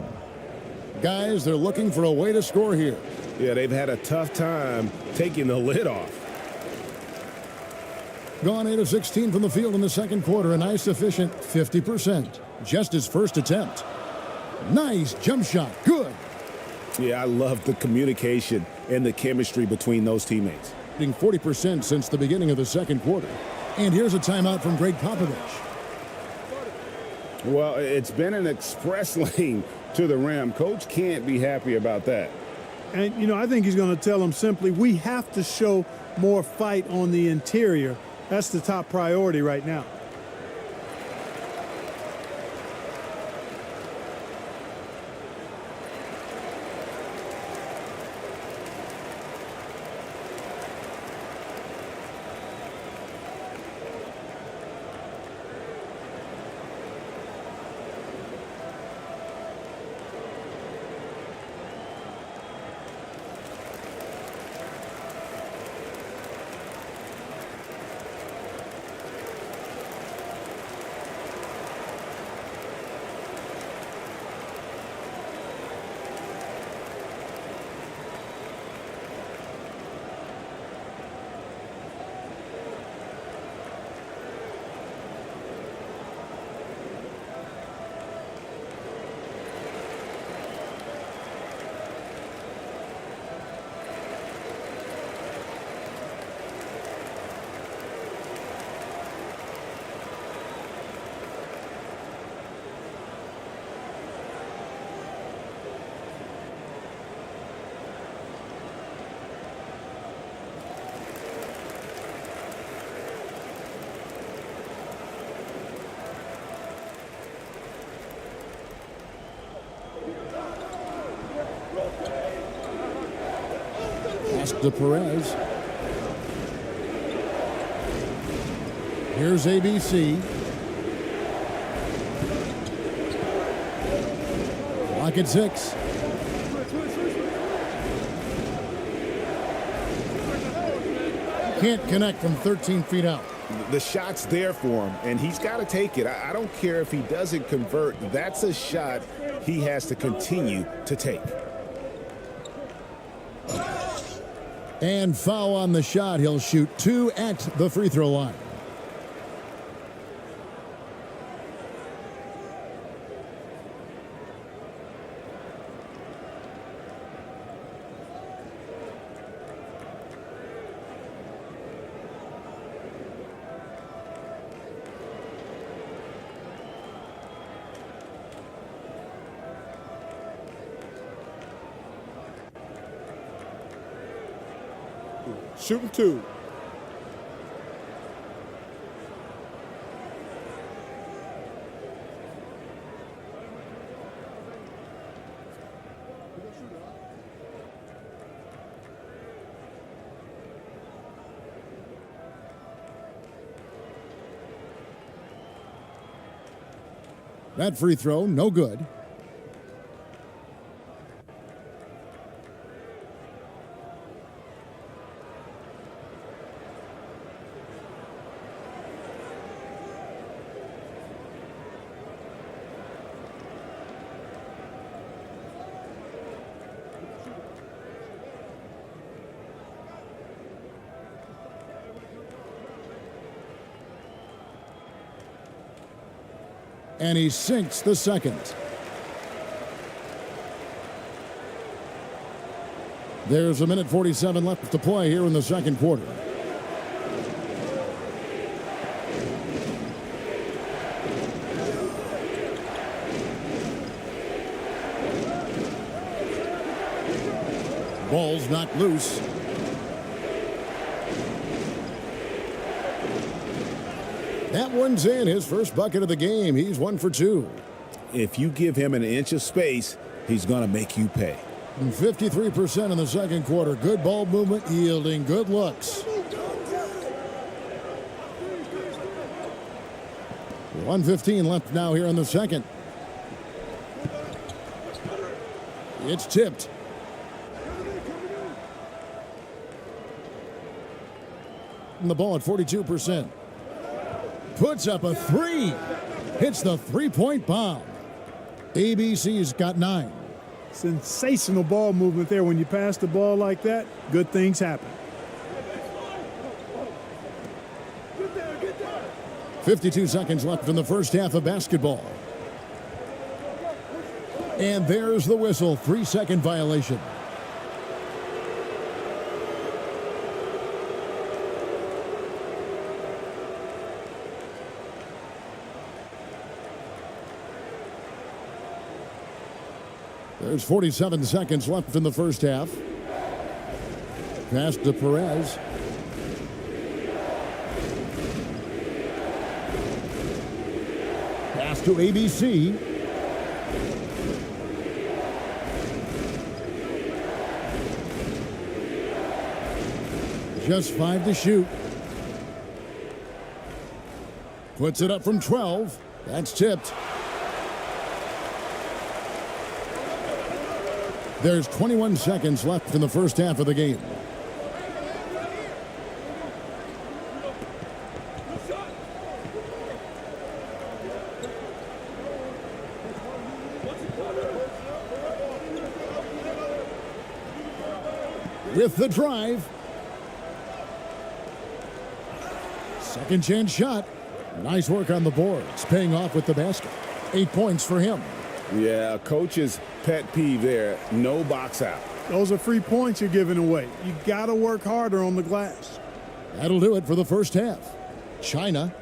Guys, they're looking for a way to score here. Yeah, they've had a tough time taking the lid off. Gone 8 of 16 from the field in the second quarter. A nice, efficient 50%. Just his first attempt. Nice jump shot. Good. Yeah, I love the communication and the chemistry between those teammates. Being 40% since the beginning of the second quarter. And here's a timeout from Greg Popovich. Well, it's been an express lane to the rim. Coach can't be happy about that. And, you know, I think he's going to tell them simply, we have to show more fight on the interior. That's the top priority right now. to Perez. Here's ABC. Clock at 6. Can't connect from 13 feet out. The shot's there for him, and he's got to take it. I don't care if he doesn't convert. That's a shot he has to continue to take. And foul on the shot. He'll shoot 2 at the free throw line. Shooting 2. That free throw, no good. And he sinks the second. There's a minute 47 left to play here in the second quarter. Ball's knocked loose. That one's in, his first bucket of the game. He's 1 for 2. If you give him an inch of space, he's going to make you pay. 53% in the second quarter. Good ball movement, yielding good looks. 1:15 left now here in the second. It's tipped. And the ball at 42%. Puts up a 3. Hits the three-point bomb. ABC's got 9. Sensational ball movement there. When you pass the ball like that, good things happen. 52 seconds left in the first half of basketball. And there's the whistle. 3-second violation. There's 47 seconds left in the first half. Pass to Perez. Pass to ABC. Just 5 to shoot. Puts it up from 12. That's tipped. There's 21 seconds left in the first half of the game. With the drive. Second chance shot. Nice work on the boards. Paying off with the basket. 8 points for him. Yeah, coach's pet peeve there. No box out. Those are free points you're giving away. You got to work harder on the glass. That'll do it for the first half. China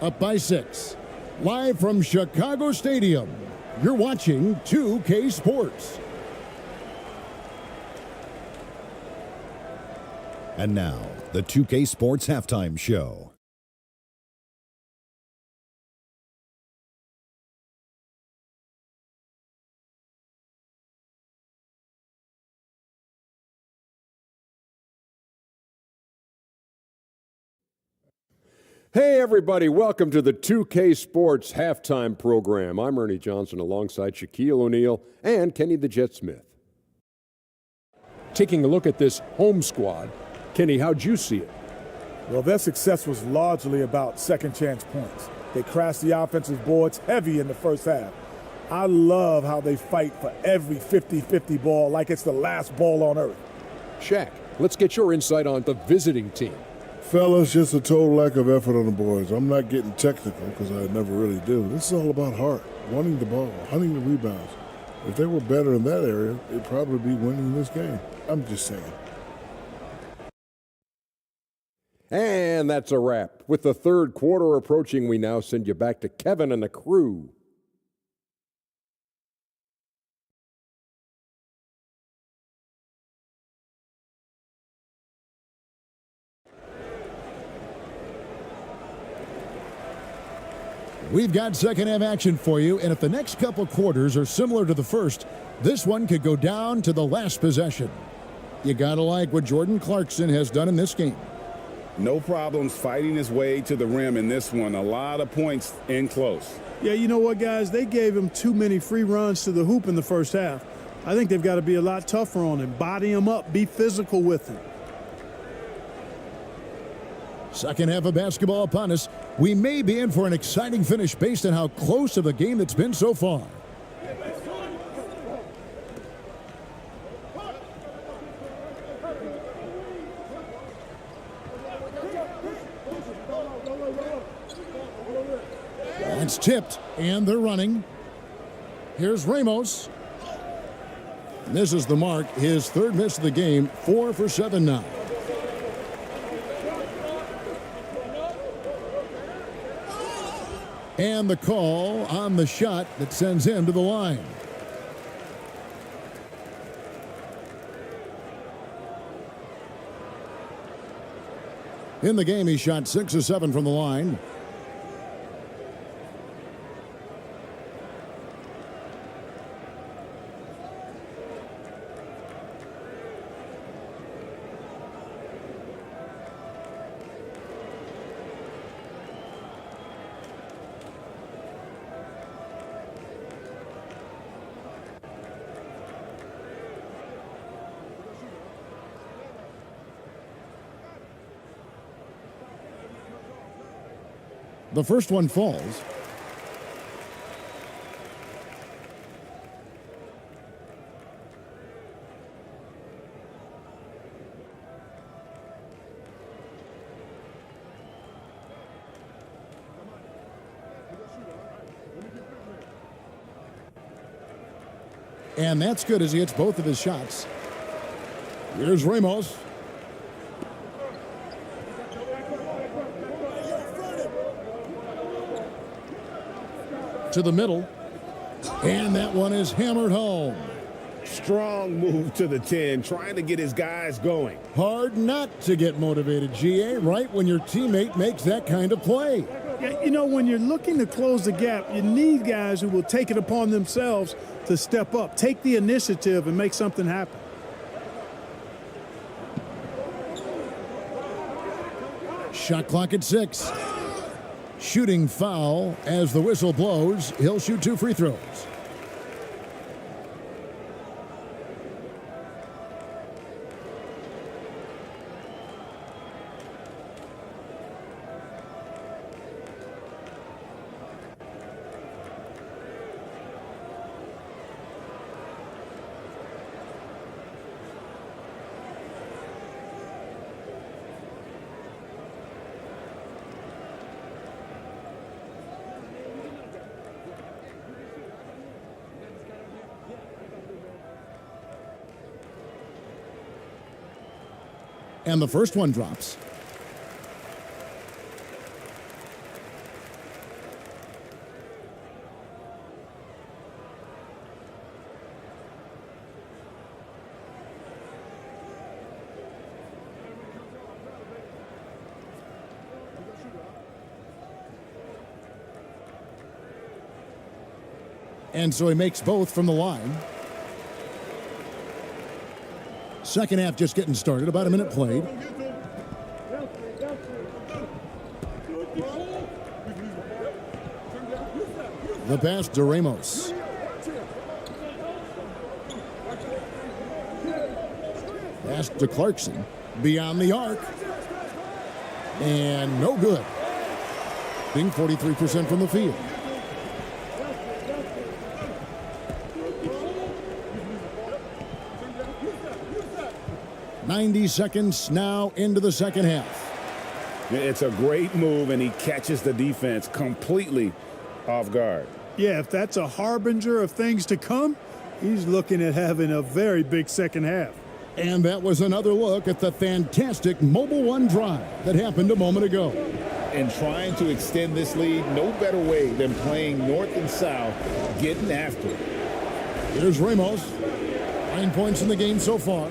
up by 6. Live from Chicago Stadium, you're watching 2K Sports. And now, the 2K Sports Halftime Show. Hey, everybody. Welcome to the 2K Sports Halftime Program. I'm Ernie Johnson alongside Shaquille O'Neal and Kenny the Jet Smith. Taking a look at this home squad, Kenny, how'd you see it? Well, their success was largely about second chance points. They crashed the offensive boards heavy in the first half. I love how they fight for every 50-50 ball like it's the last ball on earth. Shaq, let's get your insight on the visiting team. Fellas, just a total lack of effort on the boards. I'm not getting technical because I never really do. This is all about heart, wanting the ball, hunting the rebounds. If they were better in that area, they'd probably be winning this game. I'm just saying. And that's a wrap. With the third quarter approaching, we now send you back to Kevin and the crew. We've got second half action for you, and if the next couple quarters are similar to the first, this one could go down to the last possession. You gotta like what Jordan Clarkson has done in this game. No problems fighting his way to the rim in this one. A lot of points in close. Yeah, you know what, guys? They gave him too many free runs to the hoop in the first half. I think they've got to be a lot tougher on him. Body him up. Be physical with him. Second half of basketball upon us. We may be in for an exciting finish based on how close of a game it's been so far. It's tipped, and they're running. Here's Ramos. Misses the mark. His third miss of the game. 4 for 7 now. And the call on the shot that sends him to the line. In the game, he shot 6 of 7 from the line. The first one falls. And that's good as he hits both of his shots. Here's Ramos. To the middle, and that one is hammered home. Strong move to the 10, trying to get his guys going. Hard not to get motivated, GA, right when your teammate makes that kind of play. Yeah, you know, when you're looking to close the gap, you need guys who will take it upon themselves to step up, take the initiative, and make something happen. Shot clock at 6. Shooting foul as the whistle blows. He'll shoot 2 free throws. And the first one drops. And so he makes both from the line. Second half just getting started, about a minute played. The pass to Ramos. Pass to Clarkson. Beyond the arc. And no good. Being 43% from the field. "90 seconds now into the second half." It's a great move, and he catches the defense completely off guard. Yeah, if that's a harbinger of things to come, he's looking at having a very big second half. And that was another look at the fantastic Mobile One drive that happened a moment ago. And trying to extend this lead, no better way than playing north and south, getting after it. Here's Ramos. 9 points in the game so far.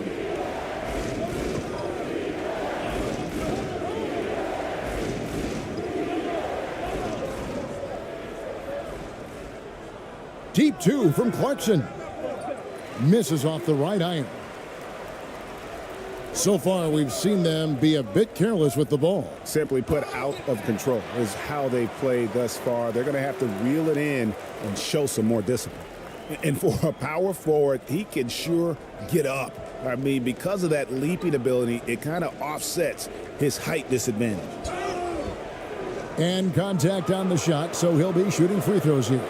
Deep two from Clarkson. Misses off the right iron. So far, we've seen them be a bit careless with the ball. Simply put, out of control is how they've played thus far. They're going to have to reel it in and show some more discipline. And for a power forward, he can sure get up. I mean, because of that leaping ability, it kind of offsets his height disadvantage. And contact on the shot, so he'll be shooting free throws here.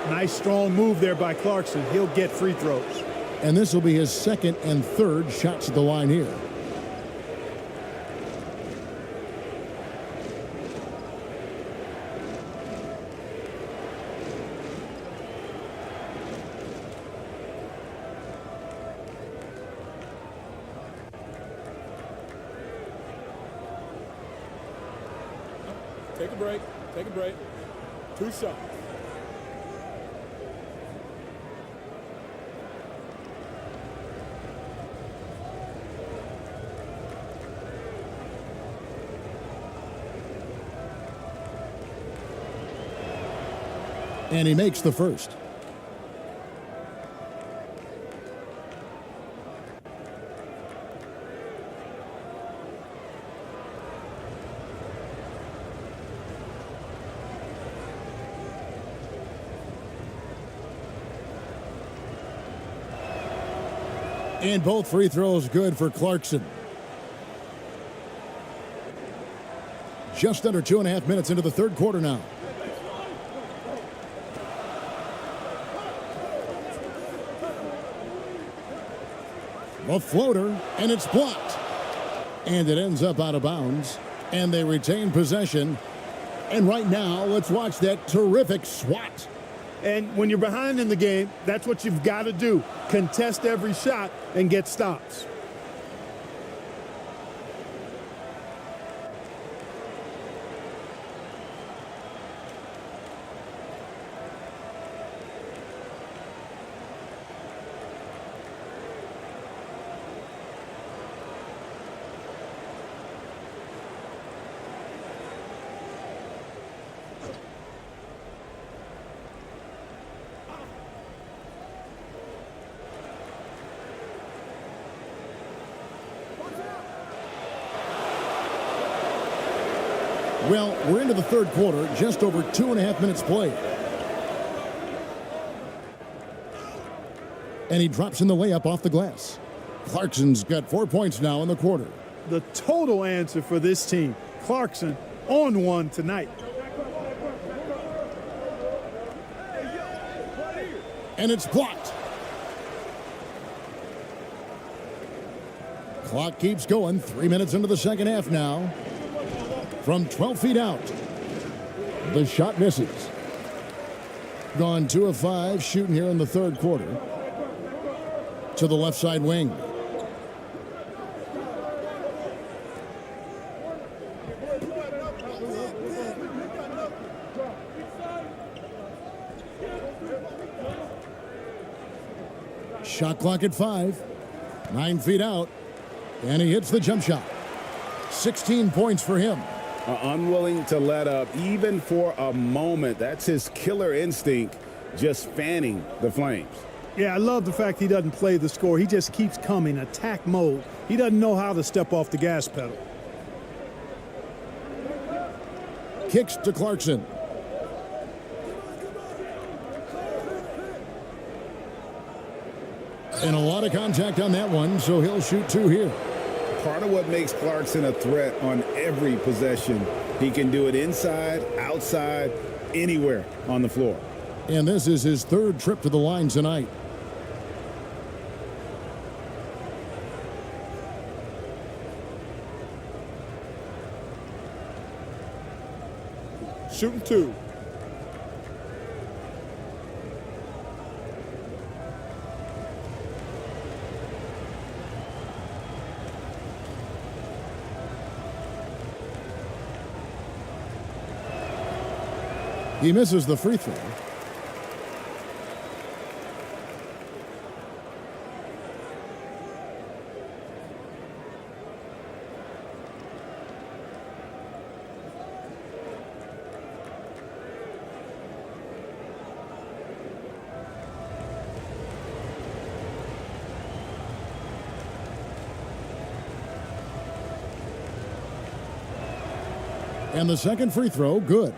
Nice strong move there by Clarkson. He'll get free throws. And this will be his second and third shots at the line here. Take a break. Take a break. 2 shots. And he makes the first. And both free throws good for Clarkson. Just under 2.5 minutes into the third quarter now. A floater, and it's blocked. And it ends up out of bounds. And they retain possession. And right now, let's watch that terrific swat. And when you're behind in the game, that's what you've got to do. Contest every shot and get stops. Well, we're into the third quarter, just over 2.5 minutes played. And he drops in the layup off the glass. Clarkson's got 4 points now in the quarter. The total answer for this team, Clarkson on one tonight. And it's blocked. Clock keeps going. 3 minutes into the second half now. From 12 feet out. The shot misses. Gone 2 of 5 shooting here in the third quarter. To the left side wing. Shot clock at 5. 9 feet out. And he hits the jump shot. 16 points for him. Unwilling to let up even for a moment. That's his killer instinct, just fanning the flames. Yeah, I love the fact he doesn't play the score. He just keeps coming, attack mode. He doesn't know how to step off the gas pedal. Kicks to Clarkson. And a lot of contact on that one, so he'll shoot 2 here. Part of what makes Clarkson a threat on every possession, he can do it inside, outside, anywhere on the floor. And this is his 3rd trip to the line tonight. Shooting 2. He misses the free throw. And the second free throw, good.